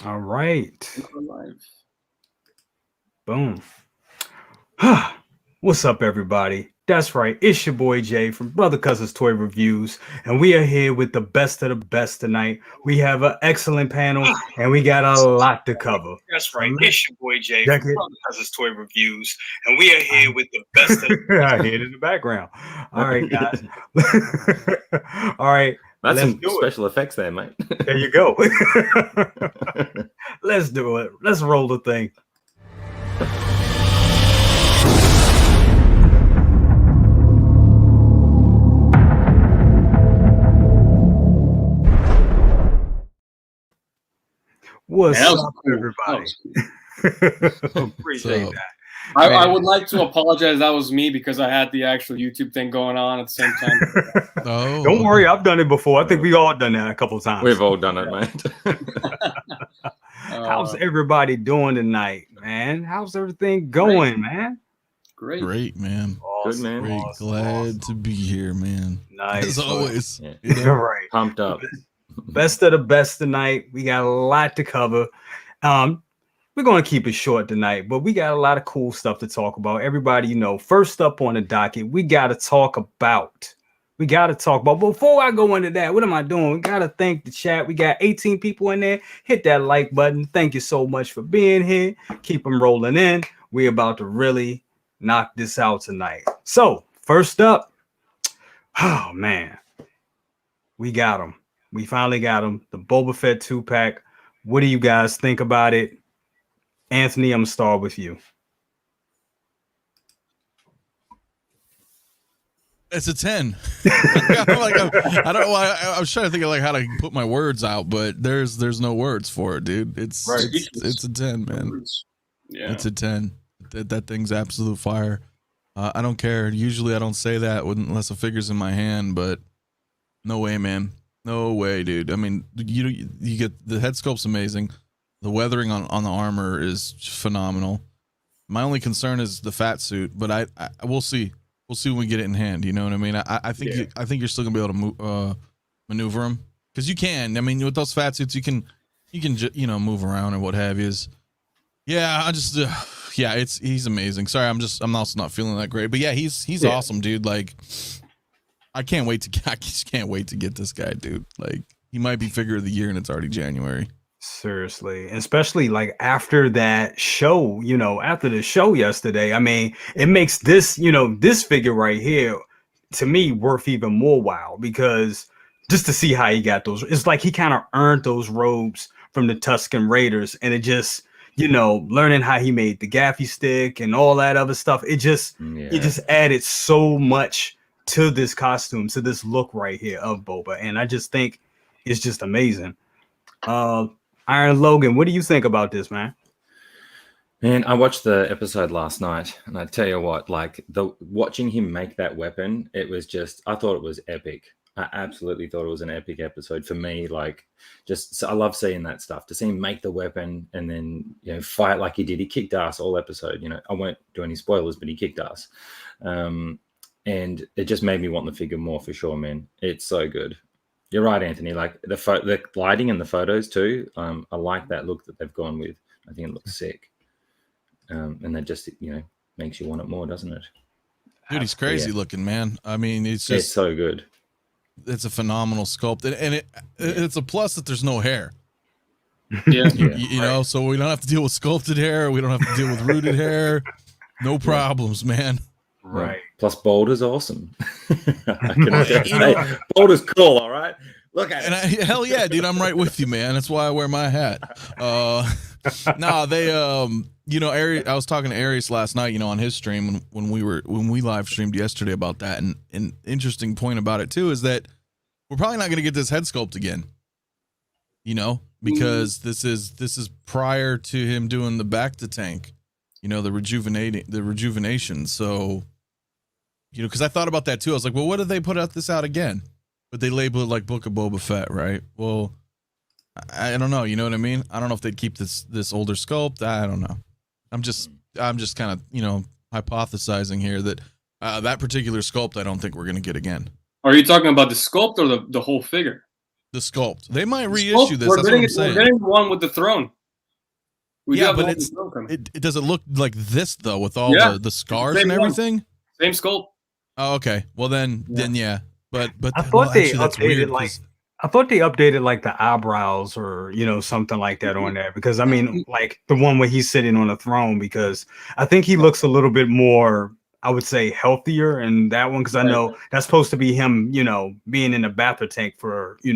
All right. Boom. What's up, everybody? That's right. It's your boy Jay from Brother Cousins Toy Reviews, and we are here with the best of the best tonight. We have an excellent panel, and we got a lot to cover. That's right. It's your boy Jay from Brother Cousins Toy Reviews, and we are here with the best of the best. I hear it in the background. All right, guys. All right. That's some special effects there, mate. There you go. Let's do it. Let's roll the thing. What's up, everybody? Appreciate that. I would like to apologize. That was me because I had the actual YouTube thing going on at the same time. Oh. Don't worry, I've done it before. I think we all done that a couple of times. We've all done it, mate. How's everybody doing tonight, man? How's everything going, man? Great, man. Awesome. Good, man. Great. Glad to be here, man. Nice. As always. Yeah. You're right. Pumped up. Best of the best tonight. We got a lot to cover. We're going to keep it short tonight, but we got a lot of cool stuff to talk about. Everybody, first up on the docket, we got to talk about. Before I go into that, what am I doing? We got to thank the chat. We got 18 people in there. Hit that like button. Thank you so much for being here. Keep them rolling in. We're about to really knock this out tonight. So, first up, oh, man, we got them. We finally got them. The Boba Fett 2-pack. What do you guys think about it? Anthony, I'm gonna start with you. It's a 10. I don't know why. I was trying to think of how to put my words out, but there's no words for it, dude. It's a 10, man. Yeah, it's a 10. That thing's absolute fire. I don't care. Usually I don't say that unless a figure's in my hand, but no way, man. No way, dude. I mean, you get the head sculpt's amazing. The weathering on the armor is phenomenal. My only concern is the fat suit, but I we'll see. We'll see when we get it in hand. You know what I mean? I think I think you're still gonna be able to maneuver them because you can. I mean, with those fat suits, you can move around and what have you. Yeah, I just he's amazing. Sorry, I'm also not feeling that great, but yeah, he's awesome, dude. Like, I just can't wait to get this guy, dude. Like, he might be figure of the year and it's already January. Seriously, especially after that show, after the show yesterday. I mean, it makes this, this figure right here to me worth even more wow, because just to see how he got those, it's like he kind of earned those robes from the Tusken Raiders, and it just, learning how he made the gaffy stick and all that other stuff, it just added so much to this costume, to this look right here of Boba, and I just think it's just amazing. Iron Logan, what do you think about this, man? Man, I watched the episode last night, and I tell you what, watching him make that weapon, it was I thought it was epic. I absolutely thought it was an epic episode for me. I love seeing that stuff. To see him make the weapon and then fight like he did. He kicked ass all episode. I won't do any spoilers, but he kicked ass, and it just made me want the figure more for sure, man. It's so good. You're right, Anthony. Like the lighting and the photos too. I like that look that they've gone with. I think it looks sick, and that just makes you want it more, doesn't it? Dude, he's crazy looking, man. I mean, it's so good. It's a phenomenal sculpt, and it's a plus that there's no hair. Yeah, you know, so we don't have to deal with sculpted hair. We don't have to deal with rooted hair. No problems, man. Right. Plus, Boulder's awesome. Boulder's cool, all right? Look at it. Hell yeah, dude. I'm right with you, man. That's why I wear my hat. They, I was talking to Aries last night, on his stream when we live streamed yesterday about that. And an interesting point about it, too, is that we're probably not going to get this head sculpt again, because this is prior to him doing the back to tank, the rejuvenation. So, because I thought about that too. I was like, well, what if they put this out again? But they label it like Book of Boba Fett, right? Well, I don't know. You know what I mean? I don't know if they'd keep this older sculpt. I don't know. I'm just kind of, hypothesizing here that that particular sculpt, I don't think we're going to get again. Are you talking about the sculpt or the whole figure? The sculpt. They might reissue this. We're That's what getting, I'm saying. we're getting one with the throne. We do Yeah, have but one with the throne coming. it does it look like this though with all the scars Same and one. everything? Same sculpt. Oh, okay. Well then yeah. But I thought well, they actually, that's updated weird, like 'cause- I thought they updated like the eyebrows or something like that on there because I mean like the one where he's sitting on a throne because I think he looks a little bit more I would say healthier in that one because I know that's supposed to be him being in a bathtub tank for a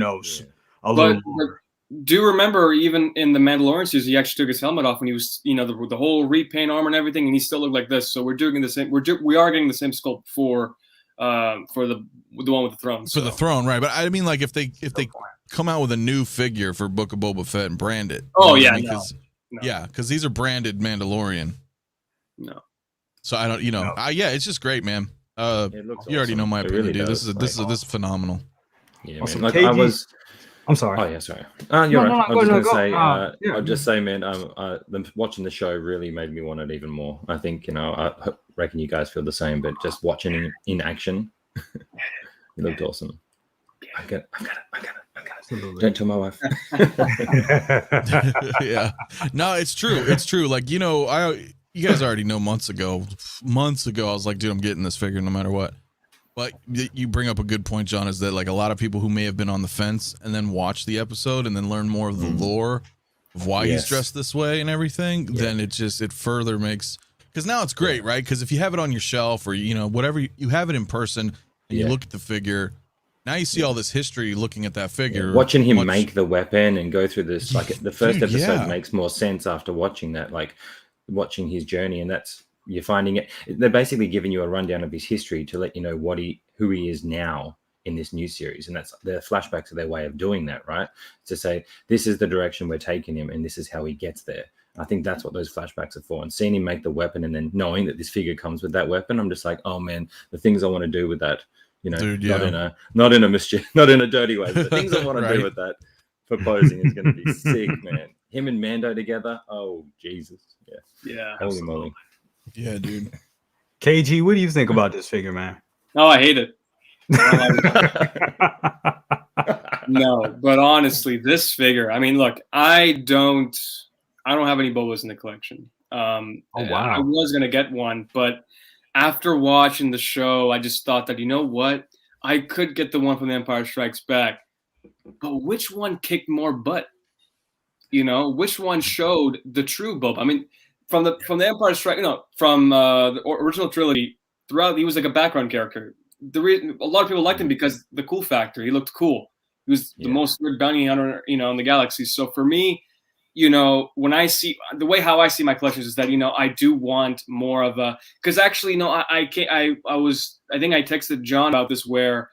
little longer. Do you remember even in the Mandalorian series he actually took his helmet off when he was the whole repaint armor and everything and he still looked like this. So we're doing the same. We are getting the same sculpt for the one with the throne. For the throne, right? But I mean, like if they come out with a new figure for Book of Boba Fett and brand it. Oh yeah, no. Yeah, because these are branded Mandalorian. No. So I don't, yeah, it's just great, man. It looks you already awesome. know my It opinion, really dude. does. This is phenomenal. Yeah, Awesome. man. Like I'm sorry. Oh yeah, sorry. You're right. I was just gonna say, yeah. I'll just say, man, watching the show really made me want it even more. I think I reckon you guys feel the same, but just watching it in action, it looked awesome. I got it. Don't tell my wife. Yeah, no, it's true. It's true. Like you guys already know months ago, I was like, dude, I'm getting this figure no matter what. But you bring up a good point, John, is that like a lot of people who may have been on the fence and then watch the episode and then learn more of the lore of why he's dressed this way and everything, then it further makes, because now it's great, right? Because if you have it on your shelf or whatever, you have it in person and you look at the figure, now you see all this history looking at that figure. Watching him make the weapon and go through this, like the first episode makes more sense after watching that, like watching his journey, and that's. You're finding it. They're basically giving you a rundown of his history to let you know who he is now in this new series, and that's the flashbacks are their way of doing that, right? To say this is the direction we're taking him, and this is how he gets there. I think that's what those flashbacks are for. And seeing him make the weapon, and then knowing that this figure comes with that weapon, I'm just like, oh man, the things I want to do with that, dude, not in a mischief, not in a dirty way, but the things I want to do with that for posing is going to be sick, man. Him and Mando together, oh Jesus, yeah, holy moly. Yeah, dude. KG, what do you think about this figure, man? Oh, I hate it. No, but honestly, this figure, I mean, look, I don't have any Bobas in the collection. Oh wow. I was gonna get one, but after watching the show, I just thought that what? I could get the one from The Empire Strikes Back, but which one kicked more butt? Which one showed the true Boba? I mean, from the Empire Strike, from the original trilogy, throughout he was like a background character. A lot of people liked him because the cool factor. He looked cool. He was the most bounty hunter, in the galaxy. So for me, when I see the way how I see my collections is that I do want more of a, because actually I think I texted John about this where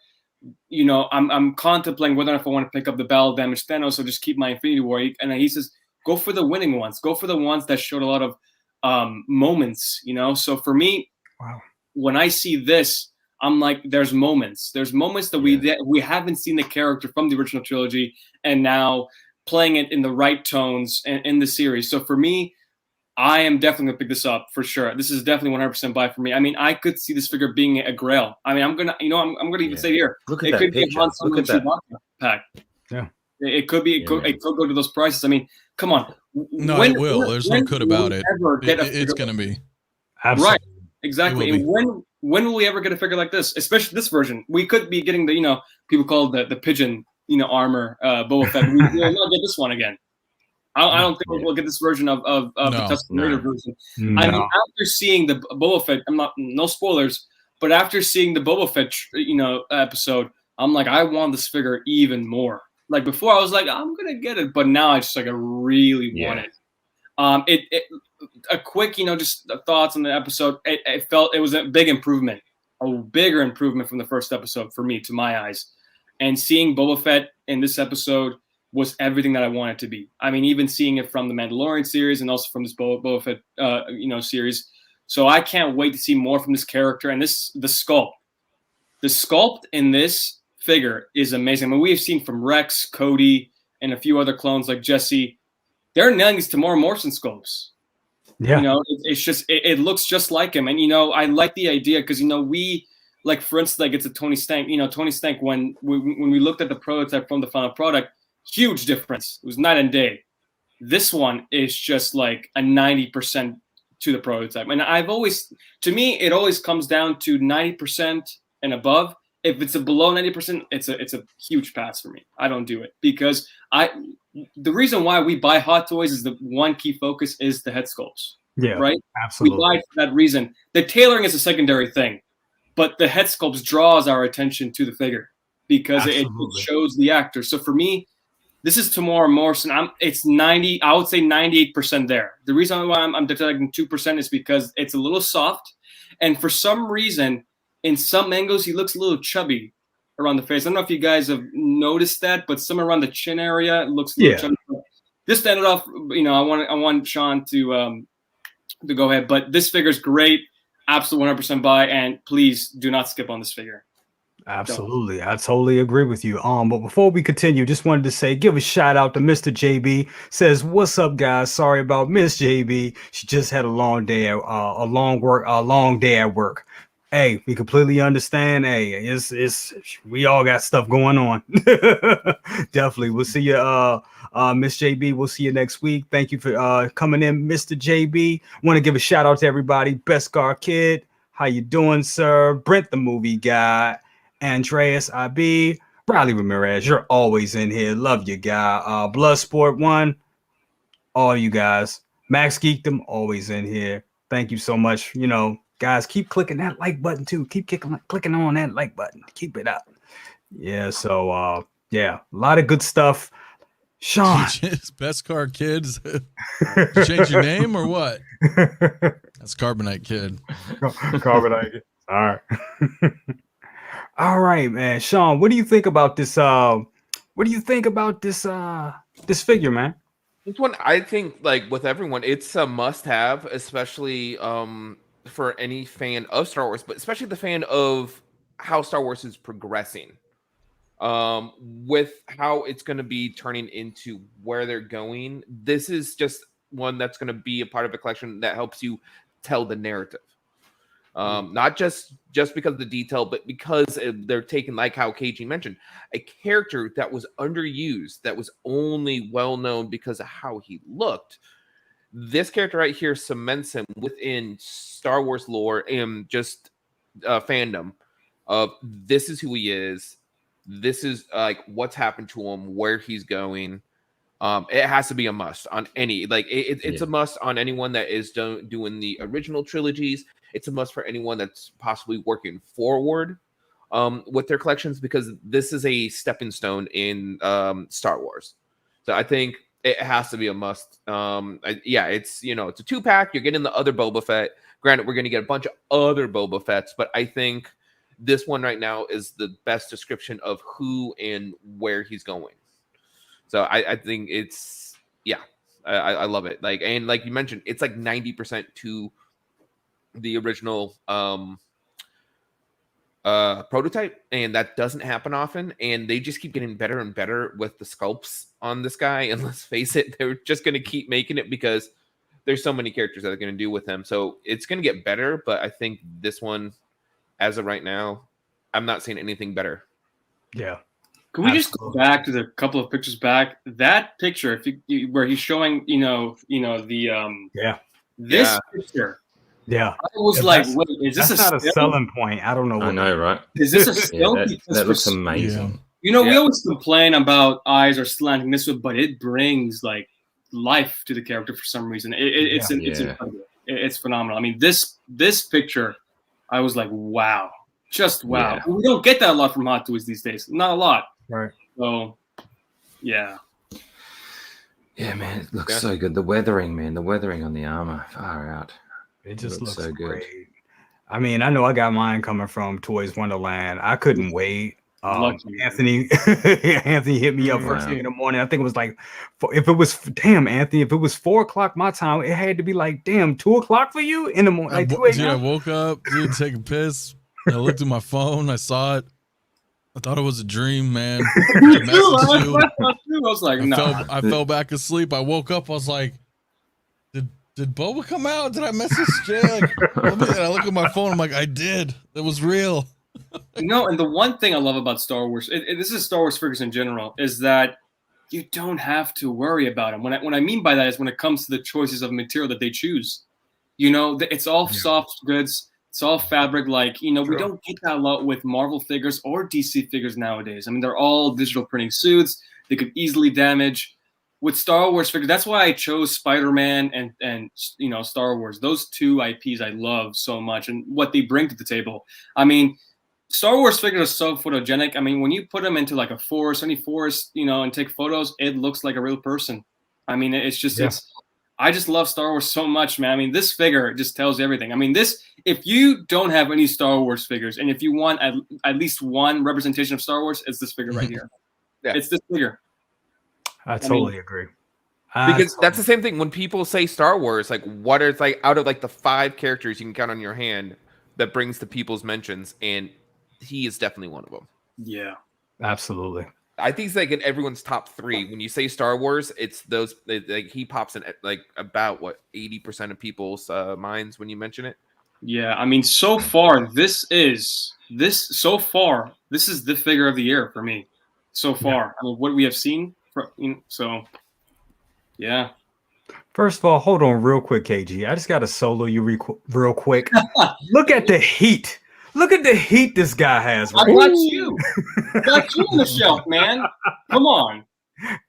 I'm contemplating whether or not if I want to pick up the Battle Damage Thanos or just keep my Infinity War, and he says go for the winning ones, go for the ones that showed a lot of moments, so for me, when I see this, I'm like, there's moments that we haven't seen the character from the original trilogy and now playing it in the right tones and in the series. So for me, I am definitely gonna pick this up for sure. This is definitely 100% buy for me. I mean, I could see this figure being a Grail. I mean, I'm gonna even say here, look at it that could picture. Be a Han Solo Look at that pack. Yeah. It could be. It could go to those prices. I mean, come on. No, it will. There's no could about it. It's going to be. Absolutely. Right. Exactly. And when will we ever get a figure like this? Especially this version. We could be getting the people call the pigeon armor Boba Fett. We will not get this one again. I don't think we'll get this version of the Tusken Raider version. No. I mean, after seeing the Boba Fett, no spoilers, but after seeing the Boba Fett episode, I'm like, I want this figure even more. Like before, I was like, I'm gonna get it, but now I just like I really want it. A quick, just thoughts on the episode. It felt it was a big improvement, a bigger improvement from the first episode for me, to my eyes. And seeing Boba Fett in this episode was everything that I wanted to be. I mean, even seeing it from the Mandalorian series and also from this Boba Fett, series. So I can't wait to see more from this character and the sculpt. The sculpt in this figure is amazing. I mean, we have seen from Rex, Cody, and a few other clones like Jesse. They're nailing these Tamora Morrison sculpts. Yeah. It's just it looks just like him. And I like the idea because we like for instance, like it's a Tony Stank. Tony Stank when we looked at the prototype from the final product, huge difference. It was night and day. This one is just like a 90% to the prototype. And to me, it always comes down to 90% and above. If it's below 90%, it's a huge pass for me. I don't do it because the reason why we buy Hot Toys is the one key focus is the head sculpts. Yeah, right. Absolutely. We buy for that reason. The tailoring is a secondary thing, but the head sculpts draws our attention to the figure because it shows the actor. So for me, this is Tamora Morrison. It's 90. I would say 98% there. The reason why I'm detecting 2% is because it's a little soft, and for some reason, in some angles, he looks a little chubby around the face. I don't know if you guys have noticed that, but some around the chin area it looks a little chubby. Just to end it off, I want Sean to go ahead. But this figure is great, absolute 100% buy, and please do not skip on this figure. Absolutely. I totally agree with you. But before we continue, just wanted to say, give a shout out to Mr. JB. Says, what's up, guys? Sorry about Miss JB. She just had a long day at work. Hey, we completely understand. Hey, it's we all got stuff going on. Definitely. We'll see you, Miss JB. We'll see you next week. Thank you for coming in, Mr. JB. Want to give a shout out to everybody. Beskar Kid, how you doing, sir? Brent, the movie guy. Andreas IB, Riley Ramirez, you're always in here. Love you, guy. Bloodsport 1, all you guys. Max Geekdom, always in here. Thank you so much. Guys, keep clicking that like button too. Keep clicking on that like button. Keep it up. Yeah, so a lot of good stuff. Sean. Best Car Kids. Change your name or what? That's Carbonite Kid. Carbonite Kid. All right. All right, man. Sean, what do you think about this? This figure, man? This one, I think, like with everyone, it's a must-have, especially for any fan of Star Wars, but especially the fan of how Star Wars is progressing. With how it's going to be turning into where they're going, this is just one that's going to be a part of a collection that helps you tell the narrative. Not just because of the detail, but because they're taking, like how KG mentioned, a character that was underused, that was only well known because of how he looked. This character right here cements him within Star Wars lore and just fandom of this is who he is. This is like what's happened to him, where he's going. It has to be a must on any, like it's a must on anyone that is doing the original trilogies. It's a must for anyone that's possibly working forward with their collections, because this is a stepping stone in Star Wars. So I think it has to be a must. It's it's a 2-pack. You're getting the other Boba Fett. Granted, we're going to get a bunch of other Boba Fetts, but I think this one right now is the best description of who and where he's going. So I think it's I love it. Like you mentioned, it's like 90% to the original prototype, and that doesn't happen often, and they just keep getting better and better with the sculpts on this guy. And let's face it, they're just going to keep making it because there's so many characters that are going to do with him. So it's going to get better, but I think this one, as of right now, I'm not seeing anything better. Yeah. Can we just go back to the couple of pictures back? That picture, where he's showing, this picture. Yeah, I was like, wait, is this not a selling point? I don't know. I know, right? Is this a still? That looks amazing. We always complain about eyes are slanting this way, but it brings like life to the character for some reason. It's incredible. It's phenomenal. I mean, this picture, I was like, wow, just wow. Yeah. We don't get that a lot from Hot Toys these days. Not a lot. Right. So, yeah. Yeah, man, it looks so good. The weathering, man, the weathering on the armor, far out. It just looks so great. Good. I mean, I know I got mine coming from Toys Wonderland. I couldn't wait. Anthony hit me up first thing in the morning. I think it was like, if it was 4 o'clock my time, it had to be like 2 o'clock for you in the morning. Like 2 Dude, I woke up, take a piss. I looked at my phone. I saw it. I thought it was a dream, man. I was like, no. I fell back asleep. I woke up. I was like, Did Boba come out? Did I message Jay? And I look at my phone. I'm like, I did. It was real. And the one thing I love about Star Wars, this is Star Wars figures in general, is that you don't have to worry about them. What I mean by that is when it comes to the choices of material that they choose. It's all soft goods. It's all fabric. Like, we don't get that a lot with Marvel figures or DC figures nowadays. I mean, they're all digital printing suits. They could easily damage. With Star Wars figures, that's why I chose Spider-Man and Star Wars. Those two IPs I love so much and what they bring to the table. I mean, Star Wars figures are so photogenic. I mean, when you put them into like a sunny forest, and take photos, it looks like a real person. I mean, I just love Star Wars so much, man. I mean, this figure just tells everything. I mean, if you don't have any Star Wars figures and if you want at least one representation of Star Wars, it's this figure right here. Yeah. It's this figure. I totally agree. Because that's the same thing when people say Star Wars, like what is like out of like the 5 characters you can count on your hand that brings to people's mentions, and he is definitely one of them. Yeah, absolutely. I think it's like in everyone's top 3. When you say Star Wars, it's those like he pops in like about 80% of people's minds when you mention it. Yeah, I mean, so far this is the figure of the year for me. So far, yeah. I mean, what we have seen. So, yeah. First of all, hold on real quick, KG. I just got to solo you real quick. Look at the heat. Look at the heat this guy has. Right? I got you. Got you on the shelf, man. Come on.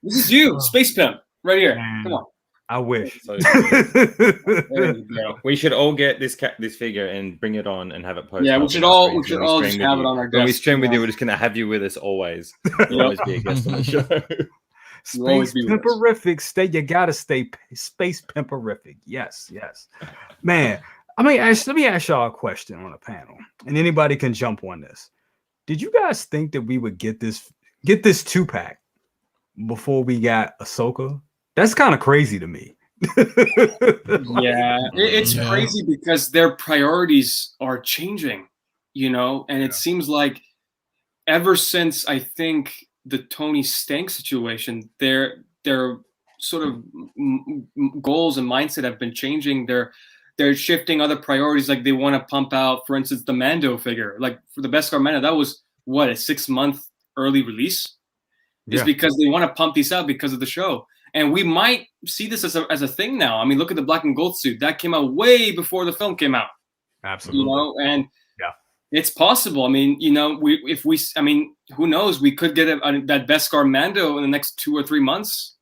This is you, Space Pimp, right here. Man, come on. I wish. So, there you go. We should all get this figure and bring it on and have it posted. Yeah, we should all just have it on our desk. When we stream with you, we're just gonna have you with us always. You'll always be a guest on the show. Space pimperific. You gotta stay space pimperific. Yes. Man, let me ask y'all a question on the panel, and anybody can jump on this. Did you guys think that we would get this 2-pack before we got Ahsoka? That's kind of crazy to me. Yeah, it's crazy because their priorities are changing, and it seems like ever since I think the Tony Stank situation, their sort of goals and mindset have been changing. They're shifting other priorities. Like they want to pump out, for instance, the Mando figure. Like for the Beskar Mando, that was a 6-month early release. It's because they want to pump these out because of the show. And we might see this as a thing now. I mean, look at the black and gold suit. That came out way before the film came out. Absolutely. And it's possible. I mean, who knows? We could get that Beskar Mando in the next 2 or 3 months.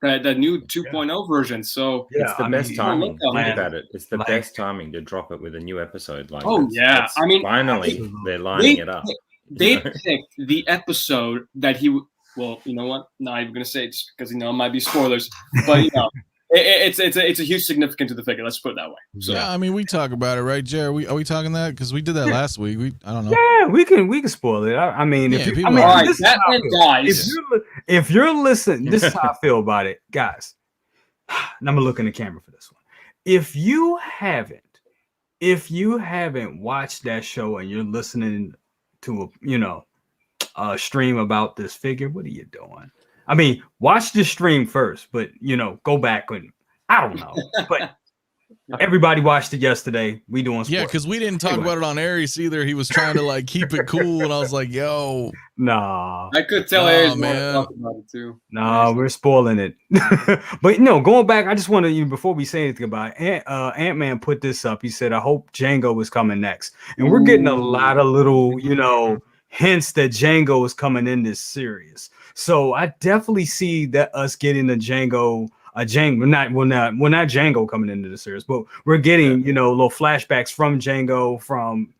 That new 2.0 version. So it's the best timing. Think about it. It's the best timing to drop it with a new episode. Like, I mean, finally they're lining it up. They picked the episode that he. Well, you know what? Not even gonna say it just because it might be spoilers, but it's a huge significance to the figure. Let's put it that way. So. Yeah, I mean, we talk about it, right, Jared? Are we talking that? Because we did that last week. I don't know. Yeah, we can spoil it. I mean, if you're listening, this is how I feel about it, guys. And I'm gonna look in the camera for this one. If you haven't watched that show and you're listening to a stream about this figure, what are you doing? I mean, watch the stream first, but go back and I don't know. But everybody watched it yesterday. We doing sports. Yeah, because we didn't talk about it on Aries either. He was trying to keep it cool, and I was like, "Yo, nah." I could tell Aries man. Talk about it too. Nah, we're spoiling it. But going back, I just want to before we say anything about it, Ant-Man put this up. He said, "I hope Django is coming next," and we're getting a lot of little, hints that Django is coming in this series. So I definitely see that us getting not Django coming into the series, but we're getting little flashbacks from Django, from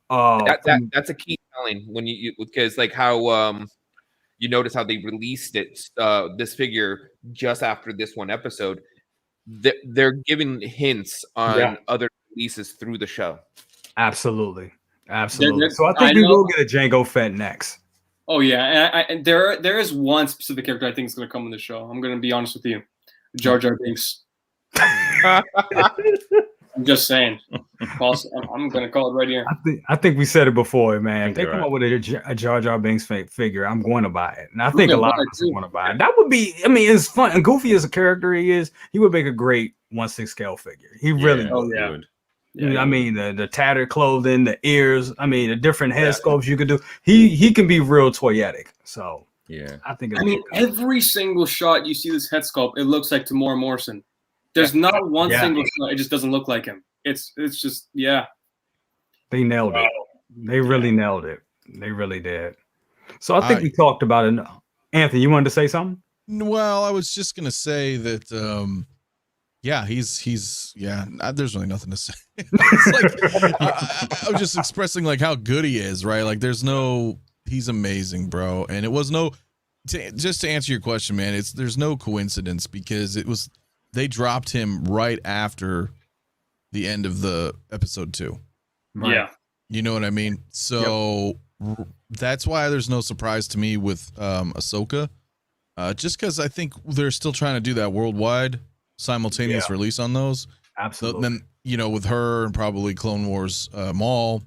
that's a key telling when you because like how you notice how they released it this figure just after this one episode. They're giving hints on other releases through the show. Absolutely. So I think we will get a Django Fett next. Oh yeah, and there is one specific character I think is going to come in the show. I'm going to be honest with you, Jar Jar Binks. I'm just saying. I'm going to call it right here. I think we said it before, man. If they come up with a Jar Jar Binks figure, I'm going to buy it, and I think a lot of us want to buy it. That would be. I mean, it's fun. And Goofy as a character, he would make a great 1/6 scale figure. He really would. Yeah. Yeah, I mean, the tattered clothing, the ears. I mean, the different head Yeah. sculpts you could do. He can be real toyetic. So Yeah. I think. I mean, every single shot you see this head sculpt, it looks like Tamora Morrison. There's not one single shot; it just doesn't look like him. It's just they nailed it. They really nailed it. They really did. So I think we talked about it. Anthony, you wanted to say something? Well, I was just gonna say that. Yeah, he's there's really nothing to say. It's like I was just expressing like how good he is, right? Like he's amazing, bro. And it was just to answer your question, man, there's no coincidence because they dropped him right after the end of the episode 2. Right. yeah. You know what I mean? So that's why there's no surprise to me with Ahsoka. Just because I think they're still trying to do that worldwide simultaneous release on those. Absolutely. So then, with her and probably Clone Wars Maul,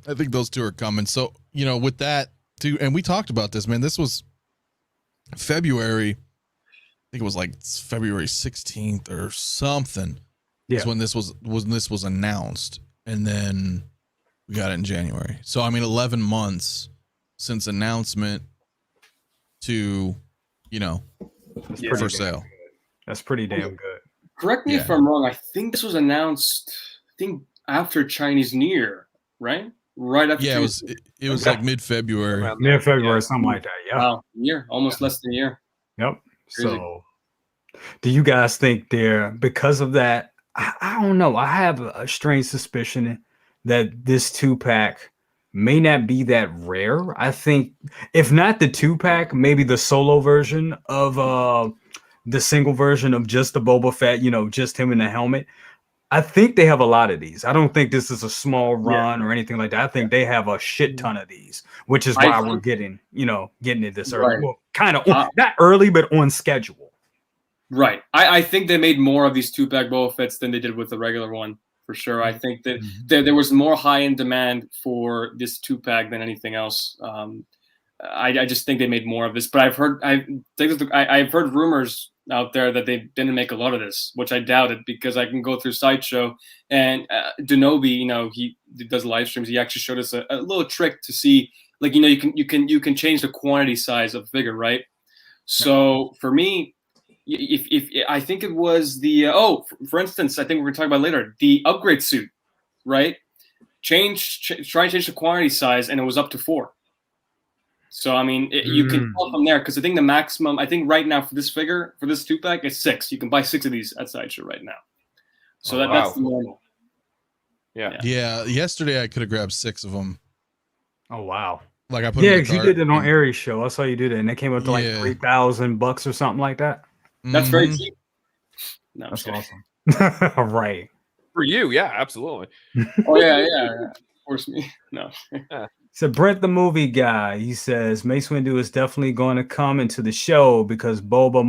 I think those two are coming. So, with that too, and we talked about this, man, this was February. I think it was like February 16th or something. Yeah. Is when this was announced. And then we got it in January. So, I mean, 11 months since announcement to, for sale. That's pretty damn good. Correct me if I'm wrong. I think this was announced. After Chinese New Year, right? Right after. Yeah, it was like mid-February. Mid-February, something like that. Yeah. Wow, almost less than a year. Yep. Crazy. So, do you guys think because of that? I don't know. I have a strange suspicion that this 2-pack may not be that rare. I think if not the 2-pack, maybe the solo version of the single version of just the Boba Fett, just him in the helmet. I think they have a lot of these. I don't think this is a small run or anything like that. I think they have a shit ton of these, which is why we're getting it this early. Right. Well, kind of not early, but on schedule. Right. I think they made more of these 2-pack Boba Fetts than they did with the regular one, for sure. I think that there was more high-end demand for this 2-pack than anything else. I just think they made more of this. But I've heard rumors out there that they didn't make a lot of this, which I doubted because I can go through Sideshow and Denobi, he does live streams. He actually showed us a little trick to see, like, you can change the quantity size of figure, right? So for me, if I think it was for instance, I think we're gonna talk about later the upgrade suit, right? Try and change the quantity size, and it was up to 4. So I mean, you can tell from there because I think the maximum, right now for this figure, for this 2-pack, is 6. You can buy 6 of these at Sideshow right now. So that's the normal. Yeah. Yesterday I could have grabbed 6 of them. Oh wow. Like I put. Yeah, because you did it on Aries show. I saw you do that, and they came up to like $3,000 or something like that. That's very cheap. No, that's awesome. Right. For you, yeah, absolutely. Oh yeah. Of course, me. No. So Brent, the movie guy, he says Mace Windu is definitely going to come into the show because Boba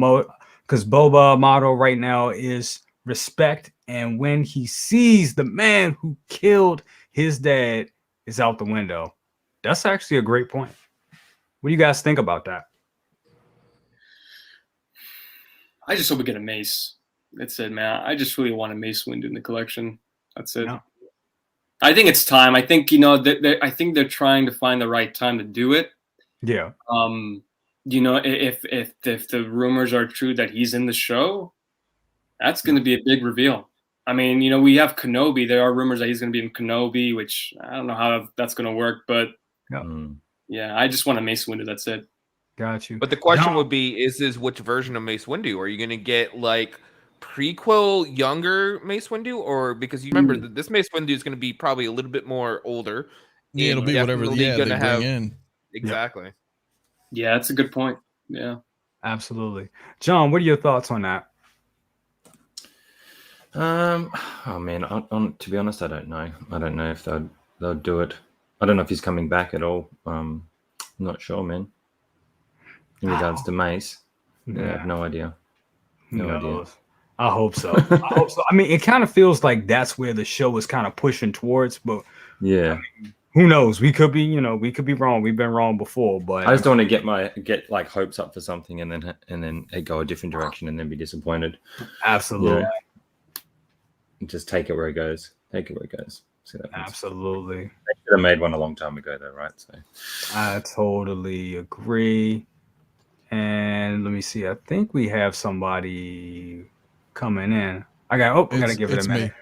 motto right now is respect, and when he sees the man who killed his dad is out the window. That's actually a great point. What do you guys think about that? I just hope we get a Mace. That's it, man. I just really want a Mace Windu in the collection. That's it. Yeah. I think it's time. I think I think they're trying to find the right time to do it. Yeah. If the rumors are true that he's in the show, that's going to be a big reveal. I mean, we have Kenobi. There are rumors that he's going to be in Kenobi, which I don't know how that's going to work, but yeah, I just want a Mace Windu. That's it. Got you. But the question would be: is this which version of Mace Windu? Are you going to get like prequel younger Mace Windu, or because you remember that this Mace Windu is going to be probably a little bit more older? Yeah, it'll be whatever. Yeah, they bring in. Exactly. Yeah, that's a good point. Yeah, absolutely. John, what are your thoughts on that? Oh man, to be honest, I don't know. I don't know if they'll do it. I don't know if he's coming back at all. I'm not sure, man. In regards to Mace, I have no idea. No idea. I hope so. I mean, it kind of feels like that's where the show is kind of pushing towards, but yeah, I mean, who knows? We could be, we could be wrong. We've been wrong before, but I just don't want to get like hopes up for something and then it go a different direction and then be disappointed. Absolutely. just take it where it goes. Take it where it goes. See that? Absolutely. They should have made one a long time ago, though, right? So I totally agree. And let me see. I think we have somebody coming in. I gotta give it a minute.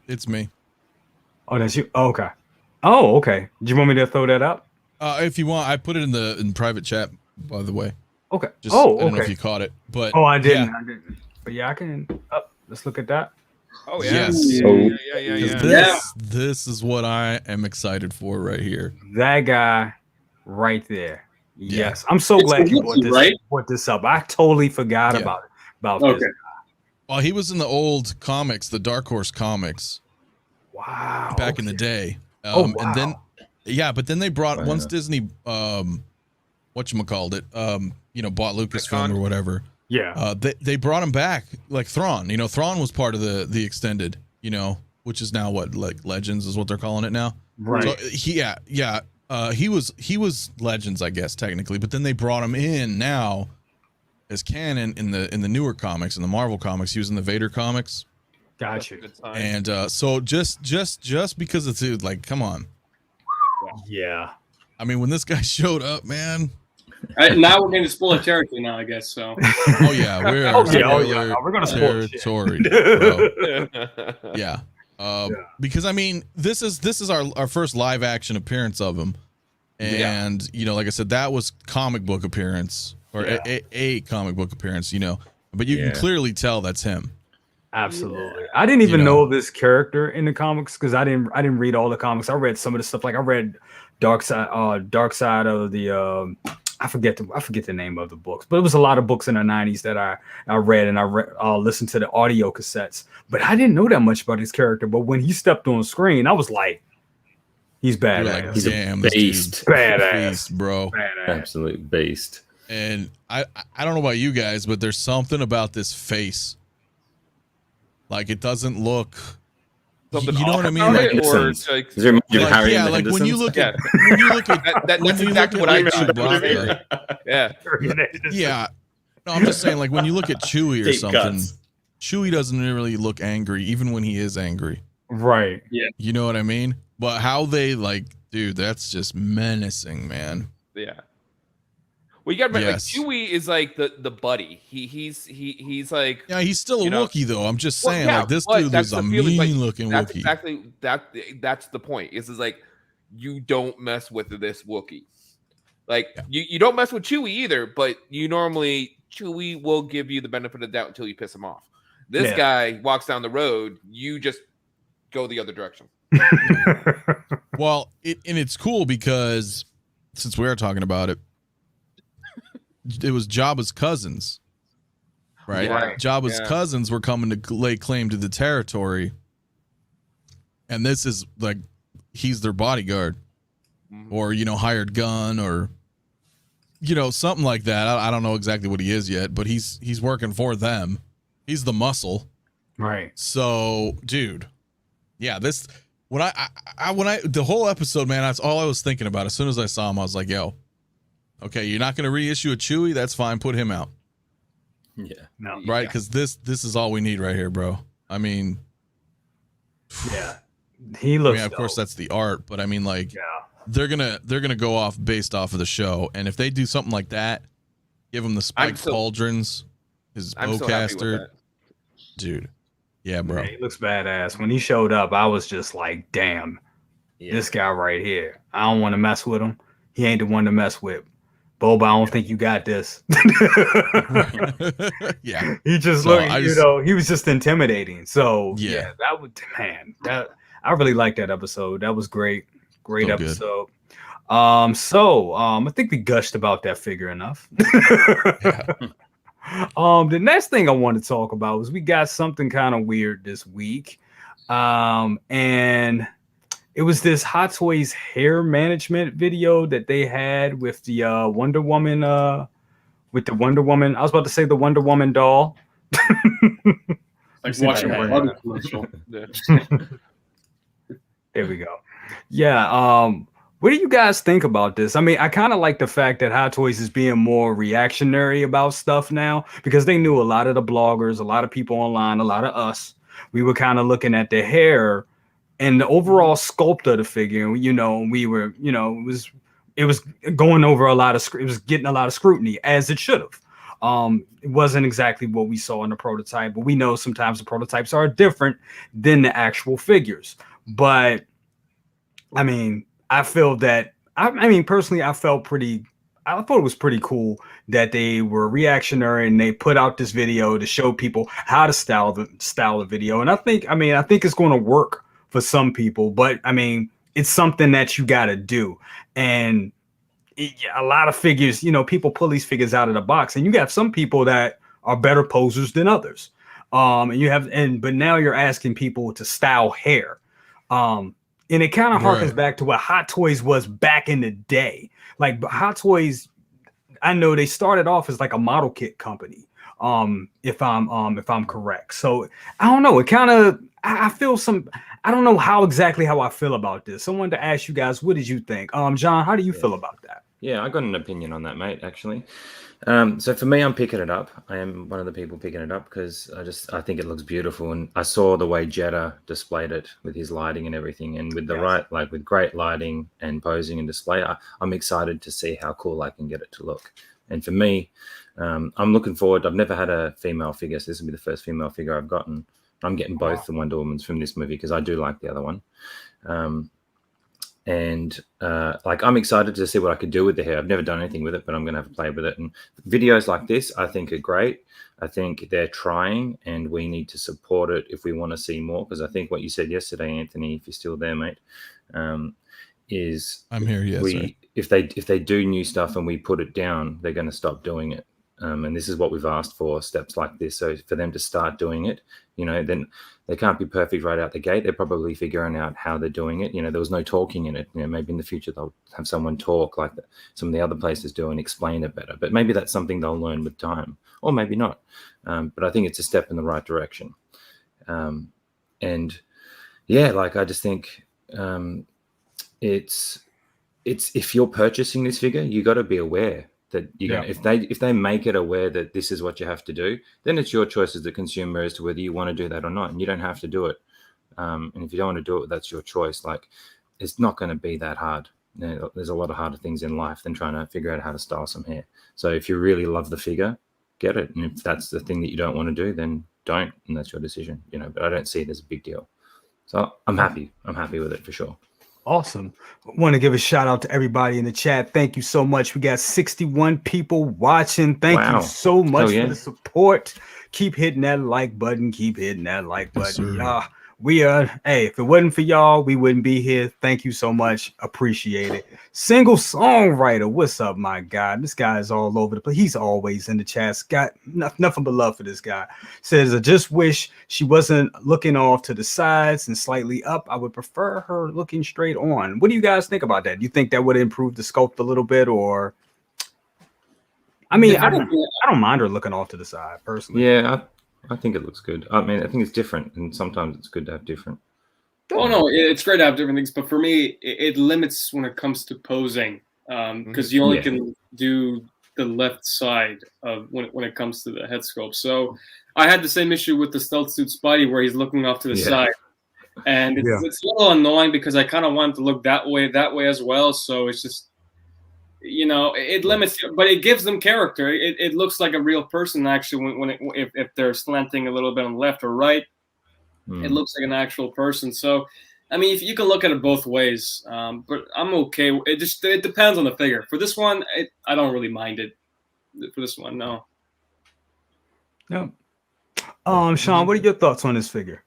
It's me. Oh, that's you. Oh, okay. Oh, okay. Do you want me to throw that up? If you want, I put it in private chat, by the way. Okay. Just, I don't know if you caught it, but I didn't. I didn't. But yeah, I can. Let's look at that. Oh yeah. Yes. Yeah. This is what I am excited for right here. That guy right there. Yeah. Yes. I'm so glad you right? brought this up. I totally forgot about this. Well, he was in the old comics, the Dark Horse comics. Wow. Back in the day. Wow. And then but then they brought once Disney whatchamacallit, bought Lucasfilm or whatever. Yeah. They brought him back like Thrawn. Thrawn was part of the extended, which is now what, like Legends is what they're calling it now. Right. So he was Legends, I guess, technically, but then they brought him in now as canon in the newer comics, in the Marvel comics. He was in the Vader comics. Got you. And so just because it's like, come on. Yeah. I mean, when this guy showed up, man. Now we're getting to spoiler territory now, I guess. So. Oh yeah, we're we're gonna spoil territory, bro. Yeah. Because I mean, this is our first live action appearance of him, and like I said, that was comic book appearance or a comic book appearance, but you can clearly tell that's him. Absolutely. I didn't even know this character in the comics because I didn't read all the comics. I read some of the stuff. Like I read Dark Side of the I forget the name of the books, but it was a lot of books in the 90s that I read, and I listened to the audio cassettes. But I didn't know that much about his character. But when he stepped on screen, I was like, he's badass. Like, he's damn, a beast. Badass, beast, bro. Badass. Absolute beast. And I don't know about you guys, but there's something about this face. Like it doesn't look. Something you know what I mean? Like, Does it remind you of Harry and the like when you Hendersons? look at that's exactly what I do. Yeah. Yeah. No, I'm just saying, like when you look at Chewie or Deep something, cuts. Chewie doesn't really look angry, even when he is angry. Right. Yeah. You know what I mean? But how they dude, that's just menacing, man. Yeah. Well, you got to remember, Yes. like Chewie is like the buddy. He's like Yeah, he's still a Wookiee though. I'm just saying, yeah, like this but dude that's is a the feeling, like, mean looking that's Wookiee. exactly that's the point. Is like you don't mess with this Wookiee. Like you don't mess with Chewie either, but Chewie will give you the benefit of the doubt until you piss him off. This guy walks down the road, you just go the other direction. Well, it's cool because since we're talking about it, it was Jabba's cousins, right? Yeah. Jabba's cousins were coming to lay claim to the territory, and this is like he's their bodyguard, or hired gun, or something like that. I don't know exactly what he is yet, but he's working for them. He's the muscle, Right. So, dude, yeah, this when I the whole episode, man, that's all I was thinking about. As soon as I saw him, I was like, yo. Okay, you're not going to reissue a Chewie? That's fine. Put him out. Yeah. No. Right? Because this is all we need right here, bro. I mean, yeah, he looks. of course, that's the art, but I mean, like, yeah, they're gonna go off based off of the show, and if they do something like that, give him the spiked pauldrons, his bowcaster, dude. Yeah, bro. Yeah, he looks badass. When he showed up, I was just like, damn, this guy right here. I don't want to mess with him. He ain't the one to mess with. Boba, I don't think you got this. Yeah. He just looked, he was just intimidating. So that I really liked that episode. That was great. Great episode. I think we gushed about that figure enough. The next thing I want to talk about was we got something kind of weird this week. And it was this Hottoys hair management video that they had with the Wonder Woman. I was about to say the Wonder Woman doll. Like watching a other commercial. There we go. Yeah. What do you guys think about this? I mean, I kind of like the fact that Hottoys is being more reactionary about stuff now because they knew a lot of the bloggers, a lot of people online, a lot of us We were kind of looking at the hair and the overall sculpt of the figure. You know, we were, you know, it was going over a lot of it was getting a lot of scrutiny, as it should have. It wasn't exactly what we saw in the prototype, but we know sometimes the prototypes are different than the actual figures. But I mean, I feel that I mean personally, I thought it was pretty cool that they were reactionary and they put out this video to show people how to style the video. And I think it's going to work for some people, but I mean, it's something that you got to do. And a lot of figures, you know, people pull these figures out of the box, and you got some people that are better posers than others. But now you're asking people to style hair. And it kind of harkens back to what Hot Toys was back in the day. Like Hot Toys, I know they started off as like a model kit company. If I'm correct. So I don't know. It kind of I feel I don't know how I feel about this. I wanted to ask you guys, what did you think? John, how do you feel about that? Yeah, I got an opinion on that, mate, actually. So for me, I'm picking it up. I am one of the people picking it up because I think it looks beautiful. And I saw the way Jeddah displayed it with his lighting and everything. And with with great lighting and posing and display, I'm excited to see how cool I can get it to look. And for me, I'm looking forward. I've never had a female figure, so this will be the first female figure I've gotten. I'm getting both the Wonder Womans from this movie because I do like the other one. I'm excited to see what I could do with the hair. I've never done anything with it, but I'm going to have to play with it. And videos like this, I think, are great. I think they're trying, and we need to support it if we want to see more. Because I think what you said yesterday, Anthony, if you're still there, mate, is I'm here. Yes, if they do new stuff and we put it down, they're going to stop doing it. And this is what we've asked for, steps like this. So for them to start doing it, you know, then they can't be perfect right out the gate. They're probably figuring out how they're doing it. You know, there was no talking in it. You know, maybe in the future they'll have someone talk like some of the other places do and explain it better. But maybe that's something they'll learn with time, or maybe not. But I think it's a step in the right direction. And yeah, like I just think it's if you're purchasing this figure, you got to be aware that if they make it aware that this is what you have to do, then it's your choice as the consumer as to whether you want to do that or not, and you don't have to do it. And if you don't want to do it, that's your choice. Like, it's not going to be that hard. There's a lot of harder things in life than trying to figure out how to style some hair. So if you really love the figure, get it. And if that's the thing that you don't want to do, then don't, and that's your decision. You know, but I don't see it as a big deal. So I'm happy. I'm happy with it for sure. Awesome. Want to give a shout out to everybody in the chat. Thank you so much. We got 61 people watching. Thank you so much for the support. Keep hitting that like button. Keep hitting that like button. If it wasn't for y'all, we wouldn't be here. Thank you so much. Appreciate it. Single songwriter. What's up, my guy? This guy is all over the place. He's always in the chat. Got nothing but love for this guy. Says, I just wish she wasn't looking off to the sides and slightly up. I would prefer her looking straight on. What do you guys think about that? Do you think that would improve the sculpt a little bit, or? I mean, I don't mind her looking off to the side personally. Yeah, I think it looks good. I mean, I think it's different, and sometimes it's good to have different. Oh no, it's great to have different things, but for me, it limits when it comes to posing, because you only can do the left side of when it comes to the head sculpt. So I had the same issue with the stealth suit Spidey, where he's looking off to the side, and it's a little annoying because I kind of want it to look that way as well. So it's just, you know, it limits, but it gives them character. It looks like a real person actually if they're slanting a little bit on the left or right. It looks like an actual person. So, I mean, if you can look at it both ways, but I'm okay. It depends on the figure. For this one, I don't really mind it. For this one, no. No. Sean, what are your thoughts on this figure?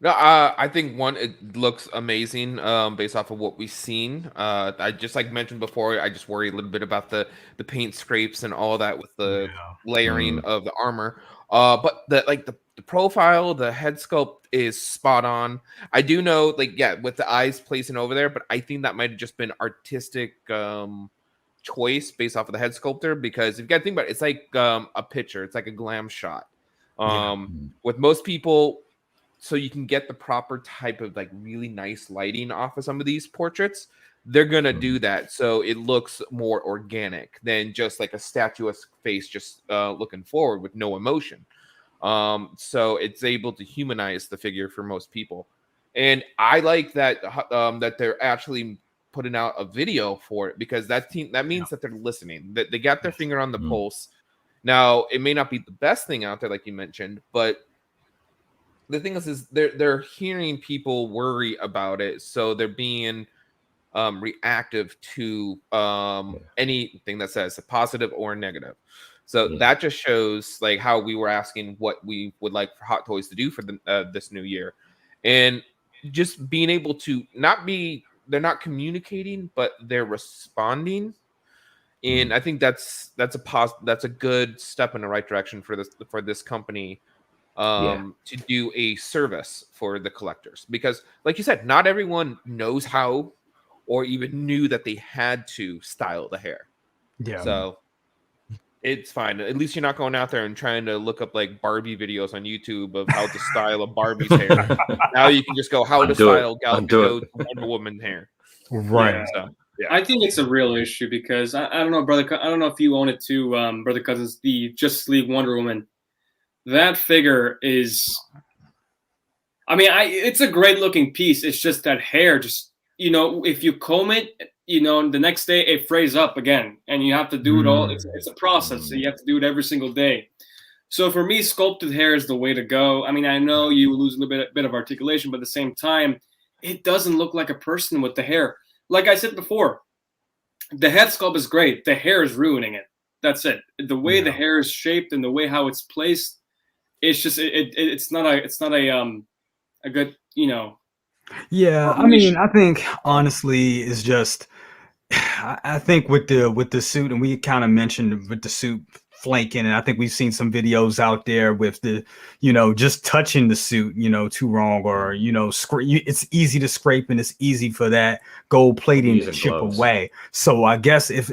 No, I think it looks amazing based off of what we've seen. I just like mentioned before, I just worry a little bit about the paint scrapes and all that with the layering of the armor. But the profile, the head sculpt is spot on. I do know, with the eyes placing over there, but I think that might have just been artistic choice based off of the head sculptor, because if you got to think about it, it's like a picture. It's like a glam shot. With most people, so you can get the proper type of really nice lighting off of some of these portraits, they're going to do that. So it looks more organic than just like a statuesque face just looking forward with no emotion. So it's able to humanize the figure for most people. And I like that that they're actually putting out a video for it, because that means that they're listening, that they got their finger on the pulse. Now, it may not be the best thing out there, like you mentioned, but the thing is they're hearing people worry about it, so they're being reactive to anything that says a positive or a negative. So that just shows like how we were asking what we would like for Hot Toys to do for the this new year, and just being able to they're not communicating, but they're responding. And I think that's a good step in the right direction for this company to do a service for the collectors, because like you said, not everyone knows how or even knew that they had to style the hair. So it's fine. At least you're not going out there and trying to look up like Barbie videos on YouTube of how to style a Barbie's hair. Now you can just go how to style Gal Gadot Wonder Woman hair. Right. So, I think it's a real issue, because I don't know, brother. I don't know if you own it too, brother Cousins. The Justice League Wonder Woman. That figure is. I mean, it's a great looking piece. It's just that hair, just if you comb it, the next day it frays up again, and you have to do it all. It's a process, so you have to do it every single day. So for me, sculpted hair is the way to go. I mean, I know you lose a little bit of articulation, but at the same time, it doesn't look like a person with the hair. Like I said before, the head sculpt is great. The hair is ruining it. That's it. The way the hair is shaped and the way how it's placed, it's just it's not a good Yeah, I mean, I think honestly is just I think with the suit, and we kind of mentioned with the suit flanking, and I think we've seen some videos out there with the just touching the suit too wrong, or it's easy to scrape, and it's easy for that gold plating to chip away. So I guess if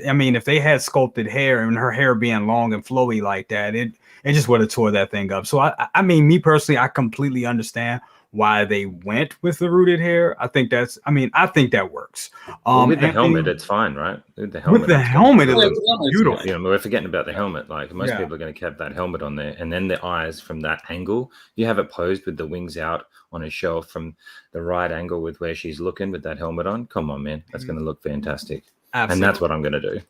they had sculpted hair and her hair being long and flowy like that, it just would have tore that thing up. So I mean, me personally, I completely understand why they went with the rooted hair. I think that works. With the helmet, it's fine, right? With the helmet, it looks beautiful. We're forgetting about the helmet. Like most people are going to have that helmet on there, and then the eyes from that angle. You have it posed with the wings out on a shelf from the right angle with where she's looking with that helmet on. Come on, man, that's going to look fantastic. Absolutely. And that's what I'm going to do.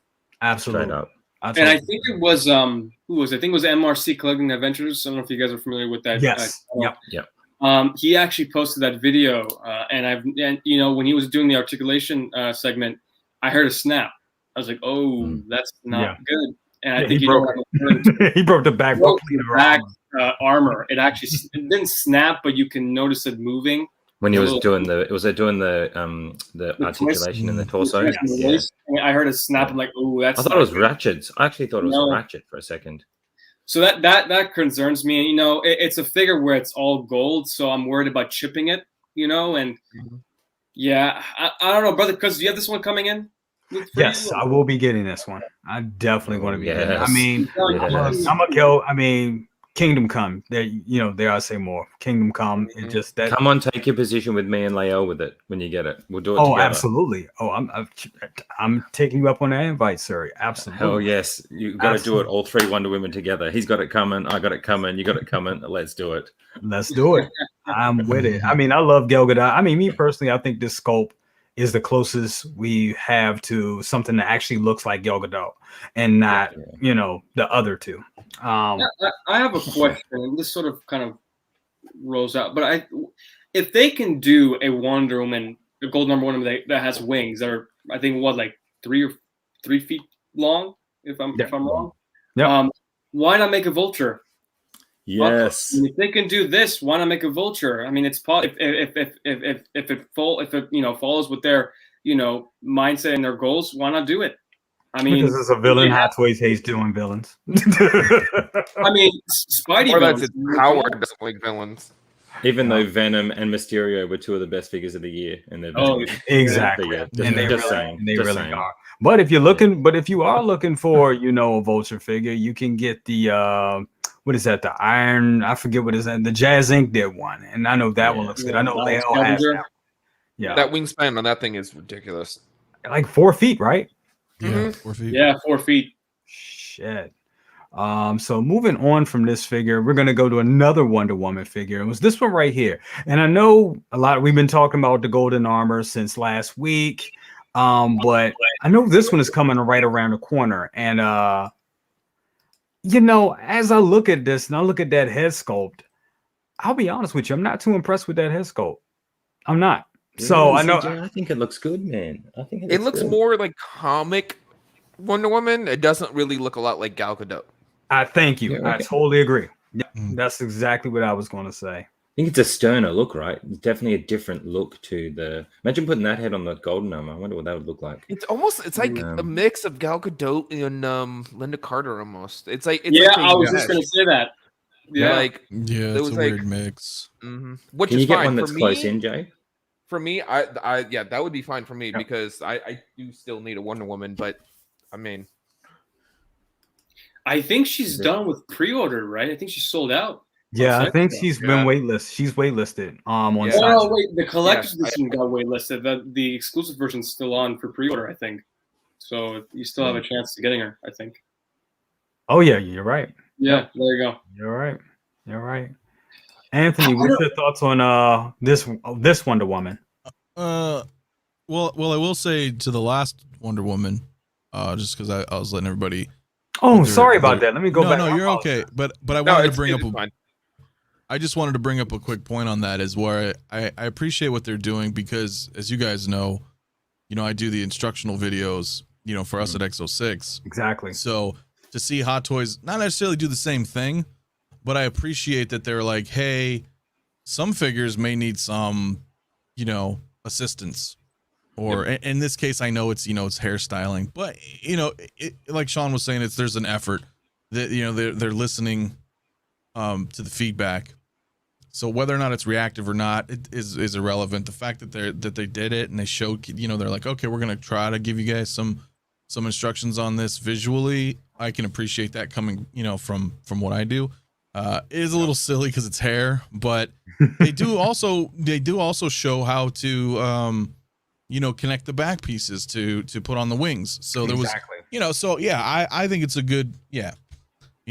Absolutely. Straight up. And I think it was who was it? I think it was MRC Collecting Adventures. I don't know if you guys are familiar with that. Yes. Yep. He actually posted that video, and when he was doing the articulation segment, I heard a snap. I was like, "Oh, that's not good." And I think he broke the back armor. It didn't snap, but you can notice it moving. When he was doing the articulation in the torso. I heard a snap. I'm like, "Oh, that's." I thought it was ratchets. I actually thought it was a ratchet for a second. So that concerns me. It's a figure where it's all gold, so I'm worried about chipping it. And I don't know, brother, because do you have this one coming in? Yes, I will be getting this one. I definitely want to be getting it. I mean, I'm a kill. I mean, Kingdom Come. There I say more. Kingdom Come. It just that. Come on, take your position with me and Lael with it when you get it. We'll do it. together. Absolutely. I'm taking you up on that invite, sir. Absolutely. Oh yes, you got to do it. All three Wonder Women together. He's got it coming. I got it coming. You got it coming. Let's do it. Let's do it. I'm with it. I mean, I love Gal Gadot. I mean, me personally, I think this sculpt is the closest we have to something that actually looks like Gal Gadot, and not the other two. I have a question, and this sort of kind of rolls out, but if they can do a Wonder Woman, a gold number one that has wings that are, I think, like 3 feet long, if I'm wrong. Yeah. Why not make a Vulture? Yes. If they can do this, why not make a Vulture? I mean, it's if it follows with their mindset and their goals, why not do it? I mean, because it's a villain. Hot Toys hates doing villains. I mean, Spidey. Or that's its power doesn't like villains. Even though Venom and Mysterio were two of the best figures of the year, and they're exactly, and they really are. But if you are looking for a Vulture figure, you can get the what is that? The Iron? I forget what is that. The Jazz Inc. did one, and I know that one looks good. I know Leo has that. Yeah, that wingspan on that thing is ridiculous. Like 4 feet, right? Yeah, 4 feet. Yeah, 4 feet. Shit. So moving on from this figure, we're gonna go to another Wonder Woman figure. It was this one right here, and I know we've been talking about the golden armor since last week, but I know this one is coming right around the corner, and as I look at this and I look at that head sculpt, I'll be honest with you, I'm not too impressed with that head sculpt. I'm not. So I know. I think it looks good, man. I think It looks good. more like comic Wonder Woman. It doesn't really look a lot like Gal Gadot. I thank you. Yeah, okay. I totally agree. Yeah, that's exactly what I was going to say. I think it's a sterner look, right? It's definitely a different look to the. Imagine putting that head on the golden armor. I wonder what that would look like. It's like a mix of Gal Gadot and Linda Carter almost. It's like I was just gonna say that. Yeah, it's a weird mix. Which Can is you get fine one that's for me, close in, Jay? For me, I that would be fine for me because I do still need a Wonder Woman, but I mean, I think she's done with pre-order, right? I think she's sold out. Yeah, I think she's been waitlisted. She's waitlisted. On Oh wait, the collector's edition got waitlisted. The exclusive version's still on for pre-order, I think. So you still have a chance to getting her, I think. Oh yeah, you're right. Yeah, there you go. You're right. You're right. Anthony, what's your thoughts on this Wonder Woman? Well, I will say to the last Wonder Woman, just because I was letting everybody. Oh, sorry about that. Let me go back. No, you're okay. But I wanted to bring up. I just wanted to bring up a quick point on that, is where I appreciate what they're doing, because as you guys know, I do the instructional videos, for us at X06. Exactly. So to see Hottoys not necessarily do the same thing, but I appreciate that they're like, hey, some figures may need some, assistance, or in this case, I know it's it's hairstyling, but like Sean was saying, there's an effort that they're listening to the feedback. So whether or not it's reactive or not, it is irrelevant. The fact that they did it and they showed, they're like, okay, we're gonna try to give you guys some instructions on this visually. I can appreciate that coming, from what I do. It is a little silly because it's hair, but they do also show how to connect the back pieces to put on the wings. So there was I think it's a good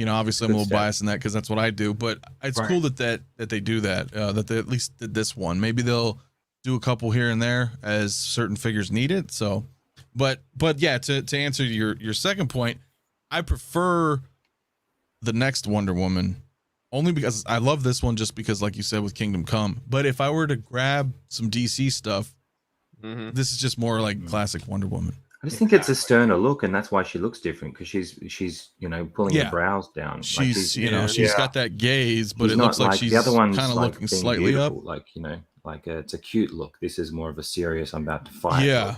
obviously I'm a little biased in that because that's what I do, but it's cool that they do that, that they at least did this one. Maybe they'll do a couple here and there as certain figures need it. So but yeah, to answer your second point, I prefer the next Wonder Woman only because I love this one, just because, like you said, with Kingdom Come. But if I were to grab some DC stuff, this is just more like classic Wonder Woman. I just think it's a sterner look, and that's why she looks different, because she's pulling the brows down. She's got that gaze, but it looks like she's the other one's kind of looking slightly up. It's a cute look. This is more of a serious, I'm about to fight. Yeah.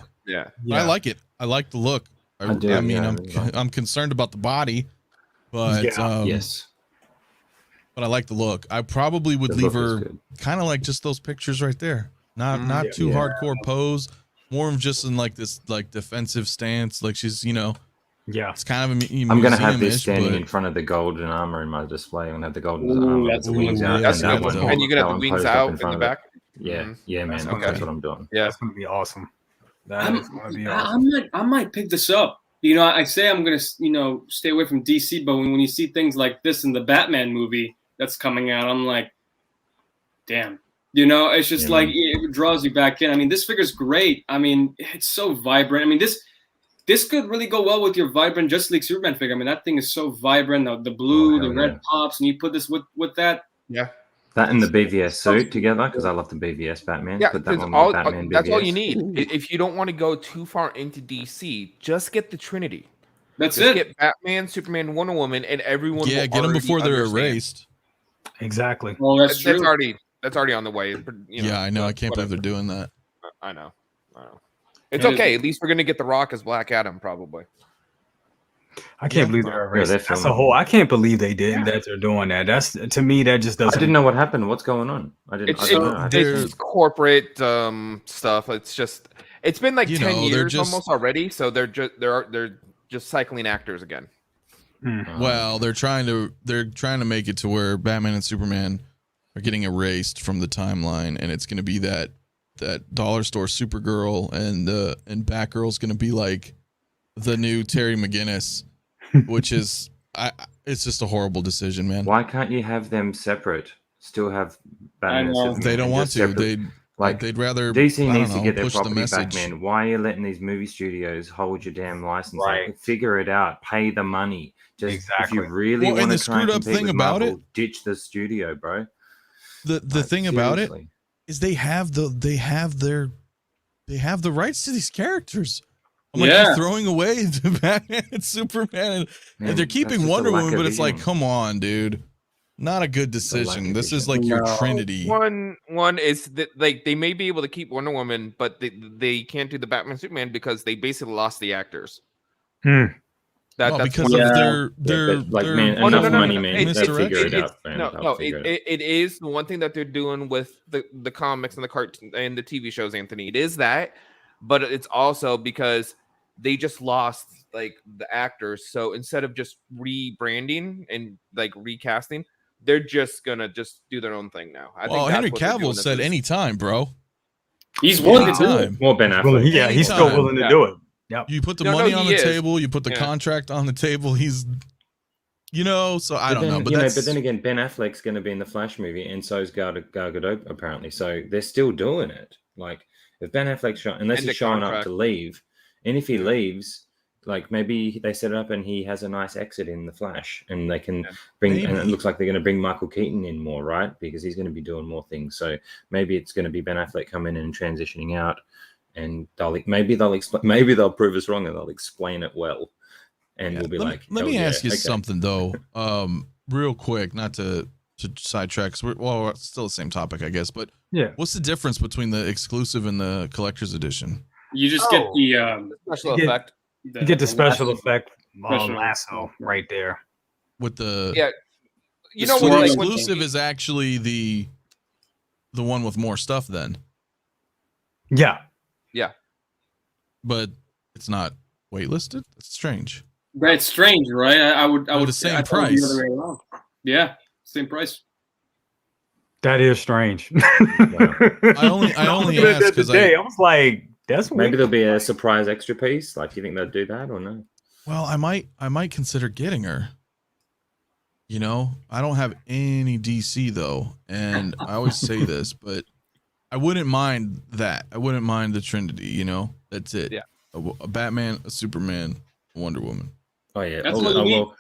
I like it. I like the look. I mean, I'm concerned about the body, but yes. But I like the look. I probably would leave her kind of like just those pictures right there. Not too hardcore pose. More of just in like this defensive stance. Like she's it's kind of a I'm gonna have this standing in front of the golden armor in my display. I'm gonna have the golden armor with the wings out. And you're gonna have the wings out in the back. Yeah, man. That's what I'm doing. Yeah, it's gonna be awesome. That is gonna be awesome. I might pick this up. I say I'm gonna stay away from DC, but when you see things like this in the Batman movie that's coming out, I'm like, damn. It's just it draws you back in. I mean, this figure's great. I mean, it's so vibrant. I mean, this could really go well with your vibrant Justice League Superman figure. I mean, that thing is so vibrant. The blue, the red pops, and you put this with that. Yeah. That and the BVS suit together, because I love the BVS Batman. Yeah, put that one with Batman that's BVS. all you need. If you don't want to go too far into DC, just get the Trinity. That's just it. Get Batman, Superman, Wonder Woman, and everyone. Yeah, get them before they're erased. Exactly. Well, that's true. That's already on the way. Yeah, I know. I can't believe they're doing that. I know. It's okay. At least we're gonna get The Rock as Black Adam, probably. I can't believe they're erased. That's a whole. I can't believe they did that. They're doing that. That's, to me, that just doesn't. I didn't know what happened. What's going on? I didn't know. It's corporate stuff. It's been like 10 years almost already. So they're just cycling actors again. Well, they're trying to make it to where Batman and Superman are getting erased from the timeline, and it's going to be that dollar store Supergirl and Batgirl's going to be like the new Terry McGinnis, which is It's just a horrible decision, man. Why can't you have them separate? Still have Batman and know. Superman. They don't and want just to. separate- They'd rather DC I don't needs to know, get their push the property back, message. man. Why are you letting these movie studios hold your damn license? Right. Like, figure it out. Pay the money. Just if Exactly. you really Well, and want the to try and screwed up compete thing with about Marvel, ditch the studio, bro. The Like, thing about it seriously. is they have the rights to these characters. I'm like, Yeah. you're throwing away the Batman and Superman, Man, and they're that's keeping just a Wonder lack Woman, of but it's like, vision. come on, dude, not a good It's a lack decision. of This is vision. like your No. Trinity. One is that like they may be able to keep Wonder Woman, but they can't do the Batman Superman because they basically lost the actors. Hmm. Well, That's because one of Yeah. their but, like, their man, Oh, no, enough no, no, money, no, no. man. They'll figure it out, man. No, They'll no, figure it out. it is the one thing that they're doing with the comics and the cartoon and the TV shows, Anthony. It is that, but it's also because they just lost like the actors. So instead of just rebranding and like recasting, they're just gonna just do their own thing now. I well, think Henry that's what they're doing Cavill said this is- anytime, bro. He's willing to do it. Anytime. More Ben Well, Affleck. yeah, he's still Anytime. willing to Yeah. do it. Yep. You put the No, money no, on he the is. table, you put the Yeah. contract on the table. He's, so I don't then, know, but but then again, Ben Affleck's going to be in the Flash movie, and so is Gal Gadot apparently. So they're still doing it. Like if Ben Affleck's unless And he's the showing up contract. to leave, and if he leaves, like maybe they set it up and he has a nice exit in the Flash, and they can bring. And it Maybe. looks like they're going to bring Michael Keaton in more, right? Because he's going to be doing more things. So maybe it's going to be Ben Affleck coming in and transitioning out, and maybe they'll prove us wrong and they'll explain it well. And we'll be let me ask you okay. something though, real quick, not to sidetrack. Well, it's still the same topic, I guess. But Yeah. what's the difference between the exclusive and the collector's edition? You just get Oh. the special You get- effect. You get the special lasso. effect Special lasso effect. right there. With the Yeah, you know so what? the Like, when- exclusive is actually the one with more stuff then, Yeah. but it's not waitlisted. It's strange. That's strange, right? I would Oh, the same I thought it'd be the price. other way around. Yeah, same price. That is strange. I only looking at that asked 'cause today. I was like, that's Maybe weird. there'll be a surprise extra piece. Like, do you think they'll do that or no? Well, I might consider getting her. I don't have any DC though, and I always say this, but I wouldn't mind that. I wouldn't mind the Trinity. That's it. Yeah. A Batman, a Superman, a Wonder Woman. Oh yeah. That's Oh, what you need. well,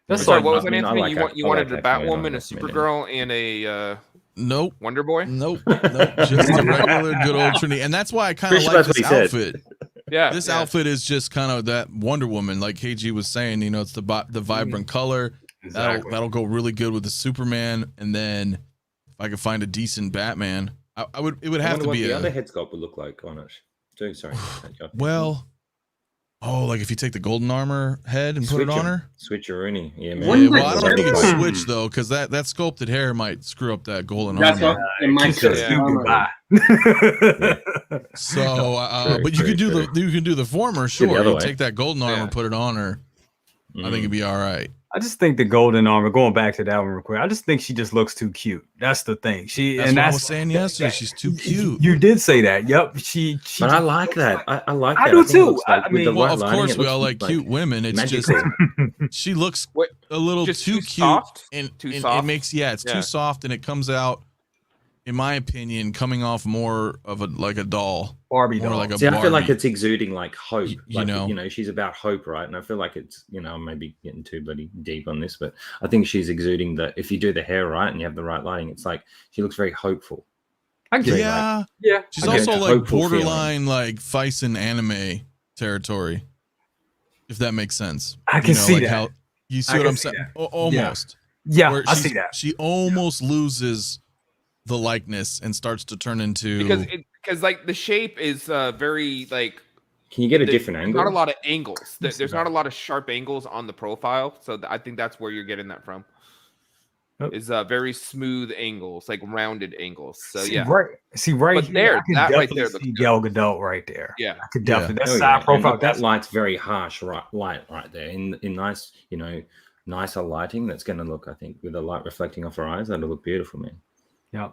That's Sorry, like, what was I it, mean, I Anthony? like You, that- you I wanted like a that Batwoman, a recommended. Supergirl, and a Nope. Wonder Boy? Nope. Just a regular good old Trinity, and that's why I kind of Pretty sure like that's this what he said. outfit. Yeah. This yeah. outfit is just kind of that Wonder Woman, like KG was saying. It's the vibrant color. exactly. That'll go really good with the Superman, and then if I could find a decent Batman, I would. It would I have wonder to what be the a other head sculpt would look like on it. Too sorry. well. Oh, like if you take the golden armor head and put it on her. Switcheroony. Yeah, man. Yeah, Wouldn't well, I don't think it's Hmm. switch though, because that sculpted hair might screw up that golden That's armor. what it might Just a say. stupid buy. So, True, but you true, can do true. you can do the former, the sure. other You way. take that golden armor, Yeah. put it on her. I think it'd be all right. I just think the golden armor, going back to that one real quick, I just think she just looks too cute. That's the thing. That's what I was saying yesterday. She's too cute. You did say that. Yep. She But I like that. I like I that. do think it too. looks like I with mean, the Well, right of lighting, course it we looks all like like cute women. It's magical. just she looks Wait, a little just too too cute, soft? and Too it soft? makes it's Yeah. too soft, and it comes out, in my opinion, coming off more of a doll, Barbie more doll. like a See, I feel like Barbie. it's exuding like hope. You know. She's about hope, right? And I feel like it's, maybe getting too bloody deep on this, but I think she's exuding that if you do the hair right and you have the right lighting, it's like she looks very hopeful. I get it. yeah. Yeah. She's I get also a like hopeful feeling. borderline like Faison anime territory, if that makes sense. I can see like that. How, you see I what can I'm see saying? that. Almost. Yeah, Where I she's- see that. She almost loses the likeness and starts to turn into because like the shape is very like Can you get a the- different there's angle? not a lot of angles. There's not a lot of sharp angles on the profile, so I think that's where you're getting that from. Yep. Is very smooth angles, like rounded angles. So See, yeah, right But here, there, I could that right definitely there looks see good. Gal Gadot right there. yeah. I could Yeah. definitely. That's Oh, side yeah. profile. And That's that light's very harsh, light right there. In nice, nicer lighting. That's going to look, I think, with the light reflecting off her eyes, that'll look beautiful, man. yeah.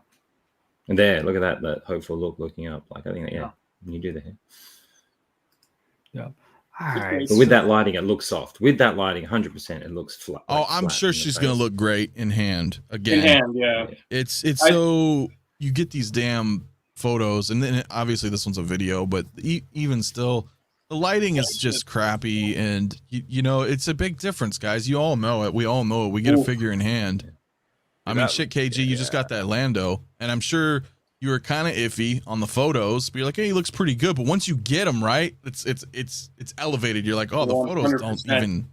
And there, look at that hopeful look looking up. Like I think, Yeah. when you do the hair. All right. But with that lighting, it looks soft. With that lighting, 100%, it looks flat. Oh, like I'm flat sure in the she's gonna face. look great in hand again. In hand, yeah. It's so you get these damn photos, and then obviously this one's a video, but even still, the lighting is just crappy, and you know it's a big difference, guys. You all know it. We all know it. We get a figure in hand. I mean, shit, KG, you just got that Lando, and I'm sure you were kind of iffy on the photos, but you're like, hey, he looks pretty good. But once you get him right, it's elevated. You're like, oh, the photos 100%. don't even.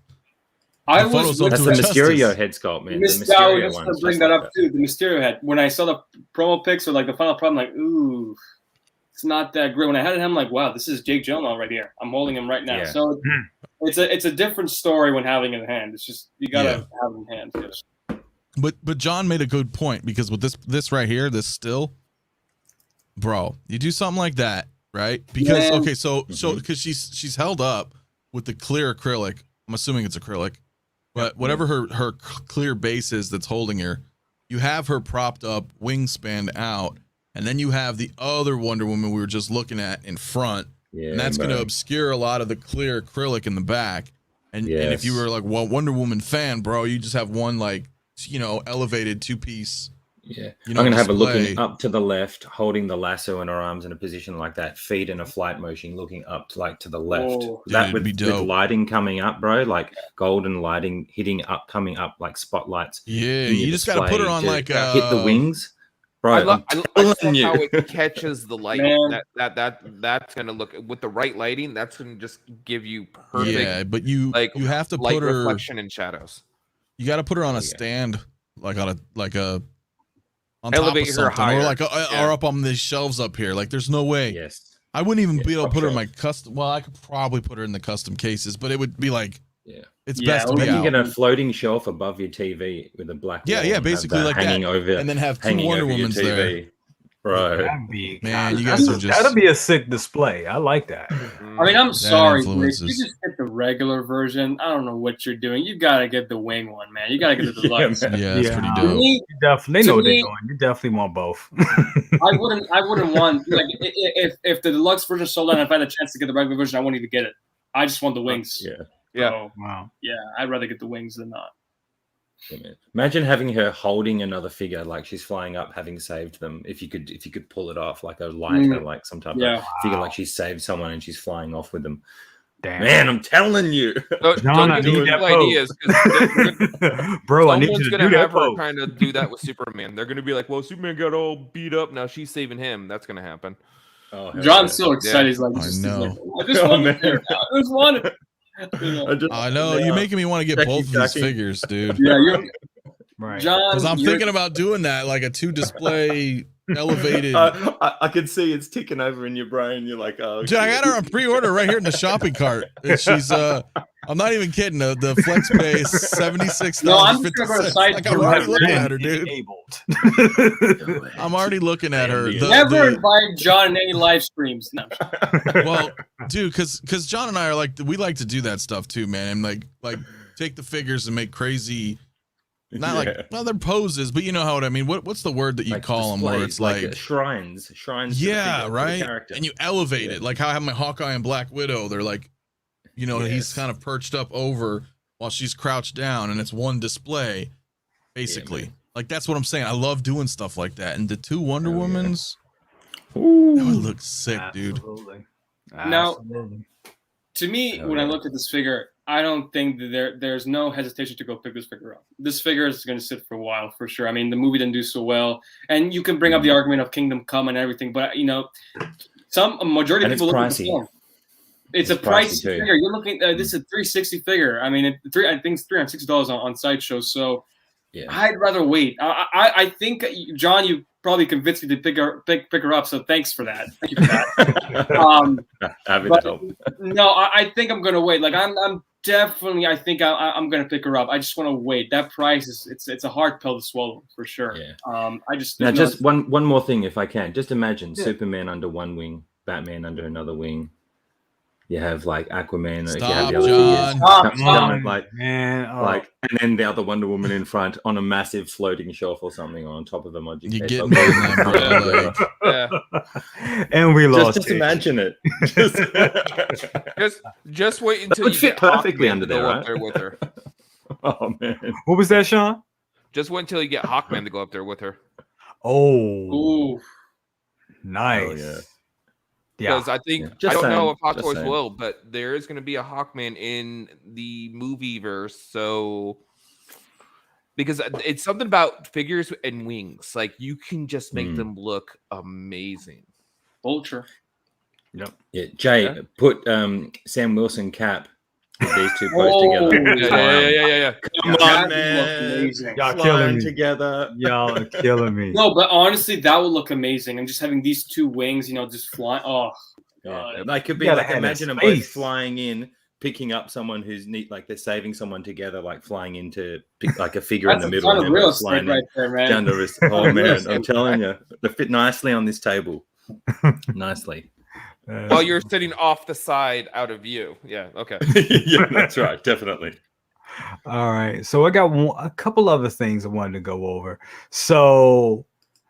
I The was photos don't That's do the it justice. Mysterio head sculpt, man. The I Mysterio was one. just to bring that up too. The Mysterio head. When I saw the promo pics or like the final product, I'm like, ooh, it's not that great. When I had it, I'm like, wow, this is Jake Gyllenhaal right here. I'm holding him right now. Yeah. So it's a different story when having it in hand. It's just you gotta have it in hand. Yes. But John made a good point, because with this right here, this still, bro, you do something like that, right? Because okay, so because she's held up with the clear acrylic. I'm assuming it's acrylic, but whatever her clear base is that's holding her, you have her propped up, wingspan out, and then you have the other Wonder Woman we were just looking at in front, and that's going to obscure a lot of the clear acrylic in the back. And if you were like, well, Wonder Woman fan, bro, you just have one like, you know, elevated two-piece. Yeah, you know, I'm gonna have her display. looking up to the left, holding the lasso in her arms in a position like that, feet in a flight motion, looking up to the left. Oh, That dude, with dope. lighting coming up, bro, like golden lighting hitting up, coming up like spotlights. Yeah, in your you just got to put her on display like to hit the wings, bro. I love telling how you. it catches the light. Man. That's gonna look with the right lighting. That's gonna just give you perfect. Yeah, but you have to light put her reflection and shadows. You got to put her on a stand, like on on top Elevate of her something, higher. or like or up on these shelves up here. Like, there's no way. Yes. I wouldn't even be able to top put her in shelf. my custom. Well, I could probably put her in the custom cases, but it would be like, it's Yeah, best to or be You can out. get a floating shelf above your TV with a black. Yeah, wall yeah, and have basically that like that. hanging over, And then have two hanging Wonder over your Womans TV. there. Bro. That'd be, Man, you guys are just. that'd be a sick display. I like that. I mean, I'm sorry, but if you influences. just get the regular version, I don't know what you're doing. You gotta get the wing one, man. You gotta get the deluxe. man. Yeah, it's pretty Yeah. To dope. me, You definitely, they To know what they're me- doing. You definitely want both. I wouldn't want like if the deluxe version sold out and if I had a chance to get the regular version, I wouldn't even get it. I just want the wings. Yeah. Yeah. So, Wow. yeah, I'd rather get the wings than not. Yeah, man. Imagine having her holding another figure like she's flying up, having saved them. If you could pull it off, like a lighter, like some type Yeah. of figure, like she's saved someone and she's flying off with them. Damn. Man, I'm telling you. John, I Don't need do that ideas. 'Cause Bro, I need someone's you to gonna do that have her pose. kind of do that with Superman. They're gonna be like, "Well, Superman got all beat up. Now she's saving him." That's gonna happen. Oh, hell John's yeah. so excited. Yeah. He's like, I he's know. like, I just Oh, want man. it. I just want it. You know. I know you're making me want to get Jackie, both of these Jackie. figures, dude. Yeah, you're Right. John. Because I'm you're- thinking about doing that, like a two display elevated. I can see it's ticking over in your brain. You're like, oh, Dude, I got her on pre-order right here in the shopping cart. And she's I'm not even kidding. The flex pay is $76. No, I'm just gonna go to site Like, I'm to already have looking them at her, dude. Enabled. I'm already looking at her. Never invite John in any live streams. No. Well, dude, because John and I are like, we like to do that stuff too, man. And like take the figures and make crazy, not like other poses, but you know how I mean. What's the word that you like call them? Where it's like shrines. To the yeah, figure, to the right. character. And you elevate it, like how I have my Hawkeye and Black Widow. They're like, you know, he's Yes. kind of perched up over while she's crouched down, and it's one display, basically. man. Like that's what I'm saying. I love doing stuff like that. And the two Wonder Hell yeah. Womans, Ooh. that would look sick, dude. Absolutely. Now- Absolutely. To me, Oh, when I yeah. look at this figure, I don't think that there's no hesitation to go pick this figure up. This figure is going to sit for a while for sure. I mean, the movie didn't do so well, and you can bring up the argument of Kingdom Come and everything, but you know, a majority of And people it's look at the pricey. film. It's a It's pricey pricey too. figure. You're looking. This is a 360 figure. I mean, I think it's $360 on Sideshow. So Yeah. I'd rather wait. I think John, you probably convinced me to pick her up. So thanks for that. Thank you for that. Happy but- to help. No, I think I'm gonna wait. Like I'm definitely. I think I'm gonna pick her up. I just want to wait. That price is it's a hard pill to swallow for sure. Yeah. I just Now, there's no- just one more thing, if I can. Just imagine Yeah. Superman under one wing, Batman under another wing. you have like Aquaman, if you Stop, have the other John. figures, Stop, come John. on, like, Man, like, and then the other Wonder Woman in front on a massive floating shelf or something, or on top of a magic You're case. getting Like, in there, bro. Like, Yeah. and we lost. just it. imagine it. Just wait until would you fit get perfectly Hawkman under to go there, up right? there with her. Oh man. What was that, Sean? Just wait until you get Hawkman to go up there with her. Oh, Ooh. nice. Hell yeah. Yeah. Because I think Yeah. I Just don't know saying, if Hot just Toys saying. will, but there is going to be a Hawkman in the movie verse. So because it's something about figures and wings, like you can just make them look amazing. Ultra. Yeah, Jay, Yeah. put Sam Wilson cap with these two posed together. Yeah. Come That on, would look man. amazing. Y'all Flying killing me. together. Y'all are killing me. No, but honestly, that would look amazing. And just having these two wings, just flying. Oh, Yeah. God. They could be gotta like, have that imagine them both space. flying in, picking up someone who's neat, like they're saving someone together, like flying in to pick like a figure in That's the a middle ton and of then real both flying estate right there, man. down the wrist. Oh Real man, estate. I'm telling you, they fit nicely on this table. Nicely. While you're sitting off the side out of view. Yeah. Okay. Yeah, that's right, definitely. All right. So I got a couple other things I wanted to go over. So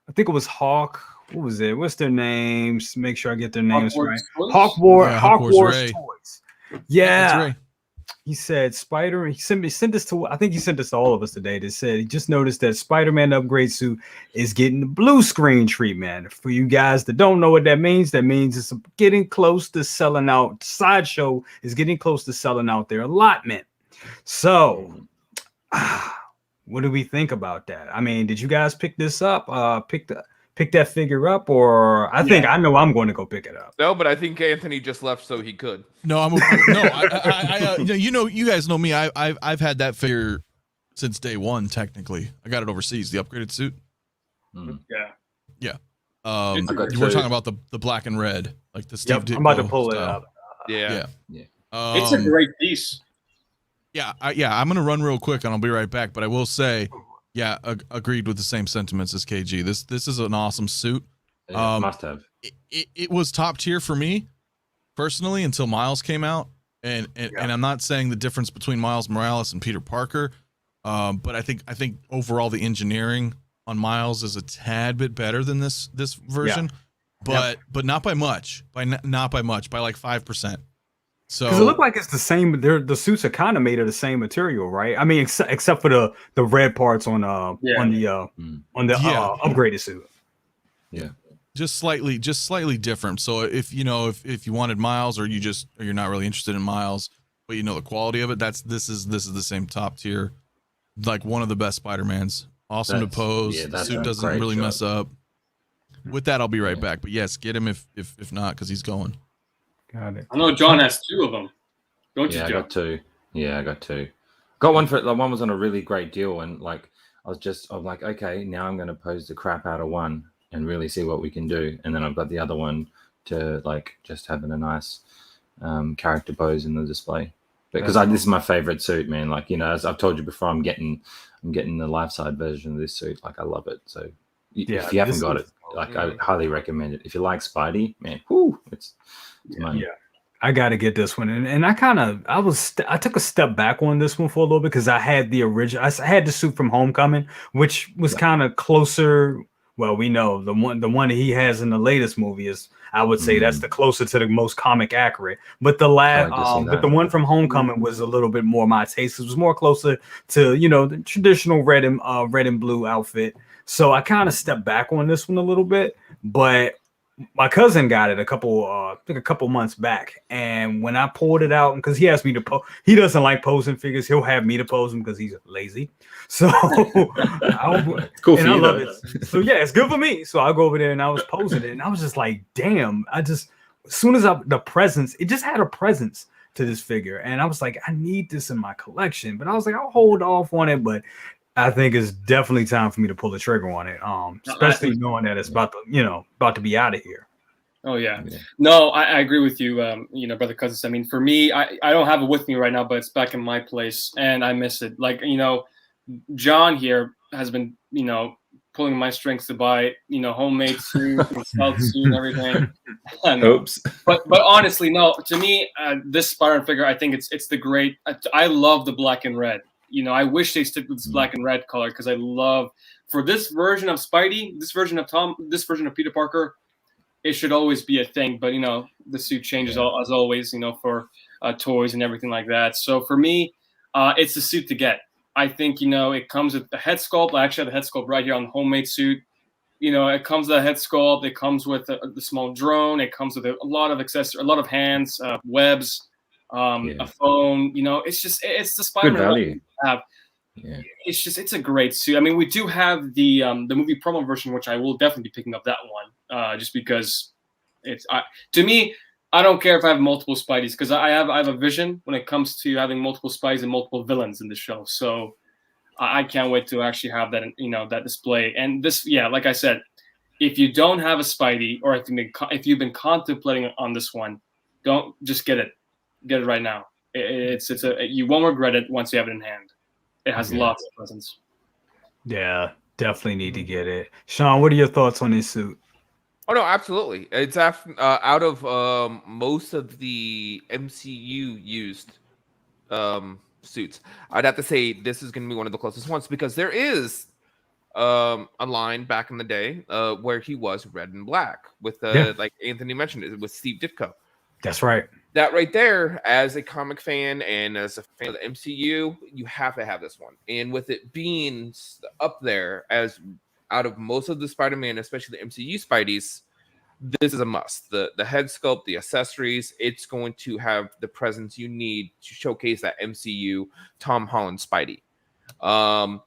I think it was Hawk. What was it? What's their names? Make sure I get their names right. Hawk Hawk Wars Wars Ray. Toys. That's Yeah. right. He said Spider. He sent this to. I think he sent this to all of us today. That said he just noticed that Spider-Man upgrade suit is getting the blue screen treatment. For you guys that don't know what that means it's getting close to selling out. Sideshow is getting close to selling out their allotment. So, what do we think about that? I mean, did you guys pick this up? Pick that figure up, or I think I know I'm going to go pick it up. No, but I think Anthony just left so he could. No, you guys know me. I've had that figure since day one. Technically, I got it overseas. The upgraded suit. Yeah. We're talking about the black and red, like the Steve. I'm about to Ditko pull it style. up. Yeah. It's a great piece. I'm gonna run real quick and I'll be right back. But I will say, agreed with the same sentiments as KG. This is an awesome suit. Yeah, must have. It was top tier for me personally until Miles came out, and I'm not saying the difference between Miles Morales and Peter Parker, but I think overall the engineering on Miles is a tad bit better than this version, but not by much, by like 5%. So Because it looked like it's the same. The suits are kind of made of the same material, right? I mean, except for the red parts on the upgraded suit. Yeah. Just slightly different. So if you wanted Miles, or you're not really interested in Miles, but the quality of it, this is the same top tier, like one of the best Spider-Mans. Awesome to pose. Yeah, The that's suit a doesn't great really shot. mess up. With that, I'll be right back. But yes, get him if not, because he's going. Got it. I know John has two of them. Don't you, Yeah, I John? got two. Yeah, I got two. Got one one was on a really great deal, and like I'm like, okay, now I'm going to pose the crap out of one and really see what we can do, and then I've got the other one to like just having a nice character pose in the display. Because this is my favorite suit, man. Like as I've told you before, I'm getting the life side version of this suit. Like I love it. So if you haven't got it, like I highly recommend it. If you like Spidey, man, it's money. Yeah. I got to get this one, and I took a step back on this one for a little bit because I had the original. I had the suit from Homecoming, which was kind of closer. Well, we know the one that he has in the latest movie is, I would say, that's the closer to the most comic accurate. But the one from Homecoming was a little bit more my taste. It was more closer to the traditional red and blue outfit. So I kind of stepped back on this one a little bit, but my cousin got it a couple months back, and when I pulled it out, because he asked me to pose, he doesn't like posing figures. He'll have me to pose them because he's lazy. So It's cool for I you, love though. it. So yeah, it's good for me. So I'll go over there and I was posing it, and I was just like, damn! As soon as the presence, it just had a presence to this figure, and I was like, I need this in my collection. But I was like, I'll hold off on it, but I think it's definitely time for me to pull the trigger on it. Especially knowing that it's about to be out of here. Oh yeah. No, I agree with you, brother Cousins. I mean, for me, I don't have it with me right now, but it's back in my place and I miss it. Like, John here has been, pulling my strings to buy, homemade suit and stealth suit and everything. Oops. But honestly, no. To me, this Spider-Man figure, I think it's the great. I love the black and red. I wish they stick with this black and red color because I love for this version of Spidey, this version of Tom, this version of Peter Parker. It should always be a thing, but the suit changes as always. For toys and everything like that. So for me, it's the suit to get. I think it comes with the head sculpt. I actually have the head sculpt right here on the homemade suit. It comes with a head sculpt. It comes with the small drone. It comes with a lot of accessories, a lot of hands, webs, a phone. It's the Spider-Man Good value. have. Yeah. It's a great suit. I mean, we do have the movie promo version, which I will definitely be picking up that one, just because to me, I don't care if I have multiple Spideys because I have a vision when it comes to having multiple Spideys and multiple villains in the show. So I can't wait to actually have that, that display. And this, like I said, if you don't have a Spidey or if you've been contemplating on this one, don't just get it right now. You won't regret it once you have it in hand. It has lots of presents. Yeah, definitely need to get it. Sean, what are your thoughts on this suit? Oh no, absolutely. It's out of most of the MCU used suits. I'd have to say this is going to be one of the closest ones because there is a line back in the day where he was red and black with like Anthony mentioned it with Steve Ditko. That's right. That right there, as a comic fan and as a fan of the MCU, you have to have this one. And with it being up there as out of most of the Spider-Man, especially the MCU Spideys, this is a must. The head sculpt, the accessories, it's going to have the presence you need to showcase that MCU Tom Holland Spidey. The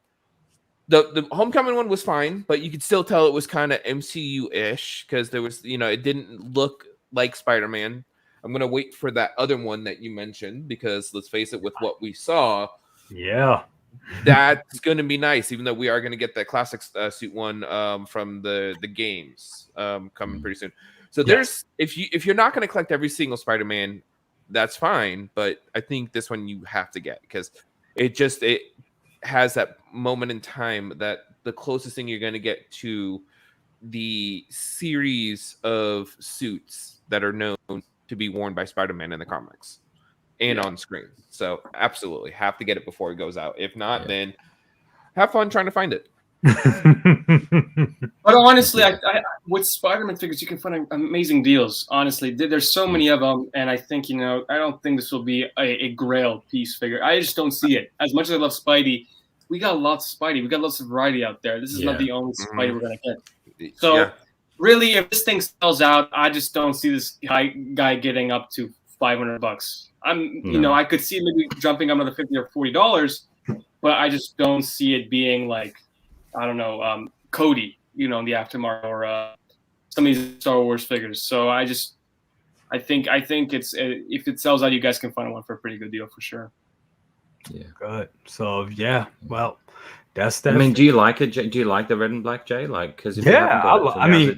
Homecoming one was fine, but you could still tell it was kind of MCU-ish because there was, it didn't look like Spider-Man. I'm going to wait for that other one that you mentioned because let's face it, with what we saw, that's going to be nice, even though we are going to get that classic suit one from the games coming pretty soon. So there's if you're not going to collect every single Spider-Man, that's fine. But I think this one you have to get because it has that moment in time that the closest thing you're going to get to the series of suits that are known to be worn by Spider-Man in the comics and on screen. So absolutely have to get it before it goes out. If not, then have fun trying to find it. But honestly, I with Spider-Man figures, you can find amazing deals. Honestly, there's so many of them, and I think I don't think this will be a Grail piece figure. I just don't see it. As much as I love Spidey, we got lots of Spidey. We got lots of variety out there. This is not the only Spidey we're gonna get. So really, if this thing sells out, I just don't see this guy getting up to $500. I could see maybe jumping up another $50 or $40, but I just don't see it being like, I don't know, Cody, in the aftermarket or some of these Star Wars figures. So I think it's if it sells out, you guys can find one for a pretty good deal for sure. Yeah, good. So well, that's that. I mean, do you like it? Do you like the red and black, Jay? Like, because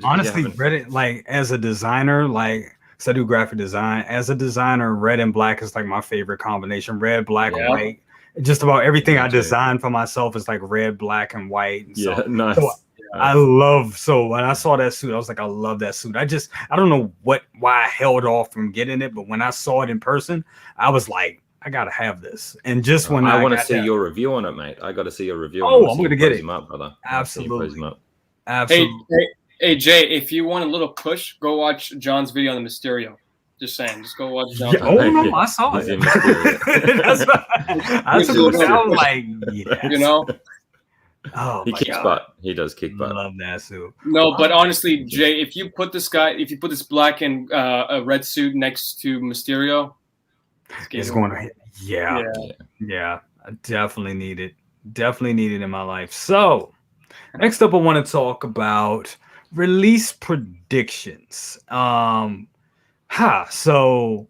honestly, red like as a designer, like. So I do graphic design. As a designer, red and black is like my favorite combination. Red, black, white. Just about everything I design for myself is like red, black, and white. And nice. So I love. So when I saw that suit, I was like, I love that suit. I don't know why I held off from getting it, but when I saw it in person, I was like, I gotta have this. And just when I want to see your review on it, mate. I got to see your review. I'm gonna get it. Him up, brother. Absolutely. Absolutely. Hey, Jay, if you want a little push, go watch John's video on the Mysterio. Just saying, just go watch John's video. No, I saw it. I was like, Oh, he kicks butt. He does kick butt. Love that suit. No, but honestly, Jay, if you put this black and a red suit next to Mysterio, it's going to hit. Yeah. I definitely need it. Definitely need it in my life. So, next up, I want to talk about release predictions. So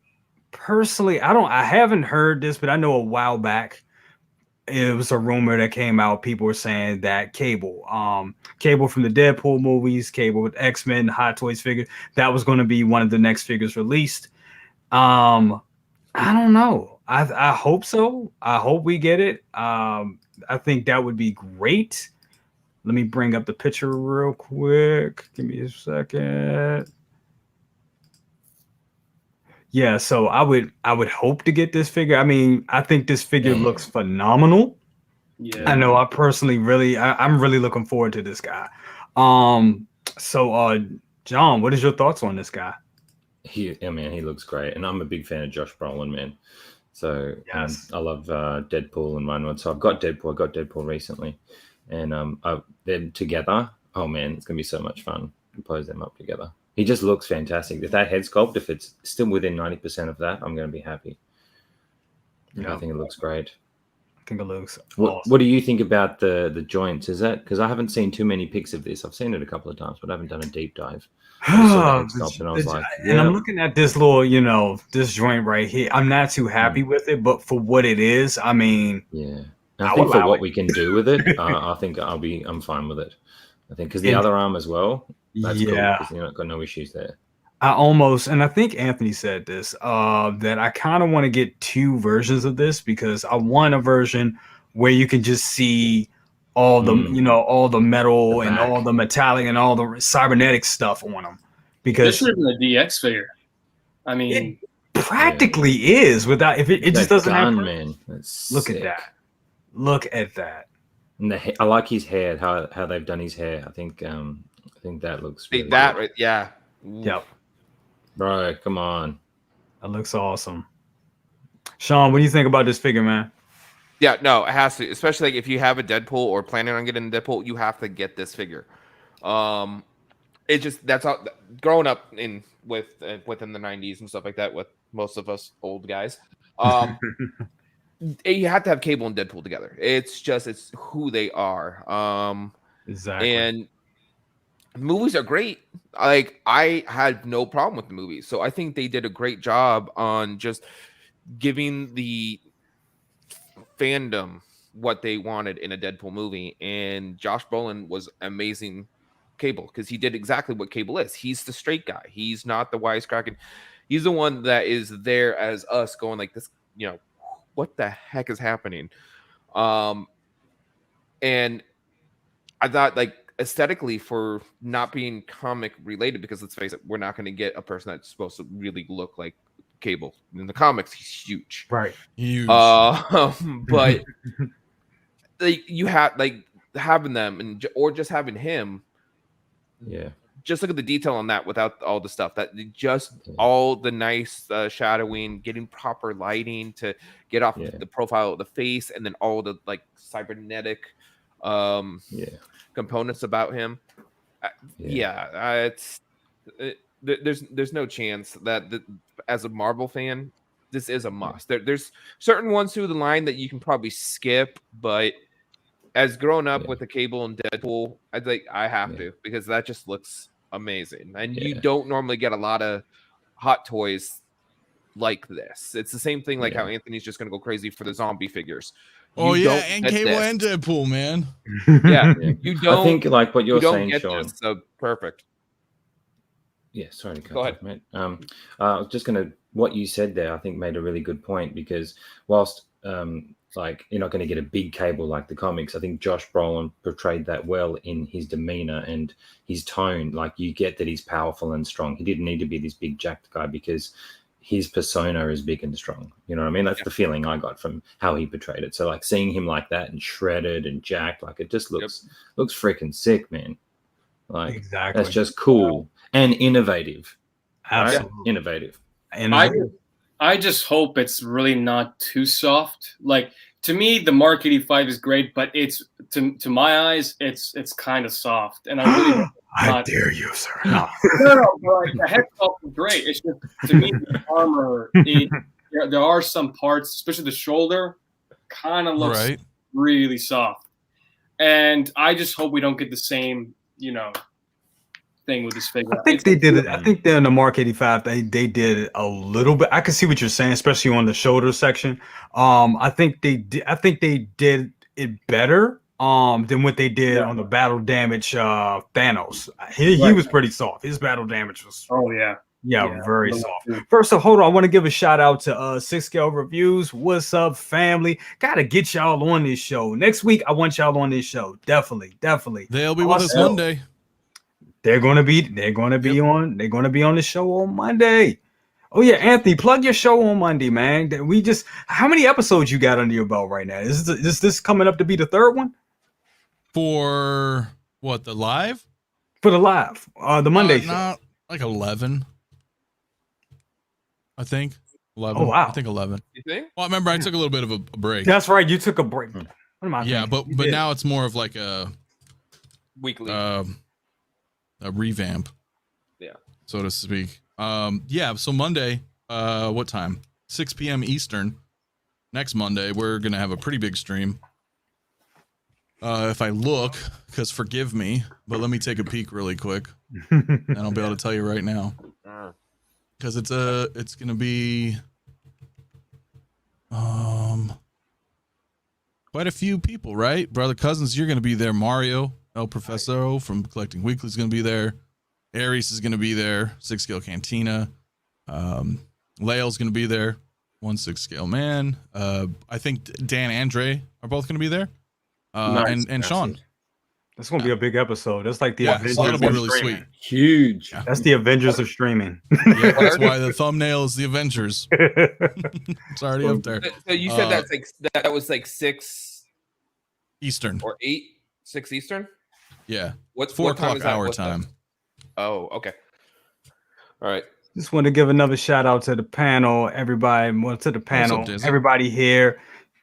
personally, I haven't heard this, but I know a while back it was a rumor that came out. People were saying that Cable from the Deadpool movies, Cable with X-Men, Hottoys figure, that was going to be one of the next figures released. I don't know. I hope so. I hope we get it. I think that would be great. Let me bring up the picture real quick. Give me a second. Yeah, so I would hope to get this figure. I mean, I think this figure looks phenomenal. Yeah. I know I personally I'm really looking forward to this guy. So John, what is your thoughts on this guy? He looks great, and I'm a big fan of Josh Brolin, man. So Yes. I love Deadpool and Ryan. So I've got Deadpool. I got Deadpool recently, and they're together. Oh man, it's gonna be so much fun to pose them up together. He just looks fantastic. If that head sculpt, if it's still within 90% of that, I'm gonna be happy. Yeah. I think it looks great. I think it looks What, awesome. what do you think about the joints? Is that because I haven't seen too many pics of this? I've seen it a couple of times, but I haven't done a deep dive. I just saw the head sculpt and I was like, and I'm looking at this little, this joint right here. I'm not too happy with it, but for what it is, I mean, yeah. And I I'll think for allow what it. we can do with it, I think I'm fine with it. I think because the other arm as well, that's cool yeah. because got no issues there. And I think Anthony said this, that I kind of want to get two versions of this because I want a version where you can just see all the, all the metal and all the metallic and all the cybernetic stuff on them. Because this isn't a DX figure. I mean, it practically is without, if it just doesn't have. Man. Look at that. Look at that. And I like his hair, how they've done his hair. I think that looks really that good. right, yeah. Yep. Bro, come on. That looks awesome. Sean, what do you think about this figure, man? Yeah, no, it has to, especially like if you have a Deadpool or planning on getting a Deadpool, you have to get this figure. It just that's how growing up within the 90s and stuff like that with most of us old guys. You have to have Cable and Deadpool together. It's who they are. Exactly. And movies are great. Like I had no problem with the movies, so I think they did a great job on just giving the fandom what they wanted in a Deadpool movie. And Josh Brolin was amazing Cable because he did exactly what Cable is. He's the straight guy. He's not the wisecracking. He's the one that is there as us going like this, what the heck is happening? And I thought like aesthetically for not being comic related, because let's face it, we're not going to get a person that's supposed to really look like Cable. In the comics, he's huge. Right. Huge. But like you have like having them or just having him. Yeah. Just look at the detail on that without all the stuff that just all the nice shadowing, getting proper lighting to get off the profile of the face, and then all the like cybernetic components about him. There's no chance that as a Marvel fan, this is a must. There's certain ones through the line that you can probably skip, but as grown up with the Cable and Deadpool, I have to, because that just looks amazing. And you don't normally get a lot of Hot Toys like this. It's the same thing like how Anthony's just gonna go crazy for the zombie figures. And Cable and Deadpool, man. You don't. I think like what you're saying, Sean. This, so perfect. Yeah, sorry to cut Go ahead, off, mate. I was just what you said there, I think made a really good point, because whilst like you're not going to get a big Cable like the comics, I think Josh Brolin portrayed that well in his demeanor and his tone. Like you get that he's powerful and strong. He didn't need to be this big jacked guy because his persona is big and strong. You know what I mean? That's the feeling I got from how he portrayed it. So like seeing him like that and shredded and jacked, like it just looks freaking sick, man. Like exactly. That's just cool and innovative. Absolutely. Right? Innovative. I just hope it's really not too soft. Like to me, the Mark 85 is great, but it's to my eyes, it's kind of soft. And I really I dare you, sir. No. Like, the head sculpt is great. It's just to me the armor. There are some parts, especially the shoulder, kind of looks really soft. And I just hope we don't get the same, thing with this figure. I think they did it. I think they're in the Mark 85. They did it a little bit. I can see what you're saying, especially on the shoulder section. I think they did it better than what they did on the battle damage Thanos. He was pretty soft. His battle damage was Yeah, very little soft. too. First of all, hold on. I want to give a shout out to 6 Scale Reviews. What's up, family? Gotta get y'all on this show. Next week, I want y'all on this show. Definitely. They'll be with us Also, Monday. They're gonna be on the show on Monday. Oh yeah, Anthony, plug your show on Monday, man. How many episodes you got under your belt right now? Is this coming up to be the third one? For what, the live? For the live, the Monday show. Not like 11. I think 11. Oh, wow. I think 11. You think? Well, I remember I took a little bit of a break. That's right. You took a break. What am I Yeah, thinking? but now it's more of like a Weekly. a revamp. Yeah. So to speak. Yeah, so Monday, what time? 6 p.m. Eastern. Next Monday, we're gonna have a pretty big stream. If I look, because forgive me, but let me take a peek really quick, and I'll be able to tell you right now. Because it's gonna be quite a few people, right? Brother Cousins, you're gonna be there. Mario El Professor from Collecting Weekly is gonna be there. Aries is gonna be there. 6 Scale Cantina. Lael's gonna be there. 1/6 Scale Man. I think Dan and Andre are both gonna be there. Nice. And Sean. That's gonna be a big episode. That's like the Yeah, Avengers. so that'll be of really streaming. sweet. Huge. Yeah. That's the Avengers of streaming. Yeah, that's why the thumbnail is the Avengers. It's already up there. So you said that's like that was like 6 Eastern. or 6 Eastern. Yeah. What's 4 what time o'clock is that? our What's that? time. Oh, okay. All right. Just want to give another shout out to the panel, everybody. To the panel, What's up, Dizzy? everybody here,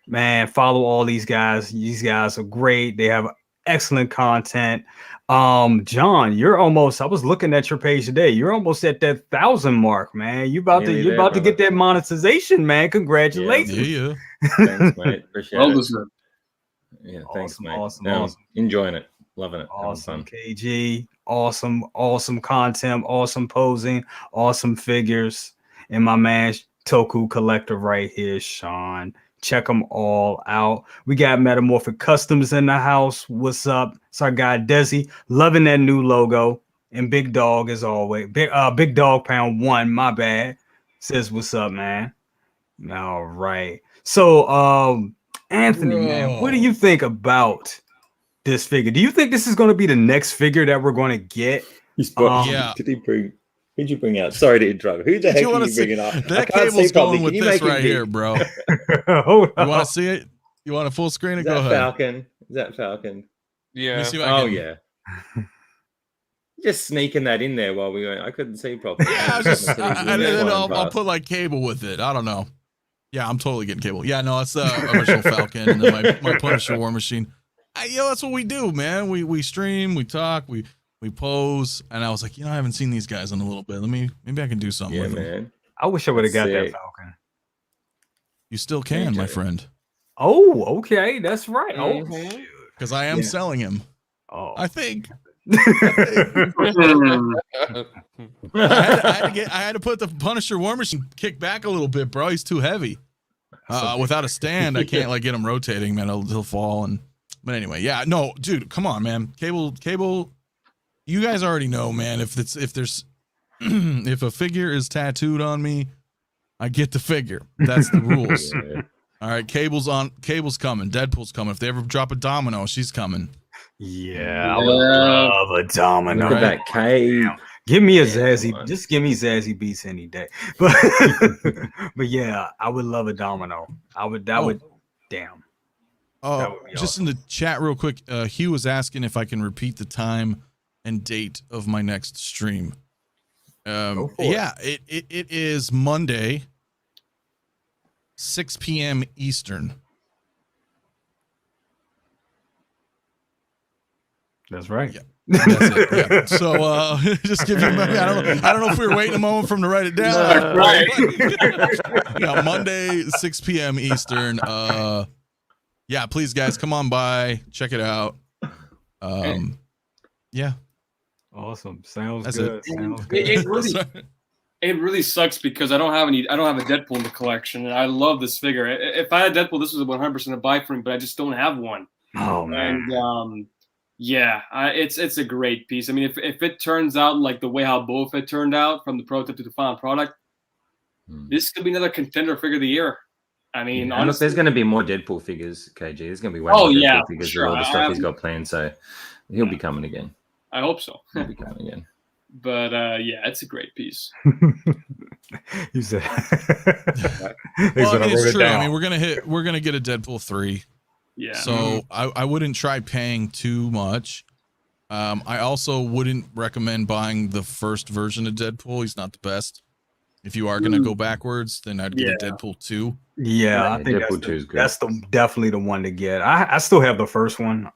man. Follow all these guys. These guys are great. They have excellent content. John, you're almost. I was looking at your page today. You're almost at that 1,000 mark, man. You're about Nearly to there, get that monetization, man. Congratulations. Yeah. Thanks, mate. Appreciate Well it. deserved. Yeah, thanks, Awesome, mate. awesome, No, awesome. Enjoying it. Loving it. Awesome, Having fun. KG. Awesome content. Awesome posing. Awesome figures. And my man Toku Collector right here, Sean. Check them all out. We got Metamorphic Customs in the house. What's up? It's our guy Desi. Loving that new logo. And Big Dog as always. Big Dog Pound 1. My bad. Says what's up, man. All right. So Anthony, man, what do you think about this figure? Do you think this is going to be the next figure that we're going to get? Yeah. Who'd you bring out? Sorry to interrupt. Who the heck you are wanna you see- bringing up? That cable's going with this right here, bro. Hold You on. want to see it? You want a full screen? Is Go that ahead. Falcon? Is that Falcon? Let Yeah. me see if I Oh can- yeah. Just sneaking that in there while we went. I couldn't see properly. Yeah, I was just, and then I'll put like cable with it. I don't know. Yeah, I'm totally getting cable. Yeah, no, it's the original Falcon and then my Punisher War Machine. That's what we do, man. We stream, we talk, we pose, and I was like, I haven't seen these guys in a little bit. Maybe I can do something Yeah, with them. man. I wish I would have got that Sick. Falcon. You still can, my Okay. friend, Oh, okay. That's right. Oh, Mhm. shoot. because I am Yeah. selling him. Oh. I think Hmm. I had to put the Punisher War Machine kick back a little bit, bro. He's too heavy. Without a stand, I can't like get him rotating, man. He'll fall. But anyway, yeah, no, dude, come on, man. Cable. You guys already know, man. If there's if a figure is tattooed on me, I get the figure. That's the rules. Yeah. All right, Cable's coming. Deadpool's coming. If they ever drop a domino, she's coming. Yeah, I would love a domino. Look at that cave. Give me a Yeah, Zazzy, come on. just give me Zazzy Beats any day. But but yeah, I would love a domino. That would damn. That Oh, would be just in the chat real quick, Hugh was asking if I can repeat the time and date of my next stream. Go for it. Yeah, it is Monday, 6 p.m. Eastern. That's right. Yeah. That's it. Yeah. So just give you a moment. I don't know if we were waiting a moment for him to write it down. Right. Yeah, Monday, 6 p.m. Eastern. Yeah, please guys, come on by, check it out. Yeah. Awesome. Sounds That's good. it. Sounds good. It really sucks because I don't have a Deadpool in the collection, and I love this figure. If I had Deadpool, this was 100% a buy for me, but I just don't have one. Oh man. And Yeah, it's a great piece. I mean, if it turns out like the way how Boba Fett turned out from the prototype to the final product, this could be another contender figure of the year. I mean, And look, honestly, there's going to be more Deadpool figures, KG. There's going to be way Oh, more yeah, Deadpool for figures sure. with all the stuff he's got planned. So he'll be coming again. I hope so. He'll be coming again. But yeah, it's a great piece. You said. Well, I mean, it's true. I mean, we're gonna get a Deadpool 3. Yeah. So I wouldn't try paying too much. I also wouldn't recommend buying the first version of Deadpool. He's not the best. If you are gonna go backwards, then I'd get a Deadpool 2. Yeah, I think Deadpool 2 is good. that's definitely the one to get. I still have the first one.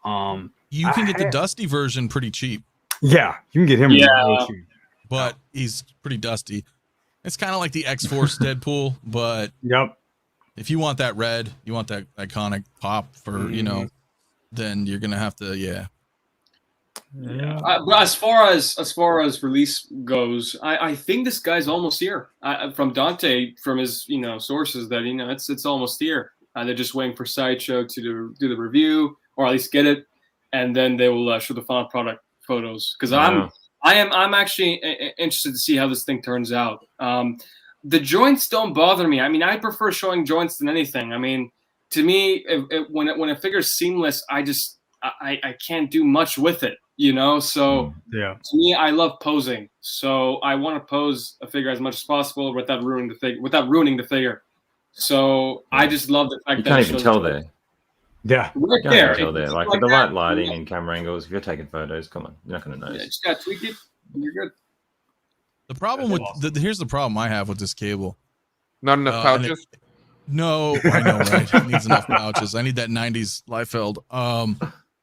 You can get the dusty version pretty cheap, Yeah, you can get him. Yeah. real cheap. but he's pretty dusty. It's kind of like the X-Force Deadpool, but Yep. if you want that red, you want that iconic pop for, then you're gonna have to, Yeah. But as far as release goes, I think this guy's almost here. From Dante, from his sources, that it's almost here. They're just waiting for Sideshow to do the review, or at least get it, and then they will show the final product photos. Because I'm actually interested to see how this thing turns out. The joints don't bother me. I mean, I prefer showing joints than anything. I mean, to me, when a figure's seamless, I can't do much with it. So Yeah. to me, I love posing. So I want to pose a figure as much as possible without ruining the figure. So I just love the fact You that can't it even shows tell the- there. Yeah. Right You can't there. even tell there. It's Like like with the that. right lighting and camera angles, if you're taking photos, come on, you're not going to Yeah, notice. just gotta tweak it. And you're good. the problem with here's the problem I have with this cable. Not enough and pouches. No, I know, right? It needs enough pouches. I need that 90s Liefeld.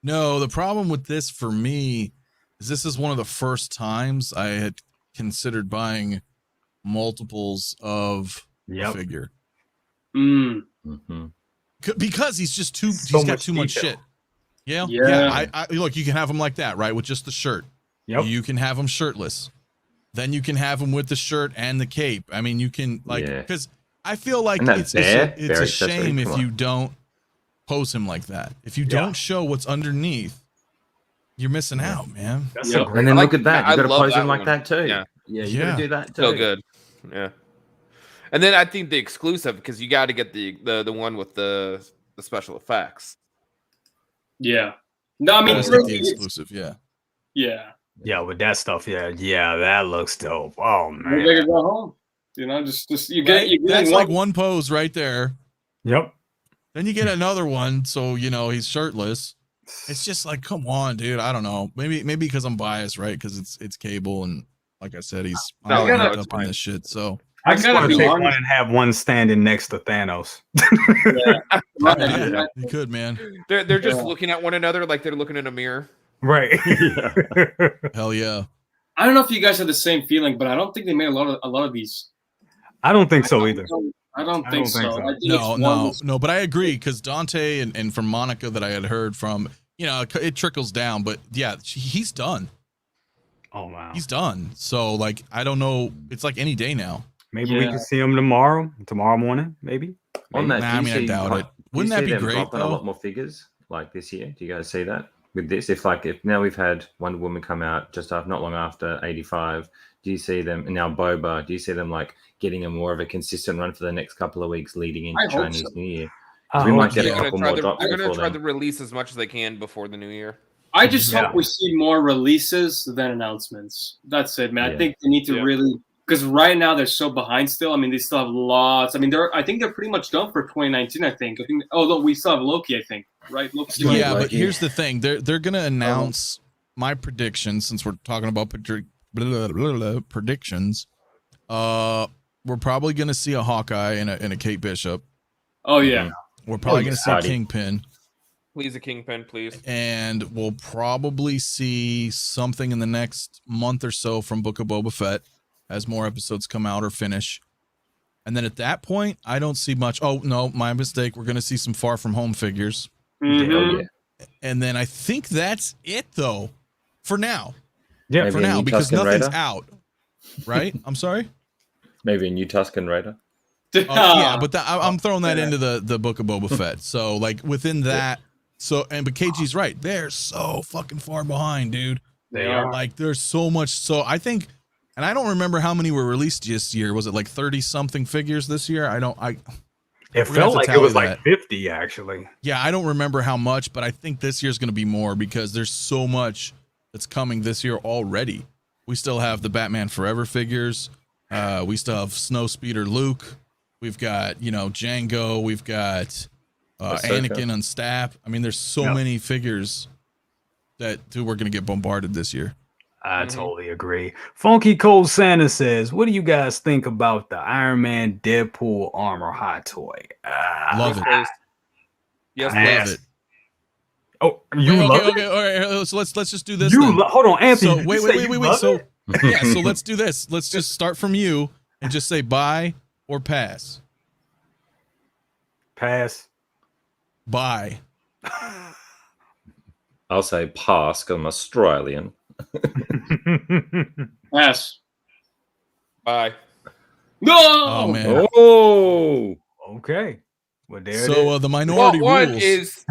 No, the problem with this for me is this is one of the first times I had considered buying multiples of a figure. Because he's just he's got too much shit. Yeah. I look, you can have him like that, right? With just the shirt. Yep. You can have him shirtless. Then you can have him with the shirt and the cape. I mean, you can because I feel like it's a shame if you don't pose him like that. If you don't show what's underneath, you're missing out, man. That's And then look at that. You got to pose him like one. that too. Yeah. You got to do that too. So good. Yeah. And then I think the exclusive, because you got to get the one with the special effects. Yeah. No, I mean, the exclusive. Yeah. Yeah, with that stuff. Yeah, that looks dope. Oh man. They can go home. Just you get it. That's like one pose right there. Yep. Then you get another one, so he's shirtless. It's just like, come on, dude. I don't know. Maybe because I'm biased, right? Because it's cable, and like I said, he's up in this shit. So I just want to take one and have one standing next to Thanos. yeah, you could, man. They're just looking at one another like they're looking in a mirror. Right. Hell yeah. I don't know if you guys have the same feeling, but I don't think they made a lot of these. I don't think so either. I don't think so. I think No, but I agree because Dante and from Monica that I had heard from, it trickles down, but yeah, he's done. Oh wow. He's done. So like, I don't know. It's like any day now. Maybe we can see him tomorrow morning, maybe. On that, I doubt it. Wouldn't that be great though? A lot more figures like this year. Do you guys see that with this? If now we've had Wonder Woman come out just after, not long after 85. Do you see them, and now Boba? Do you see them like getting a more of a consistent run for the next couple of weeks leading into Chinese New Year? We might get a couple more drops. They're going to try to release as much as they can before the new year. I just hope we see more releases than announcements. That's it, man. I think they need to really, because right now they're so behind still. I mean, they still have lots. I mean, I think they're pretty much done for 2019. I think. Although we still have Loki, I think. Right? Loki. Yeah, but here's the thing: they're gonna announce my prediction. Since we're talking about predictions, we're probably gonna see a Hawkeye and a Kate Bishop. Oh yeah. We're probably gonna see a Kingpin. Please, a Kingpin, please. And we'll probably see something in the next month or so from Book of Boba Fett as more episodes come out or finish. And then at that point, I don't see much. Oh, no, my mistake. We're going to see some Far From Home figures. Mm-hmm. And then I think that's it, though, for now. Yeah, maybe for now, because Tusken nothing's Raider? out. Right? I'm sorry? Maybe a new Tusken Raider. Yeah, but I'm throwing that into the Book of Boba Fett. So, like, within that, But KG's right. They're so fucking far behind, dude. They are. Like, there's so much. So I think, and I don't remember how many were released this year. Was it like 30 something figures this year? It felt like it was like 50 actually. Yeah, I don't remember how much, but I think this year's going to be more because there's so much that's coming this year already. We still have the Batman Forever figures. We still have Snowspeeder Luke. We've got, Django. We've got Anakin on Staff. I mean, there's so many figures that we're going to get bombarded this year. I totally agree. Funky Cold Santa says, what do you guys think about the Iron Man Deadpool armor hot toy? Love it. Yes, Love it. Oh, you love it? Okay. All right. So let's just do this. Hold on, Anthony. So wait. So so let's do this. Let's just start from you and just say buy or pass. Pass. Buy. I'll say pass because I'm Australian. Yes. Bye. No. Oh man. Oh. Okay. Well, there So it is. the minority One rules. is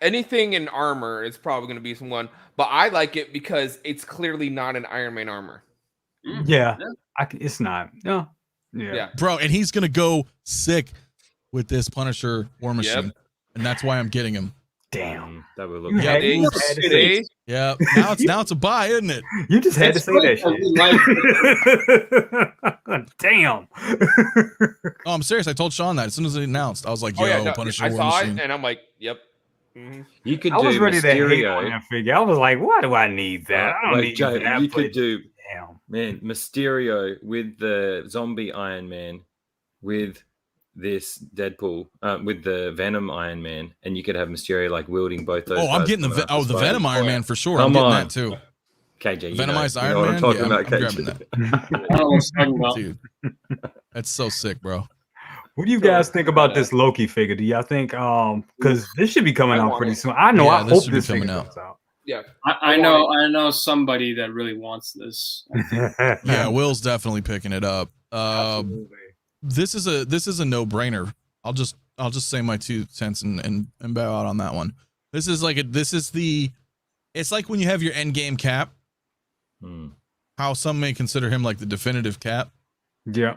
anything in armor is probably going to be someone, but I like it because it's clearly not an Iron Man armor. Yeah. It's not. No. Yeah. Bro, and he's gonna go sick with this Punisher War Machine, and that's why I'm getting him. Damn. That would look You had good. to say it. Yeah, now it's a buy, isn't it? You just had to say that shit. Damn. Oh, I'm serious. I told Sean that as soon as it announced. I was like, "Yo, Punisher I War saw Machine." it and I'm like, yep. You could I was do ready to hate on Mysterio. that figure. I was like, why do I need that? I don't need Joe, that. you but could do damn. Mysterio with the zombie Iron Man, with this Deadpool, with the Venom Iron Man, and you could have Mysterio like wielding both those. Oh, I'm guys getting coming out the Spidey. Venom Iron Man for sure. Come I'm getting on. that too. KJ, you Venomized know Iron what Man. I'm talking Yeah, about, I'm KJ. grabbing that. I don't know what I'm talking about. Dude, that's so sick, bro. What do you guys think about this Loki figure? Do y'all think because this should be coming I out want pretty it. soon? I know. Yeah, I this hope should be this coming figure out. comes out. Yeah. I know somebody that really wants this. Yeah, Will's definitely picking it up. Absolutely. This is a no-brainer. I'll just say my 2 cents and bow out on that one. This is it's like when you have your endgame Cap. How some may consider him like the definitive Cap. Yeah.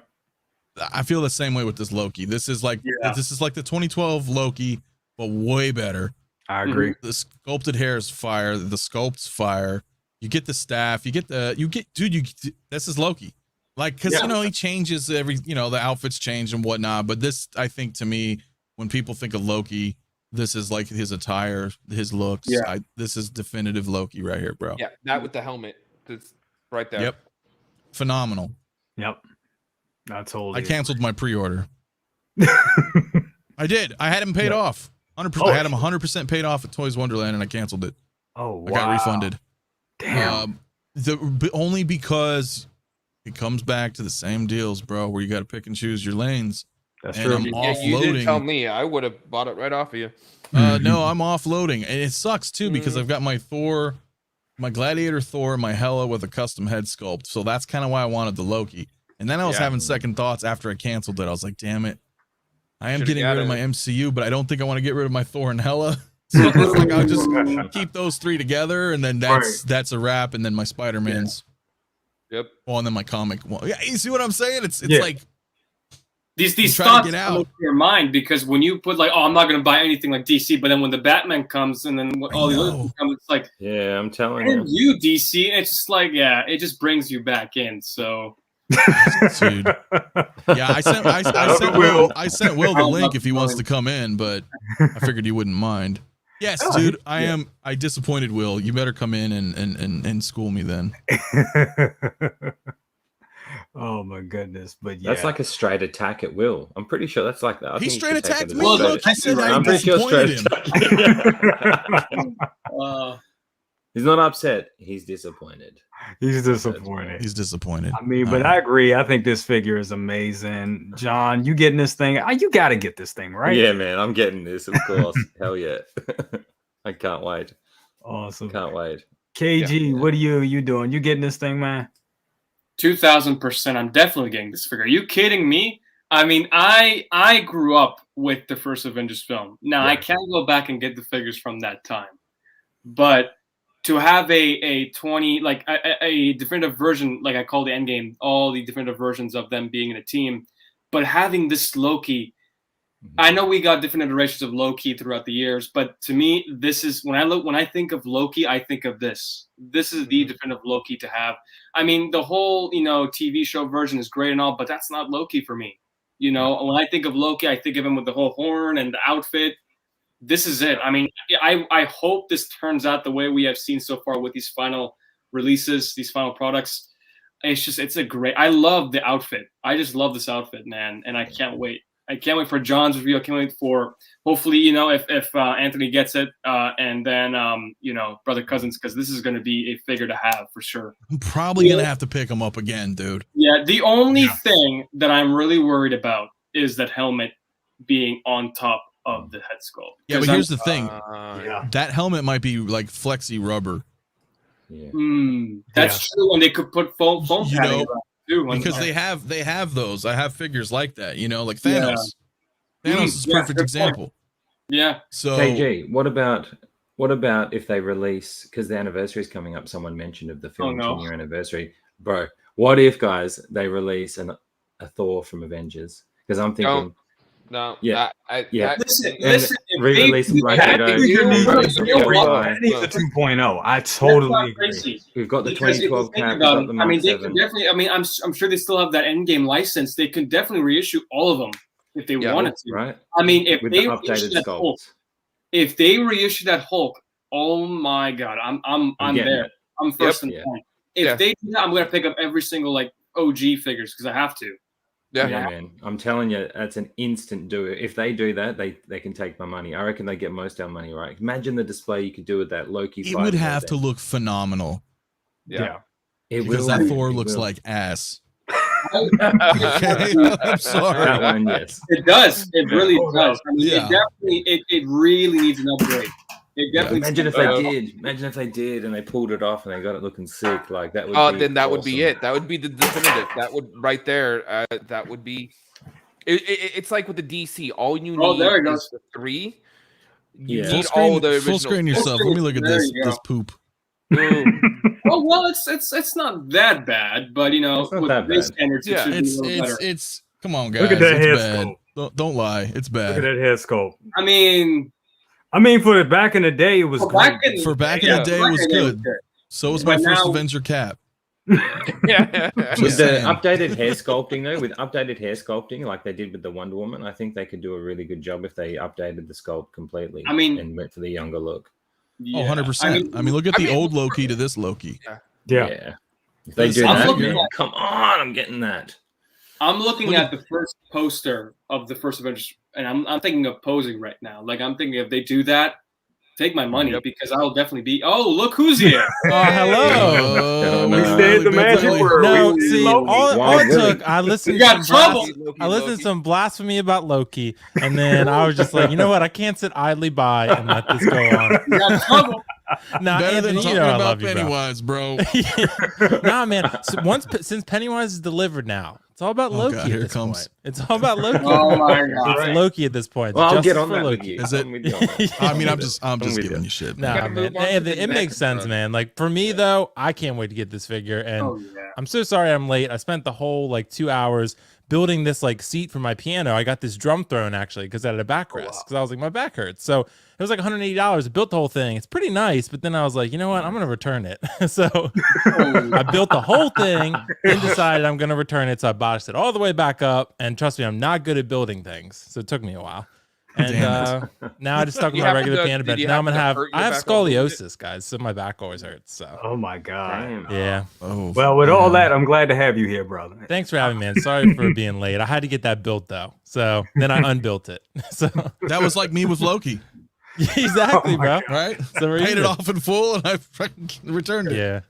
I feel the same way with this Loki. This is like the 2012 Loki, but way better. I agree. The sculpted hair is fire. The sculpt's fire. You get the staff. This is Loki. Like, because he changes every, the outfits change and whatnot. But this, I think, to me, when people think of Loki, this is like his attire, his looks. Yeah. This is definitive Loki right here, bro. Yeah, that with the helmet. That's right there. Yep. Phenomenal. Yep. I told you. I canceled my pre-order. I did. I had him paid off. 100%. Oh, I had him 100% paid off at Toys Wonderland, and I canceled it. Oh, wow. I got refunded. Damn. Only because it comes back to the same deals, bro, where you got to pick and choose your lanes. That's and true. I'm You offloading. didn't tell me. I would have bought it right off of you. No, I'm offloading, and it sucks too because I've got my Thor, my Gladiator Thor, my Hela with a custom head sculpt. So that's kind of why I wanted the Loki. And then I was having second thoughts after I canceled it. I was like, damn it, I am getting rid of my MCU, but I don't think I want to get rid of my Thor and Hela. So it's like I'll just keep those 3 together, and then that's a wrap. And then my Spider-Mans. Yep. Well, and then my comic. Well, yeah, you see what I'm saying? It's like these try to thoughts get come out. into your mind because when you put like, oh, I'm not going to buy anything like DC, but then when the Batman comes and then all the other things come, it's like, Yeah, I'm telling and you. you DC, and it's just like, it just brings you back in. So dude. Yeah, I sent Will the link if he wants to come in, but I figured he wouldn't mind. Yes, dude, I disappointed Will. You better come in and school me then. Oh my goodness. But yeah. That's like a straight attack at Will. I'm pretty sure that's like that. I He think you straight could take attacked it as me. a straight Look, he attack. said I I'm pretty sure straight disappointed him. attack. He's not upset. He's disappointed. He's disappointed. He's disappointed. I mean, but I agree. I think this figure is amazing. John, you getting this thing? You got to get this thing, right? Yeah, man. I'm getting this, of course. Hell yeah. I can't wait. Awesome. Can't wait. KG, what are you doing? You getting this thing, man? 2,000%. I'm definitely getting this figure. Are you kidding me? I mean, I grew up with the first Avengers film. Now I can't go back and get the figures from that time, but to have a 20 like a definitive version, like I call the Endgame, all the definitive versions of them being in a team, but having this Loki. I know we got different iterations of Loki throughout the years, but to me, this is when I think of Loki, I think of this. This is the definitive Loki to have. I mean, the whole TV show version is great and all, but that's not Loki for me. When I think of Loki, I think of him with the whole horn and the outfit. This is it. I mean, I hope this turns out the way we have seen so far with these final releases, these final products. It's a great. I love the outfit. I just love this outfit, man, and I can't wait. I can't wait for John's review. I can't wait for hopefully, if Anthony gets it, and then brother Cousins, because this is going to be a figure to have for sure. I'm probably gonna have to pick him up again, dude. Yeah, the only thing that I'm really worried about is that helmet being on top of the head sculpt. Yeah, but here's the thing. That helmet might be like flexi rubber. Yeah. That's true, and they could put foam padding around. Because they have those. I have figures like that, like Thanos. Thanos is a perfect example. Yeah. So KG, what about if they release, because the anniversary is coming up, someone mentioned of the film 10-year anniversary. Bro, what if guys they release a Thor from Avengers? Because I'm thinking listen, re-release that needs a 2.0. I totally agree. We've got the 2012 cap. I mean, they can definitely. I mean, I'm sure they still have that Endgame license. They can definitely reissue all of them if they wanted to. Right. I mean, if with they the updated sculpts. If they reissue that Hulk, oh my God, I'm there. I'm first in point. If they do that, I'm gonna pick up every single OG figures because I have to. Yeah, man. I'm telling you, that's an instant do. If they do that, they can take my money. I reckon they get most of our money, right? Imagine the display you could do with that Loki. It would have to look phenomenal. Yeah. Because that Thor looks like ass. Okay, I'm sorry. That one, yes. It does. It really does. I mean, it really needs an upgrade. It definitely. Imagine if they did. Imagine if they did, and they pulled it off, and they got it looking sick. Like that would. Then that awesome. would be it. That would be the definitive. That would right there. That would be. It's like with the DC. All you need is the 3. You need all the original. Full screen yourself. Let me look at this poop. Oh well, it's not that bad, but with base standards, it's come on, guys. Look at that hair sculpt. Don't lie, it's bad. Look at that hair sculpt. I mean, for back in the day, it was good. For back in the day, it was good. So was my first Avenger cap. With the updated hair sculpting though, with updated hair sculpting like they did with the Wonder Woman, I think they could do a really good job if they updated the sculpt completely. And went for the younger look. Yeah. 100%. I mean, look at the old Loki to this Loki. Yeah. If they do that, come on, I'm getting that. I'm looking at the first poster of the first Avengers, and I'm thinking of posing right now. Like I'm thinking if they do that, take my money because I'll definitely be. Oh, look who's here! Hello. We stayed the magic word. No, see, all it took, I listened to some blasphemy about Loki, and then I was just like, you know what? I can't sit idly by and let this go on. You got trouble. Nah, better Anthony, than talking about Pennywise, bro. Nah, man. Since Pennywise is delivered now, it's all about Loki. God, at this point. It's all about Loki. Oh my God! It's Loki at this point. Well, I'll get on that Loki. Is it? I mean, I'm just giving you shit. Nah, man. It makes sense, man. Like for me though, I can't wait to get this figure, and I'm so sorry I'm late. I spent the whole 2 hours building this seat for my piano. I got this drum throne actually because I had a backrest because I was like my back hurts. So it was $180. I built the whole thing. It's pretty nice, but then I was like, you know what? I'm gonna return it. So I built the whole thing and decided I'm gonna return it. So I botched it all the way back up. And trust me, I'm not good at building things, so it took me a while. And now I just stuck with my regular piano bench. Now I have scoliosis, guys, so my back always hurts. So oh my God. Yeah. Oh, well, with all that, I'm glad to have you here, brother. Thanks for having me, man. Sorry for being late. I had to get that built though. So then I unbuilt it. So that was like me with Loki. Exactly, bro. Right? So paid it off in full and I returned it. Yeah.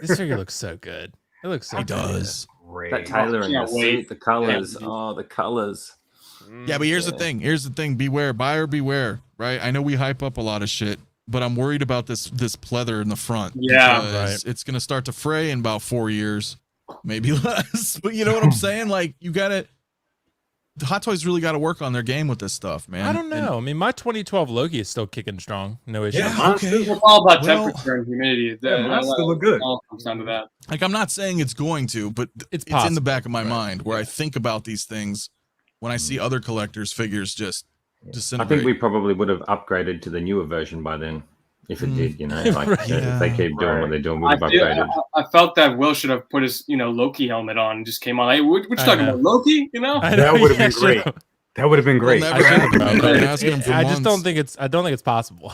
This figure looks so good. It looks so good. It does. Great. That Taylor and the suit, the colors. Oh, the colors. Yeah, but here's the thing. Beware, buyer beware, right? I know we hype up a lot of shit, but I'm worried about this pleather in the front. Yeah, right. It's gonna start to fray in about 4 years, maybe less. But you know what I'm saying? Like you gotta Hot Toys really got to work on their game with this stuff, man. I don't know. I mean, my 2012 Loki is still kicking strong. No issue. Yeah, okay. It's all about temperature and humidity. Mine still look good. All comes down to that. Like, I'm not saying it's going to, but it's in the back of my mind where I think about these things when I see other collectors' figures just disintegrate. I think we probably would have upgraded to the newer version by then. If it did, like if they keep doing what they're doing, we'd have upgraded. I felt that Will should have put his, Loki helmet on and just came on. Hey, what you talking about, Loki? That would have been great. That would have been great. I just don't think it's. I don't think it's possible.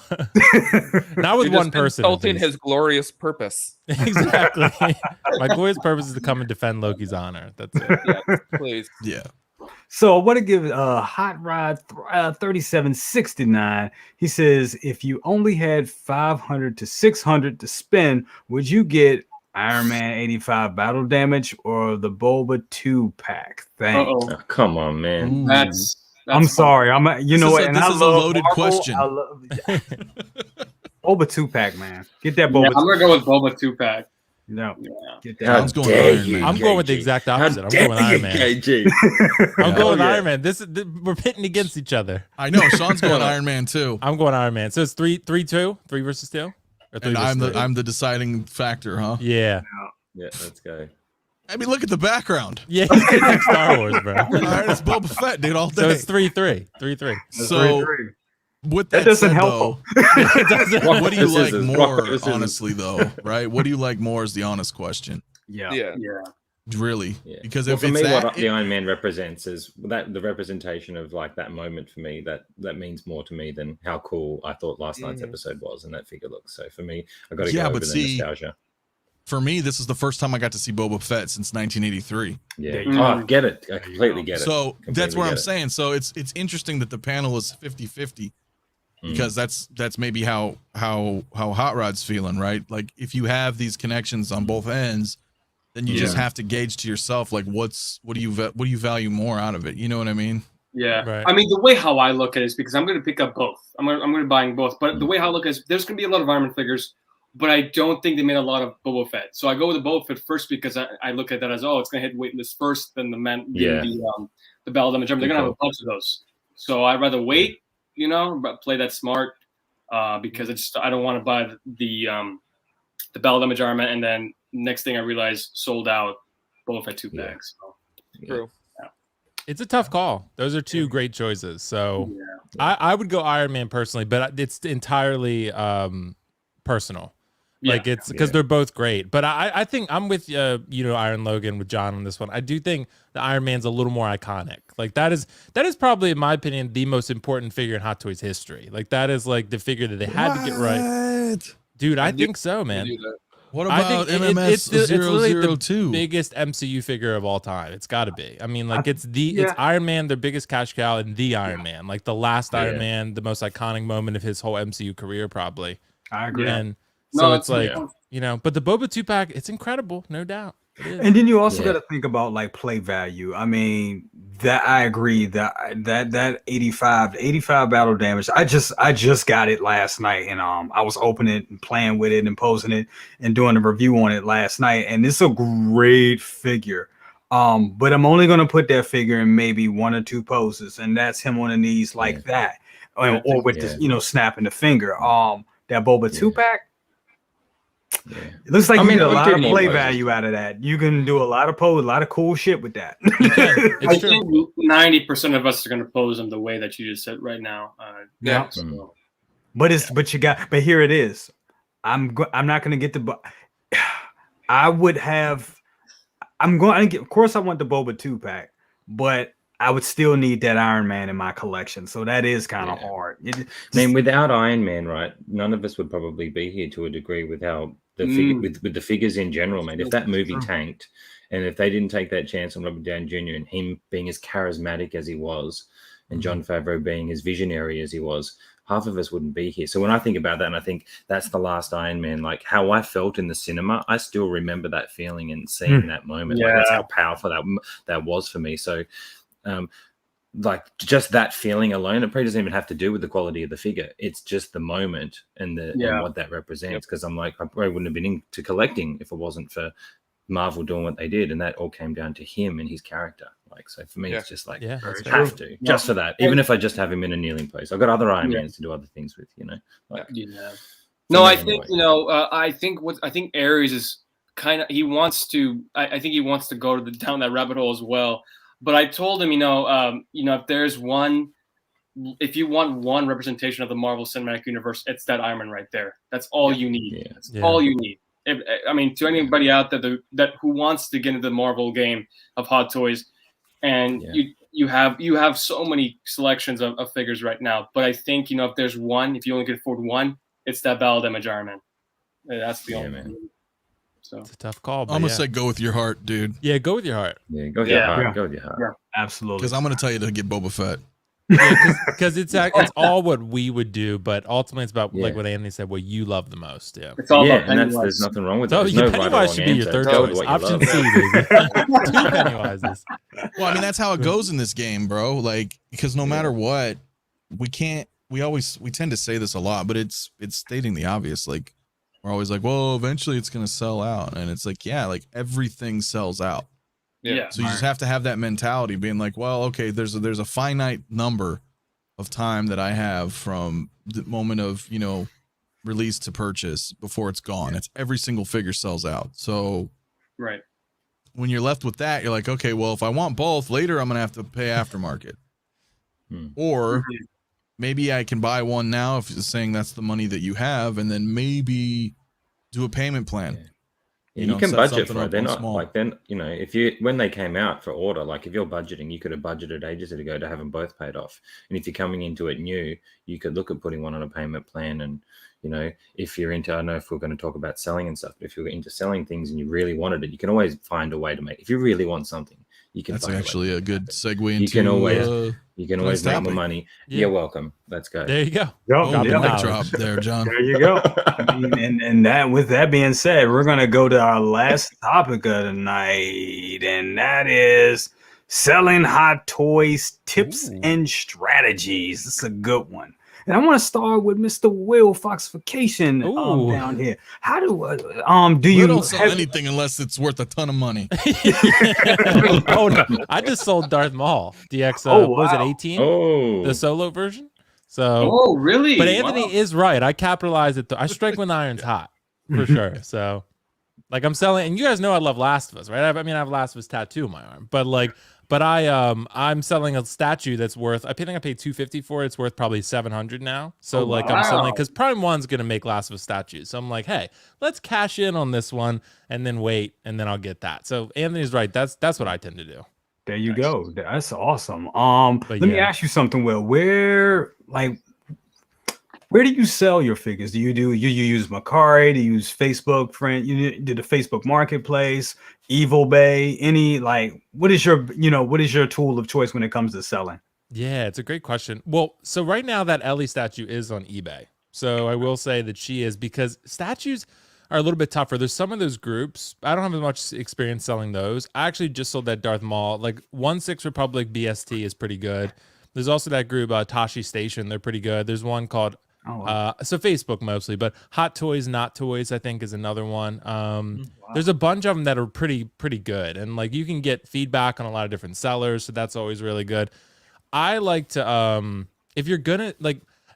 Not with one person. Insulting his glorious purpose. Exactly. My glorious purpose is to come and defend Loki's honor. That's it. Yeah, please. Yeah. So I want to give Hot Rod 3769. He says, if you only had 500 to 600 to spend, would you get Iron Man 85 battle damage or the Boba 2 pack? Thanks. Oh, come on, man. That's I'm sorry. You know what? This is a loaded question. Boba 2 pack, man. Get that Boba. I'm gonna go with Boba 2 pack. No, get that. I'm going Iron Man. I'm going with the exact opposite. I'm going with Iron Man. I'm going with Iron Man. We're pitting against each other. I know. Sean's going Iron Man too. I'm going Iron Man. So it's 3-2, 3 versus 2. And I'm the deciding factor, huh? Yeah. Yeah, let's go. I mean, look at the background. Yeah, he's getting like Star Wars, bro. All right, it's Boba Fett, dude, all day. So it's 3-3. 3-3. So with that doesn't said, help. Though, what do you like more, honestly, though? Right? What do you like more is the honest question. Yeah. Really? Yeah. Because well, if for it's me, that, what the Iron Man represents is that the representation of like that moment for me, that means more to me than how cool I thought last night's episode was and that figure looks. So for me, I got to go over the nostalgia. For me, this is the first time I got to see Boba Fett since 1983. Yeah. I get it. I completely get it. So that's what I'm saying. So it's interesting that the panel is 50-50 because that's maybe how Hot Rod's feeling, right? Like if you have these connections on both ends, then you just have to gauge to yourself like what do you value more out of it? You know what I mean? Yeah. Right. I mean, the way how I look at it is because I'm going to pick up both. I'm going to buying both. But the way how I look at it is there's going to be a lot of Iron Man figures, but I don't think they made a lot of Boba Fett. So I go with the Boba Fett first because I look at that as, it's going to hit waitlist first, then the battle damage. They're going to have a bunch of those. So I'd rather wait, but play that smart because I don't want to buy the battle damage armor and then next thing I realize sold out Boba Fett 2 packs. So. True. Yeah. It's a tough call. Those are two great choices. So I would go Iron Man personally, but it's entirely personal. Like it's because they're both great. But I think I'm with Iron Logan with John on this one. I do think the Iron Man's a little more iconic. Like that is probably, in my opinion, the most important figure in Hot Toys history. Like that is like the figure that they had to get right. Dude, I think so, man. What about MMS it's literally 002? The biggest MCU figure of all time. It's got to be. I mean, like it's Iron Man, their biggest cash cow, and the Iron Man, like the last Iron Man, the most iconic moment of his whole MCU career, probably. I agree. And so it's like but the Boba 2 pack, it's incredible, no doubt. And then you also got to think about like play value. I mean, that I agree that 85 battle damage. I just got it last night, and I was opening it and playing with it and posing it and doing a review on it last night, and it's a great figure. But I'm only gonna put that figure in maybe 1 or 2 poses, and that's him on the knees like that, or with the snapping the finger. That Boba 2 pack. Yeah. It looks like you get a lot of play value out of that. You can do a lot of pose, a lot of cool shit with that. I think 90% of us are going to pose them the way that you just said right now. So. But here it is. I'm not going to get the. I'm going to get. Of course, I want the Boba 2 pack, but I would still need that Iron Man in my collection. So that is kind of hard. I mean, without Iron Man, right? None of us would probably be here to a degree with how with the figures in general, man. If that movie tanked, and if they didn't take that chance on Robert Downey Jr. and him being as charismatic as he was, and Jon Favreau being as visionary as he was, half of us wouldn't be here. So when I think about that, and I think that's the last Iron Man, like how I felt in the cinema, I still remember that feeling and seeing that moment. Like that's how powerful that was for me. So. Like just that feeling alone, it probably doesn't even have to do with the quality of the figure. It's just the moment and and what that represents. Because I'm like, I probably wouldn't have been into collecting if it wasn't for Marvel doing what they did, and that all came down to him and his character. Like, so for me, Yeah. it's just like that's have to just for that. Even if I just have him in a kneeling pose, I've got other Iron Mans to do other things with. Like, No, I anyway. think I think Ares is kind of, he wants to. I think he wants to go down that rabbit hole as well. But I told him, if there's one. If you want one representation of the Marvel Cinematic Universe, it's that Iron Man right there. That's all you need. That's all you need. To anybody out there that who wants to get into the Marvel game of Hottoys, and you have so many selections of figures right now. But I think if there's one, if you only can afford one, it's that Ballad Image Iron Man. That's the only one. So it's a tough call. I'm gonna say go with your heart, dude. Yeah, go with your heart. Yeah, go with your heart. Go with your heart. Yeah, absolutely. Because I'm gonna tell you to get Boba Fett. Because it's all what we would do, but ultimately it's about like what Anthony said, what you love the most. Yeah, it's all about and there's nothing wrong with that. So Pennywise should be your third choice. Option C, baby. 2 Pennywises. Well, I mean that's how it goes in this game, bro. Like because no matter what, we can't. We tend to say this a lot, but it's stating the obvious. Like we're always like, well, eventually it's gonna sell out, and it's like like everything sells out. Yeah. So you just have to have that mentality, being like, well, okay, there's a finite number of time that I have from the moment of release to purchase before it's gone. It's every single figure sells out. So right when you're left with that, you're like, okay, well, if I want both later, I'm gonna have to pay aftermarket, or maybe I can buy one now if you're saying that's the money that you have, and then maybe do a payment plan. You can budget for it. They're not like when they came out for order, like if you're budgeting, you could have budgeted ages ago to have them both paid off. And if you're coming into it new, you could look at putting one on a payment plan. And if you're into, I don't know if we're going to talk about selling and stuff, but if you're into selling things and you really wanted it, you can always find a way to make. If you really want something, you can. That's actually a good segue into. You can always make more money. Yeah. You're welcome. Let's go. There you go. Drop there, John. There you go. And that, with that being said, we're gonna go to our last topic of the night, and that is selling hot toys tips and strategies. This is a good one. And I want to start with Mr. Will Foxification down here. How do you don't sell anything unless it's worth a ton of money? Oh no, I just sold Darth Maul DX. Was it 18? The solo version. So really? But Anthony is right. I capitalize it. I strike when the iron's hot for sure. So like I'm selling, and you guys know I love Last of Us, right? I have Last of Us tattoo on my arm, but I'm selling a statue that's worth, I think I paid $250 for it. It's worth probably $700 now. So I'm selling, because Prime 1's going to make Last of Us statues. So I'm like, hey, let's cash in on this one and then wait, and then I'll get that. So Anthony's right. That's what I tend to do. There you go. That's awesome. Let me ask you something, Will. Where do you sell your figures? Do you use Mercari? Do you use Facebook friend? You do the Facebook Marketplace, Evil Bay? What is your tool of choice when it comes to selling? Yeah, it's a great question. Well, so right now that Ellie statue is on eBay. So I will say that she is, because statues are a little bit tougher. There's some of those groups. I don't have as much experience selling those. I actually just sold that Darth Maul. Like 16 Republic BST is pretty good. There's also that group, Tashi Station. They're pretty good. There's one called so Facebook mostly, but Hot Toys Not Toys I think is another one. There's a bunch of them that are pretty good, and like you can get feedback on a lot of different sellers, so that's always really good. I like to if you're gonna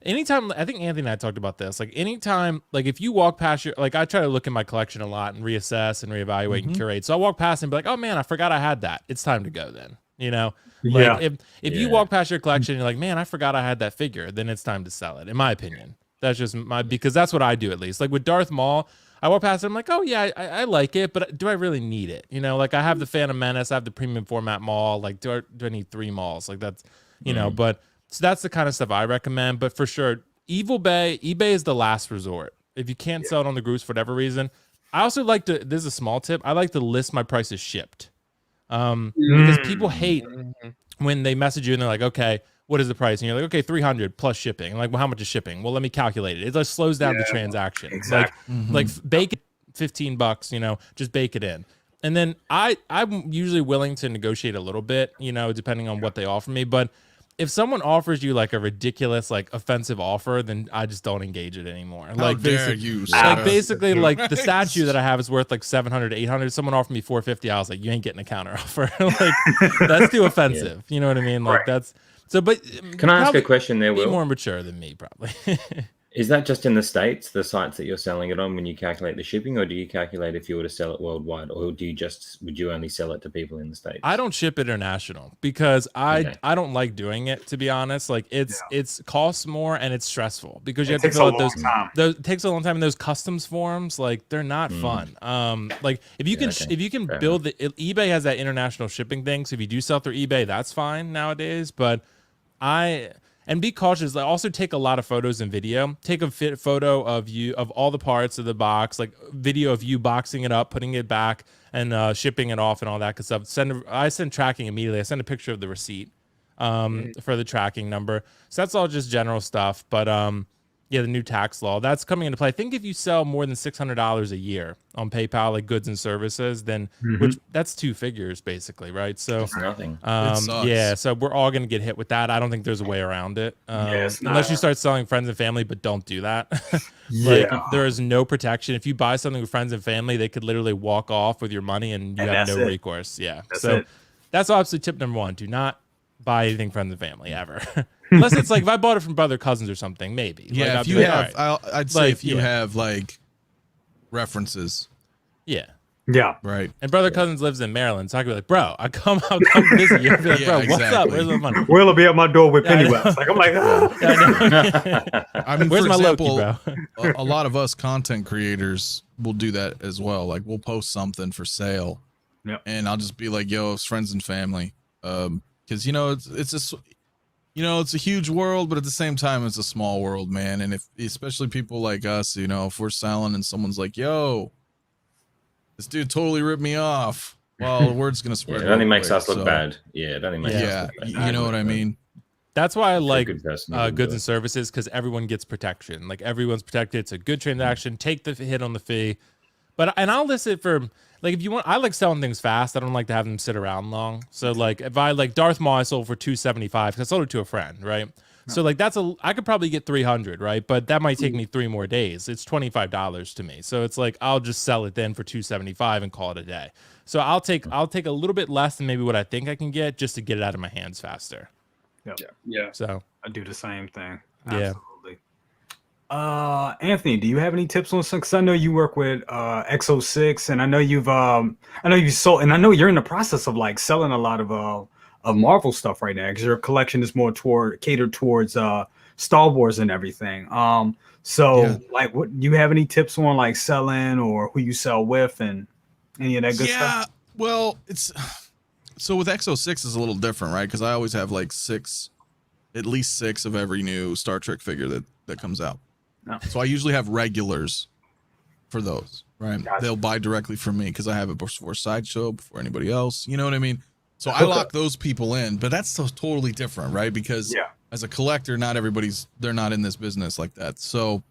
anytime, I think Anthony and I talked about this, like anytime, like if you walk past I try to look in my collection a lot and reassess and reevaluate and curate. So I walk past and be like, oh man, I forgot I had that. It's time to go then, if you walk past your collection and you're like, man, I forgot I had that figure, then it's time to sell it, in my opinion. That's just because that's what I do, at least. Like with Darth Maul, I walk past it, I'm like, oh yeah, I like it, but do I really need it? Like I have the Phantom Menace, I have the premium format Maul, like do I need 3 Mauls? Like that's, but so that's the kind of stuff I recommend. But for sure, eBay is the last resort. If you can't sell it on the groups for whatever reason. I also like to, this is a small tip, I like to list my prices shipped. Because people hate when they message you and they're like, okay, what is the price? And you're like, okay, 300 plus shipping. I'm like, well, how much is shipping? Well, let me calculate it. It just slows down the transaction. Exactly. Like bake it $15, just bake it in. And then I'm usually willing to negotiate a little bit, depending on what they offer me. But if someone offers you like a ridiculous, like offensive offer, then I just don't engage it anymore. How Like dare you, like sir. basically like the Right. statue that I have is worth like 700 to 800. Someone offered me 450. I was like, you ain't getting a counter offer. Like that's too offensive. You know what I mean? Like that's so. But Can I ask a probably question there, be Will? more mature than me, probably. Is that just in the States, the sites that you're selling it on when you calculate the shipping, or do you calculate if you were to sell it worldwide, or would you only sell it to people in the States? I don't ship international because Okay. I don't like doing it, to be honest. Like it's costs more and it's stressful because you have to takes fill a out long time. those it takes a long time, and those customs forms, like they're not fun. Like if you can okay. if you can Fair build eBay has that international shipping thing, so if you do sell through eBay, that's fine nowadays. But and be cautious. Like also take a lot of photos and video. Take a photo of you of all the parts of the box, like video of you boxing it up, putting it back, and shipping it off and all that good stuff. I send tracking immediately. I send a picture of the receipt for the tracking number. So that's all just general stuff. But yeah, the new tax law that's coming into play. I think if you sell more than $600 a year on PayPal, like goods and services, then which that's 2 figures basically, right? So It's nothing. sucks. yeah, so we're all gonna get hit with that. I don't think there's a way around it, unless you start selling friends and family. But don't do that. Like there is no protection. If you buy something with friends and family, they could literally walk off with your money, and you have no recourse. Yeah, that's obviously tip number 1. Do not buy anything friends and family ever. Unless it's like if I bought it from brother cousins or something, maybe. Yeah, like, if you have, I'd say Like, if you yeah. have like references, yeah. Yeah. right? And brother cousins lives in Maryland, so I could be like, bro, I'll come visit you. I'd be like, Yeah, bro, what's up? exactly. Where's my money? Will be at my door with Yeah, I know. Pennywise. Like I'm like, ah. Yeah, I know. I mean, Where's for my example, Loki, bro? a lot of us content creators will do that as well. Like we'll post something for sale, and I'll just be like, "Yo, it's friends and family," because you know it's just it's a huge world, but at the same time, it's a small world, man. And if especially people like us, if we're selling and someone's like, "Yo, this dude totally ripped me off," well, the word's gonna spread. It only real makes quick, us look so- bad. Yeah, it only makes us Yeah, look bad. you know what I mean. That's why I like good person, you can goods do and it. services, because everyone gets protection. Like everyone's protected. It's a good transaction. Take the hit on the fee. And I'll list it for like if you want. I like selling things fast. I don't like to have them sit around long. So like if I like Darth Maul, I sold for $275 because I sold it to a friend, right? So like I could probably get 300, right? But that might take me 3 more days. It's $25 to me. So it's like I'll just sell it then for $275 and call it a day. So I'll take a little bit less than maybe what I think I can get just to get it out of my hands faster. Yeah. So I do the same thing. Yeah. Absolutely. Anthony, do you have any tips on something? 'Cause I know you work with X06, and I know you've sold, and I know you're in the process of like selling a lot of Marvel stuff right now because your collection is more catered towards Star Wars and everything. Like, what you have any tips on like selling or who you sell with and any of that good stuff? Yeah, well, it's so with X06 is a little different, right? Because I always have like at least six of every new Star Trek figure that comes out. No. So I usually have regulars for those, right? Gotcha. They'll buy directly from me because I have it before Sideshow, before anybody else. You know what I mean? So I lock those people in, but that's so totally different, right? Because as a collector, they're not in this business like that. So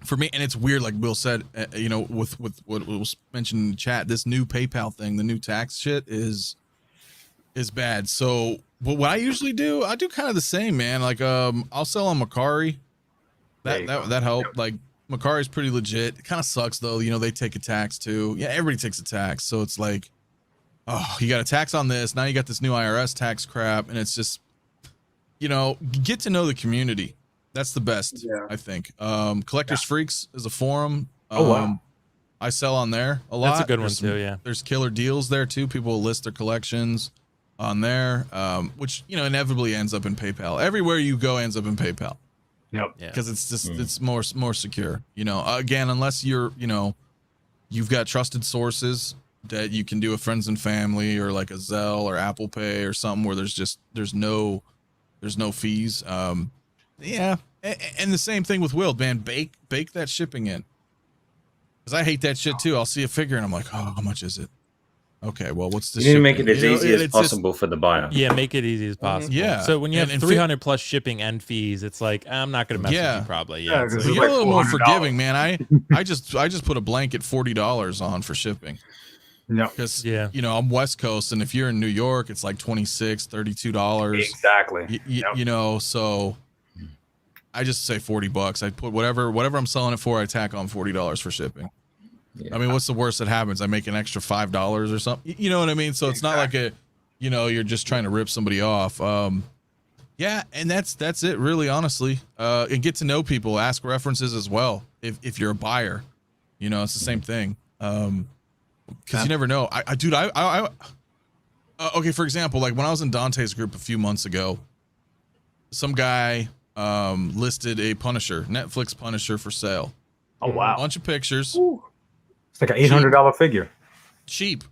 for me, and it's weird, like Will said, with what was mentioned in the chat, this new PayPal thing, the new tax shit is bad. So, but what I usually do, I do kind of the same, man. Like, I'll sell on Macari. That helped. Yep. Like, Macari's pretty legit. It kind of sucks though. They take a tax too. Yeah, everybody takes a tax. So it's like, oh, you got a tax on this. Now you got this new IRS tax crap, and it's just, get to know the community. That's the best, I think. Collectors Freaks is a forum. Wow. I sell on there a lot. That's a good one too. Yeah. There's killer deals there too. People will list their collections on there, which inevitably ends up in PayPal. Everywhere you go ends up in PayPal. Yep. Because it's just it's more secure. Again, unless you're you've got trusted sources that you can do with friends and family or like a Zelle or Apple Pay or something where there's no fees. Yeah, and the same thing with Will, man. Bake that shipping in, because I hate that shit too. I'll see a figure and I'm like, oh, how much is it? Okay, well, what's this? You need to make it as easy as possible for the buyer. Yeah, make it easy as possible. Yeah. So when you have 300 plus shipping and fees, it's like I'm not going to mess with you probably. Yeah. Yeah, 'cause So it's You're like a little more $400. forgiving, man. I just put a blanket $40 on for shipping. No, Because Yeah. I'm West Coast, and if you're in New York, it's like $26, $32. exactly. Yep. So I just say $40. I put whatever I'm selling it for. I tack on $40 for shipping. Yeah. I mean, what's the worst that happens? I make an extra $5 or something. You know what I mean? So it's not like you're just trying to rip somebody off. Yeah, and that's it, really, honestly. And get to know people, ask references as well. If you're a buyer, it's the same thing. Because you never know. Okay, for example, like when I was in Dante's group a few months ago, some guy listed a Punisher, Netflix Punisher, for sale. Oh wow, bunch of pictures. Ooh. It's like an $800 figure. Cheap.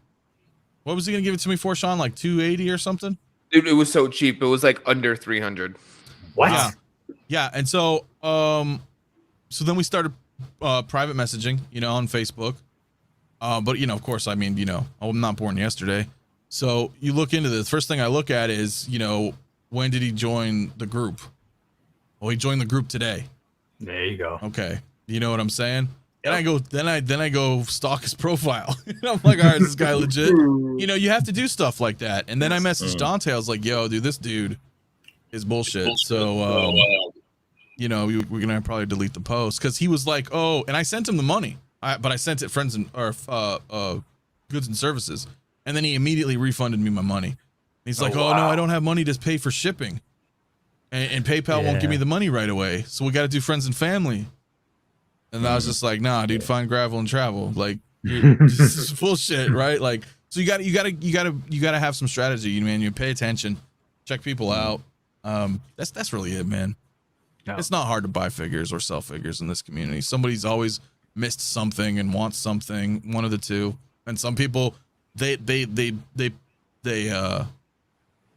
What was he gonna give it to me for, Sean? Like $280 or something? Dude, it was so cheap. It was like under 300. What? Yeah. And so then we started private messaging, on Facebook. But of course, I mean, I'm not born yesterday. So you look into this. First thing I look at is, when did he join the group? Well, he joined the group today. There you go. Okay. You know what I'm saying? Yep. Then I go stalk his profile. I'm like, all right, is this guy legit? You have to do stuff like that. And then I messaged Dante. I was like, yo, dude, this dude is bullshit. So, we're gonna probably delete the post, because he was like, oh, and I sent him the money, but I sent it goods and services, and then he immediately refunded me my money. He's like, oh no, I don't have money to pay for shipping, and PayPal won't give me the money right away, so we got to do friends and family. And I was just like, nah, dude, find gravel and travel. Like, this is bullshit, right? Like, so you gotta have some strategy, man. You pay attention, check people out. That's really it, man. No. It's not hard to buy figures or sell figures in this community. Somebody's always missed something and wants something, one of the two. And some people, they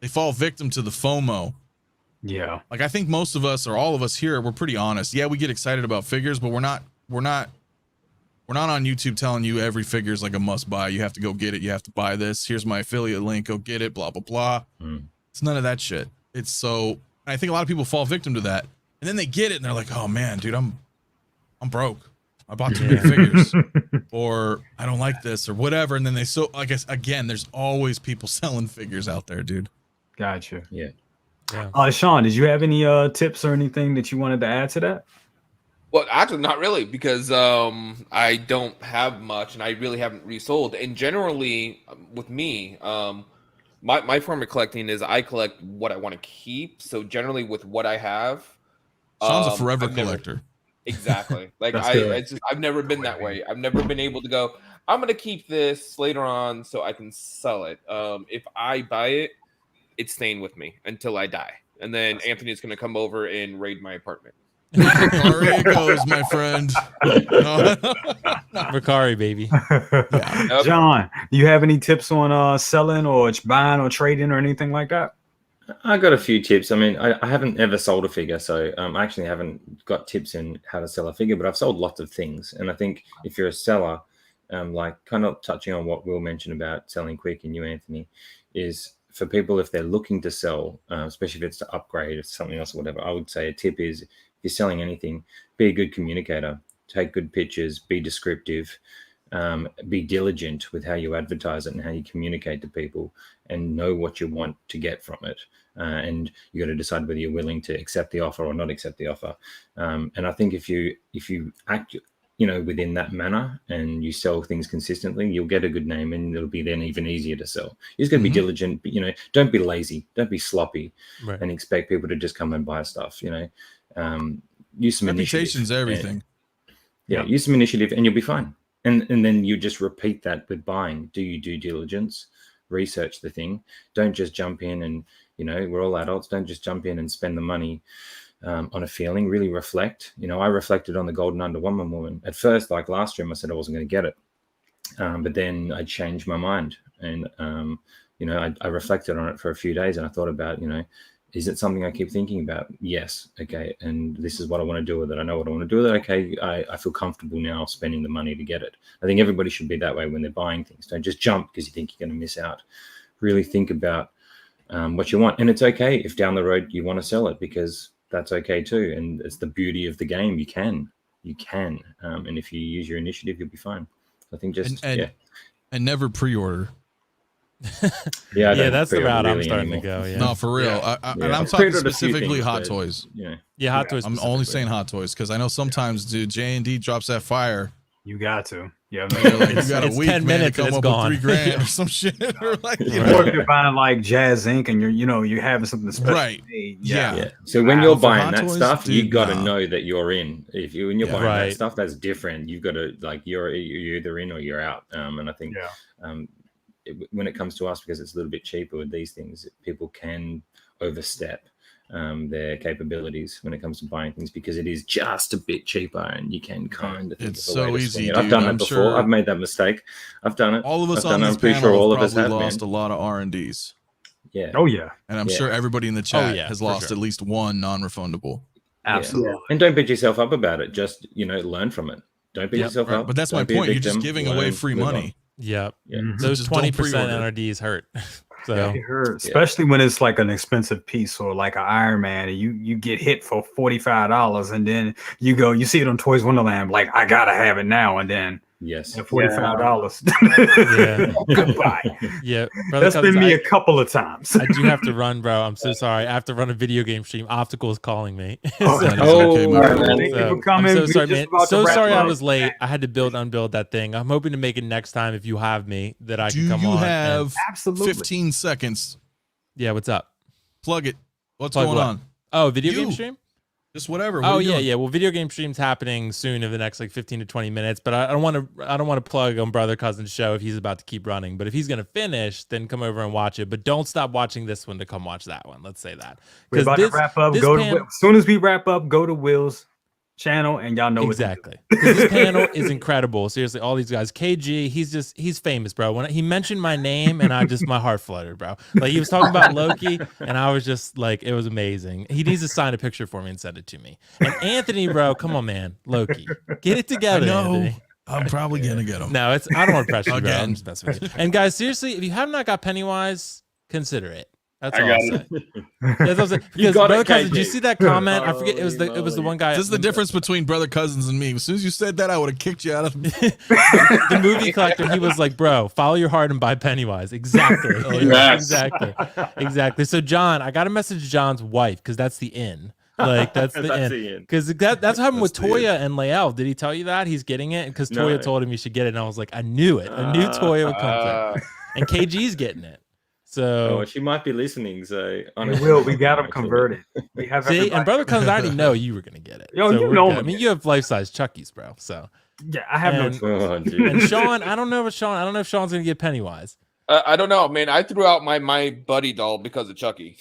fall victim to the FOMO. Yeah. Like, I think most of us, or all of us here, we're pretty honest. Yeah, we get excited about figures, but we're not on YouTube telling you every figure is like a must buy. You have to go get it. You have to buy this. Here's my affiliate link. Go get it. Blah, blah, blah. It's none of that shit. I think a lot of people fall victim to that. And then they get it and they're like, oh man, dude, I'm broke. I bought too many figures, or I don't like this, or whatever. And then I guess, again, there's always people selling figures out there, dude. Gotcha. Yeah. Sean, did you have any tips or anything that you wanted to add to that? Well, actually, not really, because I don't have much, and I really haven't resold. And generally, with me, my form of collecting is I collect what I want to keep. So generally, with what I have, Sean's a forever collector. Exactly. Like I've never been that way. I've never been able to go, I'm going to keep this later on so I can sell it. If I buy it, it's staying with me until I die. And then Anthony's going to come over and raid my apartment. There it goes, my friend. Ricari, baby. Yeah. Yep. John, do you have any tips on selling or buying or trading or anything like that? I got a few tips. I mean, I haven't ever sold a figure, so I actually haven't got tips in how to sell a figure, but I've sold lots of things. And I think if you're a seller, like kind of touching on what Will mentioned about selling quick, and you, Anthony, is for people, if they're looking to sell, especially if it's to upgrade or something else or whatever, I would say a tip is, if you're selling anything, be a good communicator, take good pictures, be descriptive, be diligent with how you advertise it and how you communicate to people, and know what you want to get from it. And you got to decide whether you're willing to accept the offer or not accept the offer. And I think if you act, within that manner, and you sell things consistently, you'll get a good name, and it'll be then even easier to sell. You just got to be diligent, but, don't be lazy, don't be sloppy, right, and expect people to just come and buy stuff. Use some Reputation's everything. Use some initiative, and you'll be fine. And then you just repeat that with buying. Do your due diligence, research the thing. Don't just jump in and, we're all adults. Don't just jump in and spend the money on a feeling. Really reflect. I reflected on the Golden Under Woman. At first, like last stream, I said I wasn't going to get it. But then I changed my mind. And, I reflected on it for a few days, and I thought about, is it something I keep thinking about? Yes. Okay. And this is what I want to do with it. I know what I want to do with it. Okay. I feel comfortable now spending the money to get it. I think everybody should be that way when they're buying things. Don't just jump because you think you're going to miss out. Really think about what you want. And it's okay if down the road you want to sell it, because that's okay too. And it's the beauty of the game. You can. And if you use your initiative, you'll be fine. I think and never pre-order. Yeah, that's the pre-order route I'm really starting anymore. to go. Yeah. No, for real. Yeah. And Yeah. I'm I've talking pre-ordered a few specifically things, Hot but, Toys. You know, Yeah, Hot Toys. I'm only specifically. saying Hot Toys because I know sometimes, dude, J&D drops that fire. You got to. Yeah, You're like, you It's- got a it's week, 10 man, to minutes and come it's up gone. with $3,000 or some shit. Or like, you Right. know, or if you're buying like Jazz Inc. and you're having something special Right. made. Yeah. yeah. So when you're For buying Hot that Toys, stuff, you dude, got to nah. know that you're in. If you when you're Yeah. buying Right. that stuff, that's different. You've got to like you're either in or you're out. And I think when it comes to us, because it's a little bit cheaper with these things, people can overstep their capabilities when it comes to buying things because it is just a bit cheaper and you can kind of think It's of a way so to easy, swing it. dude. I've done I'm it before. sure I've made that mistake. I've done it. all of us I've on done it. this I'm pretty panel sure all have of us probably have, lost man. a lot of R&Ds. Yeah. Oh yeah, And I'm Yeah. sure everybody in the chat yeah, has for lost sure. at least one non-refundable. absolutely. And don't beat yourself up about it. Just learn from it. Don't beat yourself Right. up. But that's Don't my be a point. You're just victim. giving away Learn, free move on. money. Yep. Yeah. Those Just don't 20% pre-order. NRDs hurt. So It hurts, especially when it's like an expensive piece or like an Iron Man, and you get hit for $45, and then you see it on Toys Wonderland, like I gotta have it now, and then Yes. $45. Yeah. Goodbye. yeah, brother That's Cousins, been me I- a couple of times. I do have to run, bro. I'm so sorry. I have to run a video game stream. Optical is calling me. Oh, So- That is okay, my Alright, friend. man. Thank you so, for coming. I'm so We're sorry, just man. about to So wrap sorry I up. was late. I had to unbuild that thing. I'm hoping to make it next time if you have me that I Do can come you on. have Absolutely. 15 seconds? Yeah, what's up? Plug it. What's Plug going what? on? Oh, video game You. stream? Just whatever. What Oh are you yeah, doing? yeah. Well, video game stream's happening soon in the next like 15 to 20 minutes. But I don't want to plug on Brother Cousin's show if he's about to keep running. But if he's gonna finish, then come over and watch it. But don't stop watching this one to come watch that one. Let's say that. We're about to wrap up. this Go pan- to as soon as we wrap up, go to Will's channel, and y'all know exactly. 'Cause this panel is incredible. Seriously, all these guys. KG, he's famous, bro. When he mentioned my name, and my heart fluttered, bro. Like he was talking about Loki, and I was just like, it was amazing. He needs to sign a picture for me and send it to me. And Anthony, bro, come on, man, Loki, get it together. I know. Anthony. I'm probably gonna get them. No, I don't want to pressure you, bro. Again. I'm just messing with you. And guys, seriously, if you have not got Pennywise, consider it. That's I all got I'll it. say. That's what I'm saying. Because got it, Brother Cousin, KG. did you see that comment? I forget. It was the one guy. This is the difference between Brother Cousins and me. As soon as you said that, I would have kicked you out of The movie collector. He was like, "Bro, follow your heart and buy Pennywise." Exactly. Yes. Exactly. So, John, I got to message John's wife because that's the in. Like that's the That's in. the in. Because that's what happened with That's the in. Toya and Lael. Did he tell you that he's getting it? Because No. Toya told him he should get it, and I was like, I knew it. I knew Toya would come through. And KG's getting it. So Oh, she might be listening. So We will. We got them converted. We have see, everybody. and Brother Cousins, I already know you were gonna get it. Yo, So you we're know good. me. I mean, you have life size Chuckies, bro. So Yeah, I have And- no choice. Oh, geez. and Sean, I don't know if Sean's gonna get Pennywise. I don't know, man. I threw out my buddy doll because of Chucky.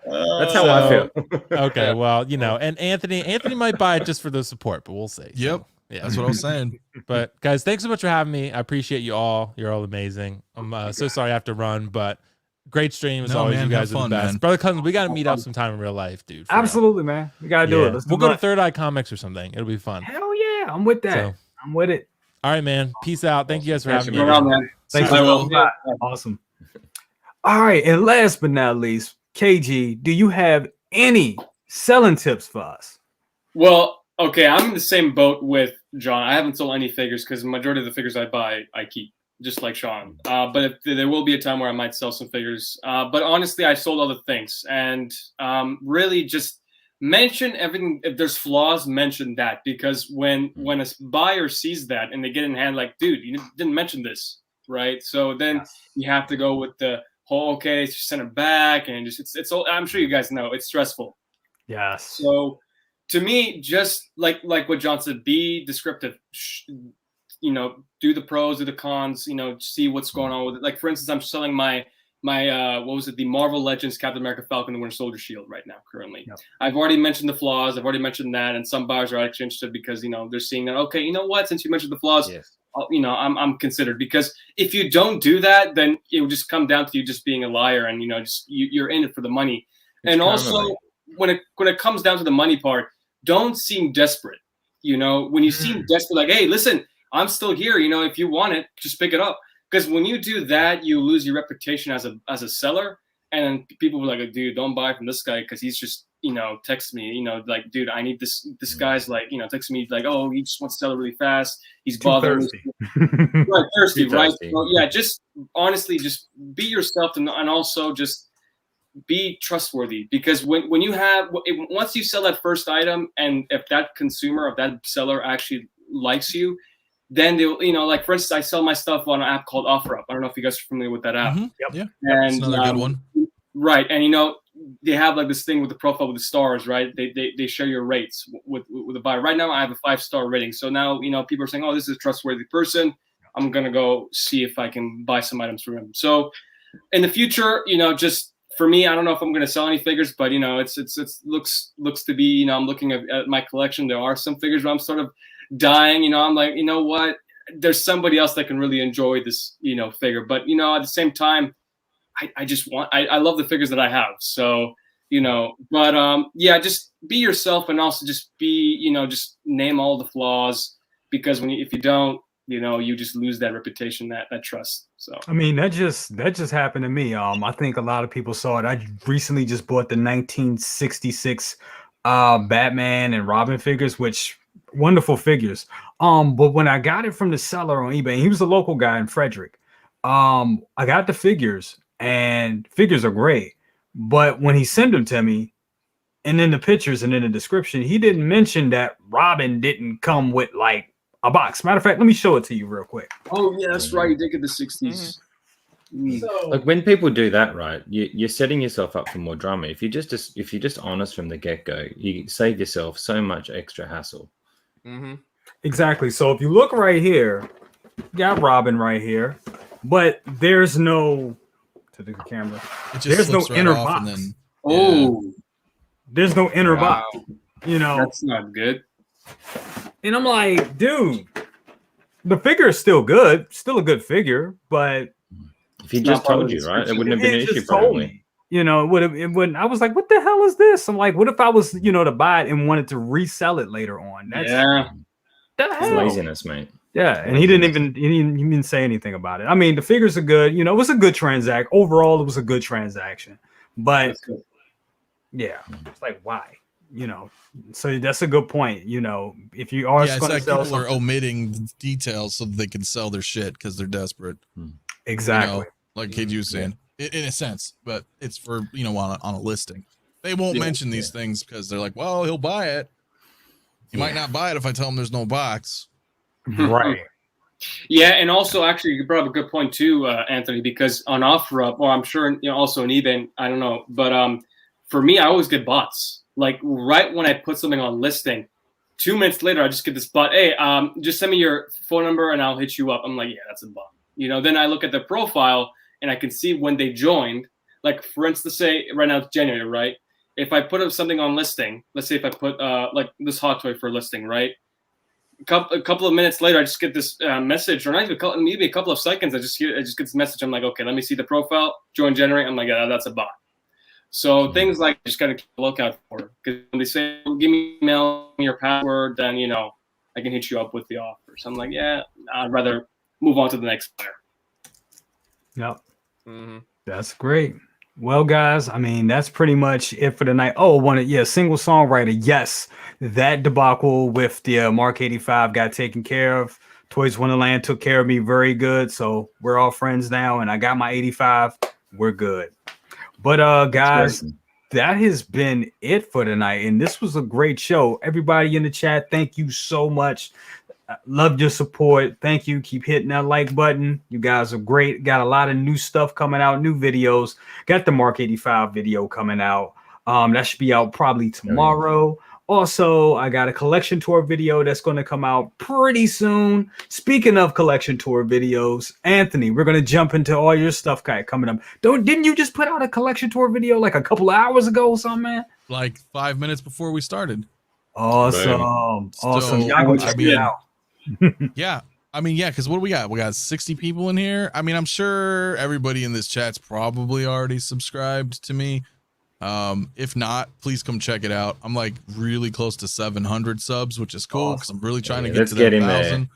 That's how I feel. Okay, well, and Anthony might buy it just for the support, but we'll see. Yep. Yeah. That's what I was saying. But guys, thanks so much for having me. I appreciate you all. You're all amazing. I'm so sorry I have to run, but great stream as No, always. man, You guys have are fun, the best. man. Brother Cousins, we got to meet up sometime in real life, dude. for real. Absolutely, man. We gotta do Yeah. it. Let's We'll do go it. to Third Eye Comics or something. It'll be fun. Hell yeah, I'm with that. So- I'm with it. All right, man. Peace out. Thank you guys for having me. Right on, man. Thanks I a will. lot. Awesome. All right, and last but not least, KG, do you have any selling tips for us? Well, okay, I'm in the same boat with John. I haven't sold any figures because the majority of the figures I buy, I keep, just like Sean. But if, there will be a time where I might sell some figures. But honestly, I sold other things. And really just mention everything. If there's flaws, mention that. Because when a buyer sees that and they get in hand like, dude, you didn't mention this, right? So then you have to go with the whole, okay, just send it back. And just it's all, I'm sure you guys know, it's stressful. Yes. So to me, just like what John said, be descriptive. Do the pros, do the cons. See what's going on with it. Like for instance, I'm selling my what was it? The Marvel Legends Captain America Falcon and Winter Soldier shield right now currently. Yep. I've already mentioned the flaws. I've already mentioned that, and some buyers are actually interested because they're seeing that. Okay, you know what? Since you mentioned the flaws, Yes. I'm considered, because if you don't do that, then it will just come down to you just being a liar, and you're in it for the money. It's And kind of also, like- when it comes down to the money part, don't seem desperate. When you seem desperate, like, hey, listen, I'm still here. If you want it, just pick it up. Because when you do that, you lose your reputation as a seller, and people were like, dude, don't buy from this guy because he's just text me, like, dude, I need this. This guy's like, texting me like, oh, he just wants to sell it really fast. He's bothering me. Right, thirsty, right? So yeah, just honestly, just be yourself, and also just be trustworthy, because when you have, once you sell that first item, and if that consumer, if that seller actually likes you, then they'll, like, for instance, I sell my stuff on an app called OfferUp. I don't know if you guys are familiar with that app. Mm-hmm. Yep. Yeah, and that's another good one. Right, and they have like this thing with the profile with the stars, right? They share your rates with the buyer. Right now, I have a 5-star rating, so now people are saying, oh, this is a trustworthy person. I'm gonna go see if I can buy some items from him. So in the future, just for me, I don't know if I'm gonna sell any figures, but it's looks to be, I'm looking at my collection. There are some figures where I'm sort of dying. I'm like, what? There's somebody else that can really enjoy this, figure. But at the same time, I just want, I love the figures that I have. So, but yeah, just be yourself, and also just be, just name all the flaws, because if you don't, you just lose that reputation, that trust. So I mean, that just happened to me. I think a lot of people saw it. I recently just bought the 1966 Batman and Robin figures, which wonderful figures. But when I got it from the seller on eBay, he was a local guy in Frederick. I got the figures, and figures are great. But when he sent them to me, and in the pictures and in the description, he didn't mention that Robin didn't come with like a box. Matter of fact, let me show it to you real quick. Oh yeah, that's right. You did get the 60s. So, like, when people do that, right, you're setting yourself up for more drama. If you're just honest from the get-go, you save yourself so much extra hassle. Mm-hmm. Exactly. So if you look right here, you got Robin right here, but there's no, to the camera, there's no inner box. And then, there's no inner box. That's not good. And I'm like, dude, the figure is still good, still a good figure, but if he just told you, right, it wouldn't have been an issue. Probably, it wouldn't. I was like, what the hell is this? I'm like, what if I was, to buy it and wanted to resell it later on? That's it's laziness, mate. Yeah, and he didn't say anything about it. I mean, the figures are good. It was a good transaction. Overall, it was a good transaction. But yeah, it's like, why? So that's a good point. If you are going to sell, people are omitting details so that they can sell their shit because they're desperate. Exactly, like KG was saying, in a sense, but it's for on a listing. They won't mention these things because they're like, well, he'll buy it. He might not buy it if I tell him there's no box. Right. Yeah, and also actually you brought up a good point too, Anthony, because on OfferUp, or I'm sure also on eBay, I don't know, but for me, I always get bots. Like right when I put something on listing, 2 minutes later, I just get this bot. Hey, just send me your phone number and I'll hit you up. I'm like, yeah, that's a bot. Then I look at their profile and I can see when they joined. Like for instance, say right now it's January, right? If I put up something on listing, let's say if I put like this hot toy for listing, right? A couple of minutes later, I just get this message, or not even maybe a couple of seconds. I just get this message. I'm like, okay, let me see the profile. Join generate. I'm like, yeah, that's a bot. So things like just gotta keep a lookout for, because when they say, well, give me email, your password, then I can hit you up with the offer. So I'm like, yeah, I'd rather move on to the next player. Yep, That's great. Well, guys, I mean, that's pretty much it for the night. Oh, single songwriter. Yes, that debacle with the Mark 85 got taken care of. Toys Wonderland took care of me very good. So we're all friends now, and I got my 85. We're good. But guys, that has been it for tonight. And this was a great show. Everybody in the chat, thank you so much. Love your support. Thank you. Keep hitting that like button. You guys are great. Got a lot of new stuff coming out, new videos. Got the Mark 85 video coming out. That should be out probably tomorrow. Also, I got a collection tour video that's going to come out pretty soon. Speaking of collection tour videos, Anthony, we're going to jump into all your stuff coming up. Didn't you just put out a collection tour video like a couple of hours ago or something, man? Like 5 minutes before we started. Awesome. Awesome. Y'all go check it out. Yeah. I mean, yeah, because what do we got? We got 60 people in here. I mean, I'm sure everybody in this chat's probably already subscribed to me. If not, please come check it out. I'm like really close to 700 subs, which is cool because I'm really trying to get to that 1,000.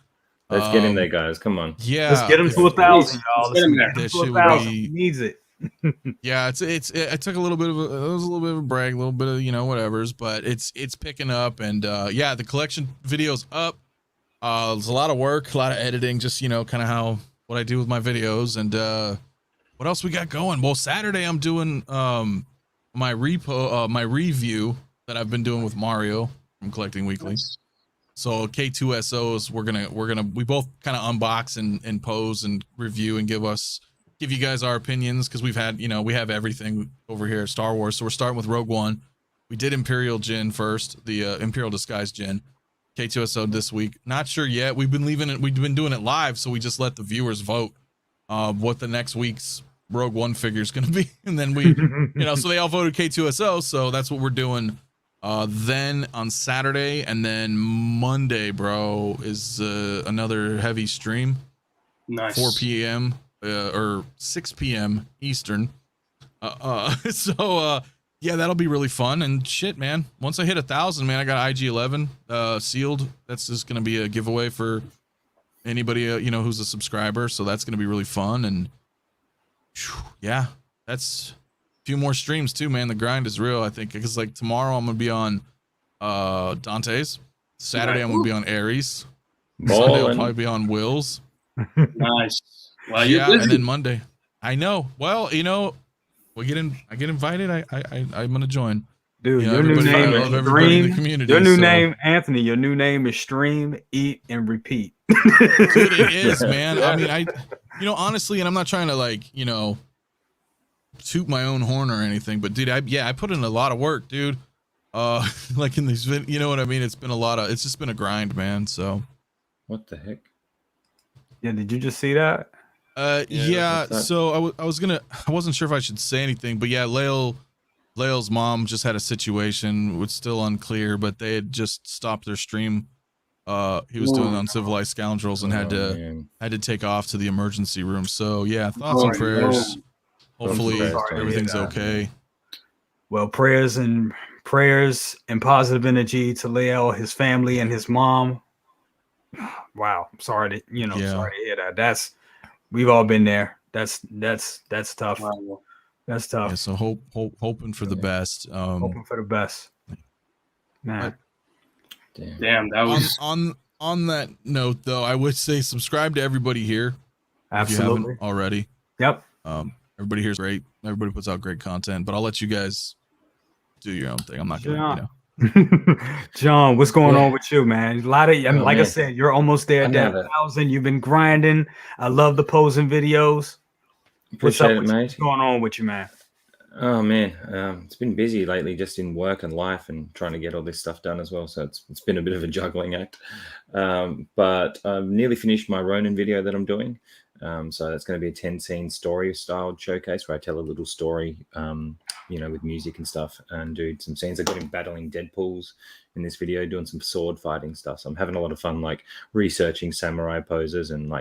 Let's get in there, guys. Come on. Yeah. Let's get him to 1,000, y'all. That shit would be needs it. Yeah, it took a little bit of it was a little bit of a break, a little bit of whatever's, but it's picking up, and yeah, the collection video's up. There's a lot of work, a lot of editing, just kind of what I do with my videos, and what else we got going? Well, Saturday I'm doing my review that I've been doing with Mario from Collecting Weekly. So K2SOs, we both kind of unbox and pose and review and give you guys our opinions, because we have everything over here at Star Wars. So we're starting with Rogue One. We did Imperial Gin first, the Imperial Disguise Gin. K2SO this week. Not sure yet. We've been doing it live, so we just let the viewers vote what the next week's Rogue One figure is going to be, and then we so they all voted K2SO, so that's what we're doing. Then on Saturday, and then Monday, bro, is another heavy stream. Nice. 4 p.m. Or 6 p.m. Eastern. So yeah, that'll be really fun. And shit, man, once I hit 1,000, man, I got IG-11 sealed. That's just gonna be a giveaway for anybody who's a subscriber. So that's gonna be really fun. And yeah, that's a few more streams too, man. The grind is real, I think, because like tomorrow I'm gonna be on Dante's. Saturday I'm gonna be on Aries. Sunday I'll probably be on Will's. Nice. Well, yeah, and then Monday. I know. Well, I get invited. I'm gonna join. Dude, your new name is Stream. Community, your new name, Anthony. Your new name is Stream, Eat, and Repeat. Dude, it is, man. I mean, honestly, and I'm not trying to toot my own horn or anything, but dude, I put in a lot of work, dude. Like in these, you know what I mean? It's just been a grind, man. So, what the heck? Yeah, did you just see that? Yeah. So I wasn't sure if I should say anything, but yeah, Lael's mom just had a situation. It's still unclear, but they had just stopped their stream. He was doing Uncivilized Scoundrels and had to take off to the emergency room. So yeah, thoughts and prayers. Hopefully everything's okay. Well, prayers and positive energy to Lael, his family, and his mom. Wow, I'm sorry to sorry to hear that. We've all been there. That's tough. Wow. That's tough. Yeah, so hoping for the best. Hoping for the best. Man. Damn, that was on that note though, I would say subscribe to everybody here. Absolutely. If you haven't already. Yep. Everybody here is great. Everybody puts out great content, but I'll let you guys do your own thing. I'm not gonna John, what's going on with you, man? A lot of, I said, you're almost there at that 1,000. You've been grinding. I love the posing videos. Appreciate it, mate. What's going on with you, man? Oh man, it's been busy lately, just in work and life, and trying to get all this stuff done as well. So it's been a bit of a juggling act. But I've nearly finished my Ronin video that I'm doing. So that's going to be a 10-scene story styled showcase where I tell a little story, with music and stuff, and do some scenes. I got him battling Deadpools in this video, doing some sword fighting stuff. So I'm having a lot of fun, researching samurai poses and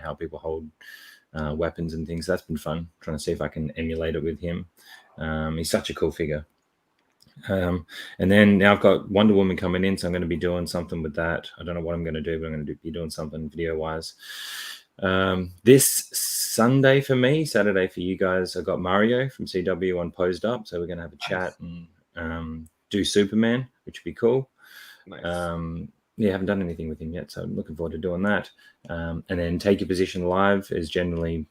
how people hold weapons and things. That's been fun, trying to see if I can emulate it with him. He's such a cool figure. And then now I've got Wonder Woman coming in, so I'm going to be doing something with that. I don't know what I'm going to do, but I'm going to be doing something video wise. This Sunday for me, Saturday for you guys, I got Mario from CW on Posed Up, so we're going to have a chat and do Superman, which would be cool. Nice. I haven't done anything with him yet, so I'm looking forward to doing that. And then Take Your Position Live is generally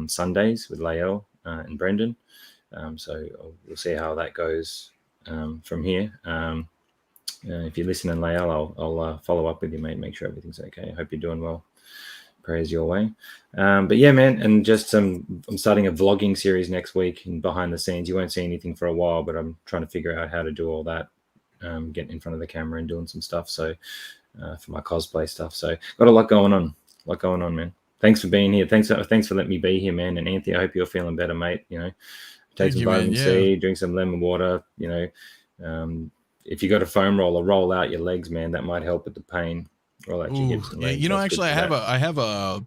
Sundays with Lael and Brendan. So we'll see how that goes from here. If you're listening, Lael, I'll follow up with you, mate, make sure everything's okay. I hope you're doing well. Prayers your way. But yeah, man, and just I'm starting a vlogging series next week, and behind the scenes you won't see anything for a while, but I'm trying to figure out how to do all that, getting in front of the camera and doing some stuff, so for my cosplay stuff. So got a lot going on, man. Thanks for being here. Thanks for letting me be here, man. And Anthony, I hope you're feeling better, mate. Take some vitamin C, drink some lemon water. If you got a foam roller, roll out your legs, man. That might help with the pain. Roll out your hips and legs. Actually, I have a.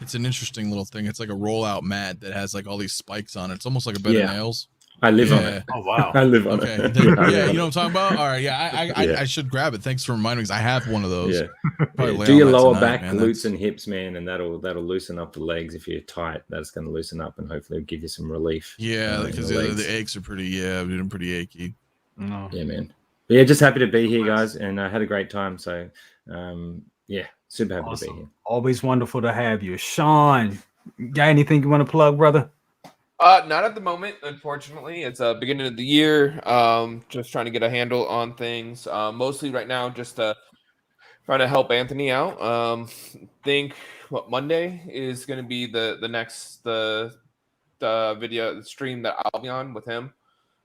It's an interesting little thing. It's like a rollout mat that has all these spikes on it. It's almost like a bed of nails. I live on it. Oh wow. I live on Okay. it. Then, yeah, you know what I'm talking about? All right. Yeah, I should grab it. Thanks for reminding me because I have one of those. Yeah. Probably lay Do on your that lower tonight, back, man. glutes, and hips, man, and that'll loosen up the legs. If you're tight, that's going to loosen up and hopefully give you some relief. Yeah, because in the aches are pretty. Yeah, dude, I'm pretty achy. No. Yeah, man. But yeah, just happy to be here, guys, and I had a great time. So, yeah, super happy to be here. Always wonderful to have you, Sean. Got anything you want to plug, brother? Not at the moment, unfortunately. It's beginning of the year. Just trying to get a handle on things. Mostly right now, just trying to help Anthony out. Think what Monday is going to be the next video stream that I'll be on with him.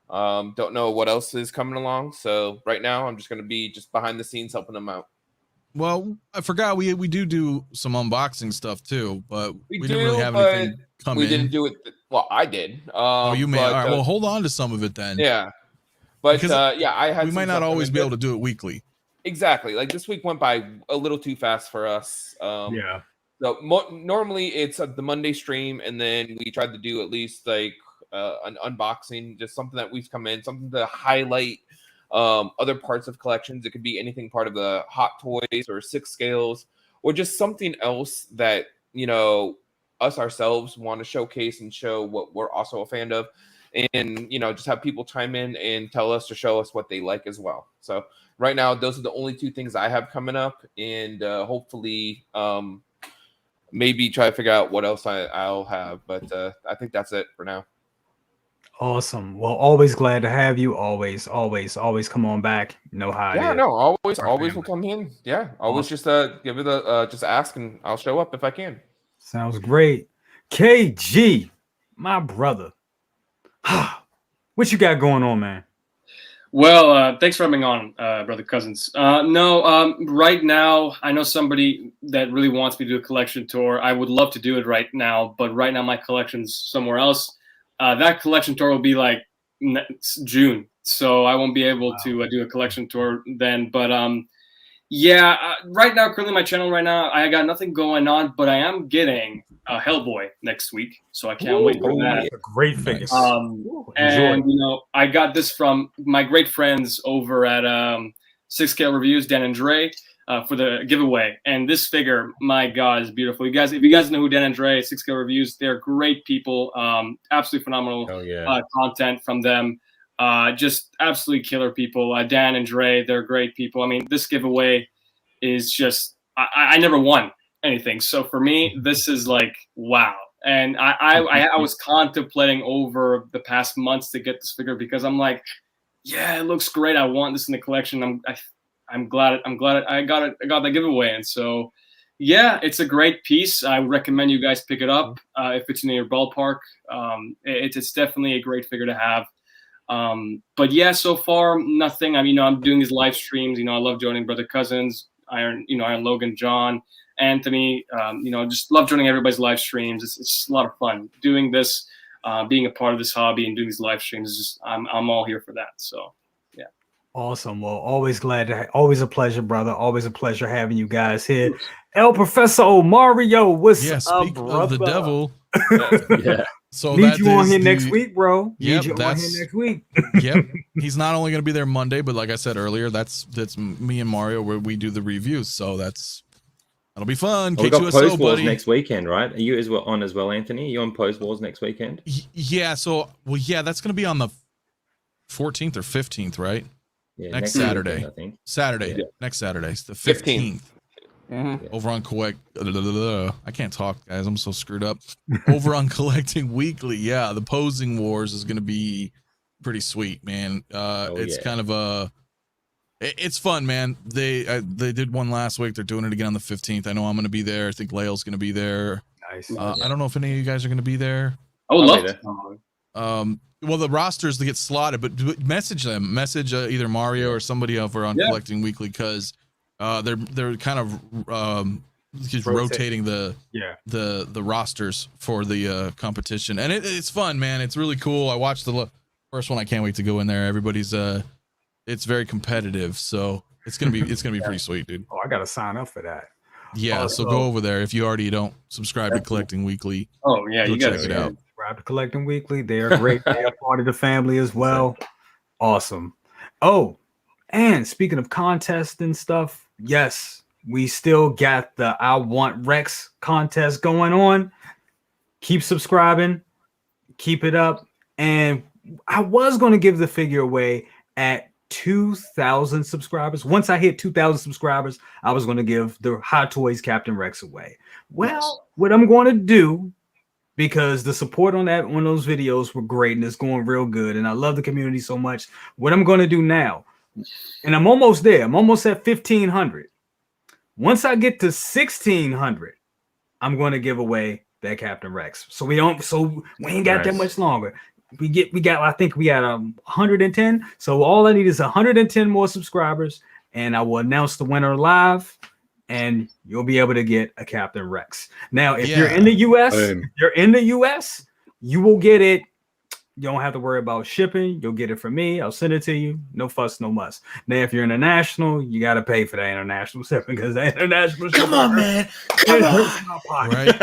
Don't know what else is coming along. So right now, I'm just going to be just behind the scenes helping him out. Well, I forgot we do some unboxing stuff too, but we didn't do, really have but anything come we in. didn't do it. Well, I did. Oh, you may. But, All right. Well, hold on to some of it then. Yeah. But Because yeah, I had. we might not always be able to do it weekly. Exactly. Like this week went by a little too fast for us. Yeah. So normally it's the Monday stream, and then we tried to do at least like an unboxing, just something that we've come in, something to highlight other parts of collections. It could be anything part of the Hottoys or 6 scales, or just something else that us ourselves want to showcase and show what we're also a fan of, and just have people chime in and tell us to show us what they like as well. So right now, those are the only 2 things I have coming up, and hopefully maybe try to figure out what else I'll have. But I think that's it for now. Awesome. Well, always glad to have you. Always come on back. You know how it is. No, always will come in. Yeah, always just give it a just ask, and I'll show up if I can. Sounds great. KG, my brother. What you got going on, man? Well, thanks for having on, brother Cousins. Right now, I know somebody that really wants me to do a collection tour. I would love to do it right now, but right now my collection's somewhere else. That collection tour will be like June, so I won't be able to do a collection tour then. But right now, currently my channel right now, I got nothing going on, but I am getting Hellboy next week, so I can't wait for that. It's a great figure. And I got this from my great friends over at 6 Scale Reviews, Dan and Dre, for the giveaway. And this figure, my God, is beautiful. If you guys know who Dan and Dre, 6 Scale Reviews, they're great people. Absolutely phenomenal content from them. Just absolutely killer people. Dan and Dre, they're great people. I mean, this giveaway is just, I never won anything. So for me, this is like, wow. And I was contemplating over the past months to get this figure because I'm like, yeah, it looks great. I want this in the collection. I'm glad I got it. I got that giveaway. And so, yeah, it's a great piece. I would recommend you guys pick it up if it's in your ballpark. It's definitely a great figure to have. But yeah, so far nothing. I mean, I'm doing these live streams. I love joining Brother Cousins, Iron Logan, John, Anthony. Just love joining everybody's live streams. It's a lot of fun doing this, being a part of this hobby and doing these live streams. Is just I'm all here for that. So yeah. Awesome. Well, always always a pleasure, brother. Always a pleasure having you guys here. El Professor Mario, what's up, brother? Of the devil. Yeah. So need you on here next week, bro. Yep, need you on here next week. Yep. He's not only going to be there Monday, but like I said earlier, that's me and Mario where we do the reviews. So that'll be fun. We got Post Wars next weekend, right? Are you on as well, Anthony? Are you on Post Wars next weekend? Yeah. So that's going to be on the 14th or 15th, right? Yeah, next Saturday. Weekend, I think. Saturday. Yeah. Next Saturday. It's the 15th. Over on I can't talk, guys. I'm so screwed up. Over on Collecting Weekly, yeah, the Posing Wars is going to be pretty sweet, man. It's kind of it's fun, man. They did one last week. They're doing it again on the 15th. I know I'm going to be there. I think Lael's going to be there. Nice. I don't know if any of you guys are going to be there. I would love to. Well, the rosters to get slotted, but message them. Message either Mario or somebody over on Collecting Weekly because. They're kind of just rotating the rosters for the competition, and it's fun, man. It's really cool. I watched the first one. I can't wait to go in there. Everybody's it's very competitive, so it's gonna be pretty sweet, dude. Oh, I gotta sign up for that. Yeah, so go over there if you already don't subscribe to Collecting Weekly. Oh yeah, you gotta check it out. Subscribe to Collecting Weekly. They are great. They are part of the family as well. Awesome. Oh, and speaking of contests and stuff, yes, we still got the I Want Rex contest going on. Keep subscribing. Keep it up. And I was going to give the figure away at 2,000 subscribers. Once I hit 2,000 subscribers, I was going to give the Hottoys Captain Rex away. Well, what I'm going to do, because the support on those videos were great and it's going real good, and I love the community so much. What I'm going to do now, and I'm almost there. I'm almost at 1,500. Once I get to 1,600, I'm going to give away that Captain Rex. So we ain't got that much longer. I think we got 110. So all I need is 110 more subscribers, and I will announce the winner live, and you'll be able to get a Captain Rex. Now, if you're in the US, you will get it. You don't have to worry about shipping. You'll get it from me. I'll send it to you. No fuss, no muss. Now, if you're international, you got to pay for that international shipping, because the international shipping. Come on, man. Come on. Right?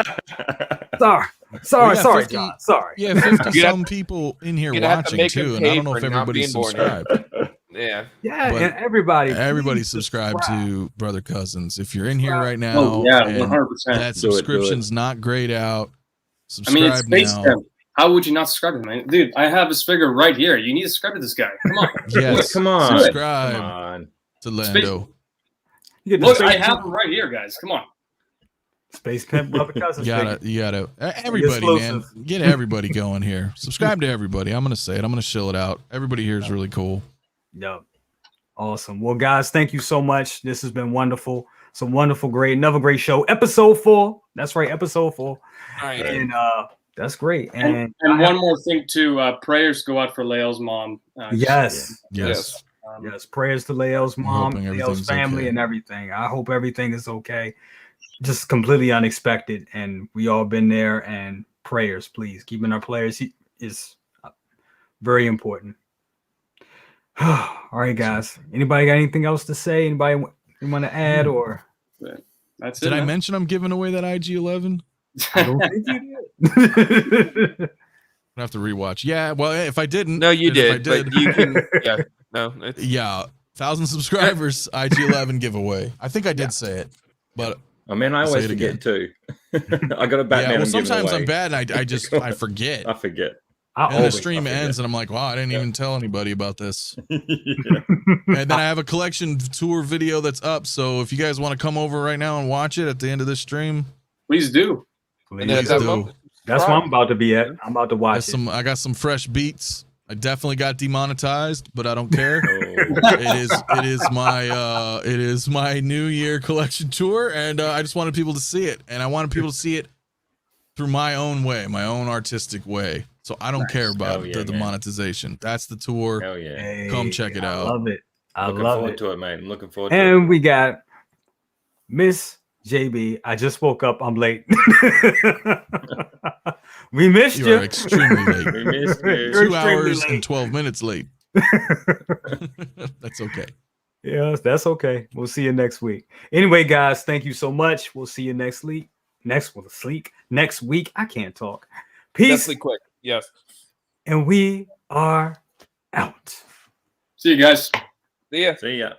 Sorry, 50, John. Sorry. Yeah, 50 some people in here watching too, and I don't know if everybody's subscribed. Yeah, and everybody subscribe to Brother Cousins. If you're in here right now, 100%. That subscription's not grayed out. Subscribe now. How would you not subscribe to him, man? Dude, I have his figure right here. You need to subscribe to this guy. Come on. Yes, come on. Subscribe to Lando. Look, I have him right here, guys. Come on. Space Pimp Brother Cousins. You gotta everybody, man. Get everybody going here. Subscribe to everybody. I'm gonna say it. I'm gonna shill it out. Everybody here is really cool. Yep. Awesome. Well, guys, thank you so much. This has been wonderful. Some wonderful, another great show. Episode 4. That's right, episode 4. All right. And that's great. And one more thing too. Prayers go out for Lael's mom. Yes. Yes. Prayers to Lael's mom, Lael's family, and everything. I hope everything is okay. Just completely unexpected, and we all been there. And prayers, please. Keeping our players is very important. All right, guys. Anybody got anything else to say? Anybody want to add, or that's it? Did I mention I'm giving away that IG-11? I don't think you did. I have to rewatch. Yeah, well, if I didn't, no, you did. But you can. Yeah, no, 1,000 subscribers, IG-11 giveaway. I think I did say it, but I mean, I always forget too. I got a Batman. Yeah, well, sometimes I'm bad, and I forget. I forget. And the stream ends, and I'm like, wow, I didn't even tell anybody about this. And then I have a collection tour video that's up. So if you guys want to come over right now and watch it at the end of this stream, please do. Please do. That's where I'm about to be at. I'm about to watch it. I got some fresh beats. I definitely got demonetized, but I don't care. It is my New Year collection tour, and I just wanted people to see it, and I wanted people to see it through my own way, my own artistic way. So I don't care about the monetization. That's the tour. Hell yeah. Hey, come check it out. I love it. Looking forward to it, mate. I'm looking forward to it. And we got Miss JB. I just woke up. I'm late. We missed you. You are extremely late. We missed you. 2 hours and 12 minutes late. That's okay. Yeah, that's okay. We'll see you next week. Anyway, guys, thank you so much. We'll see you next week. Next week. I can't talk. Peace. Definitely quick. Yes. And we are out. See you guys. See ya. See ya.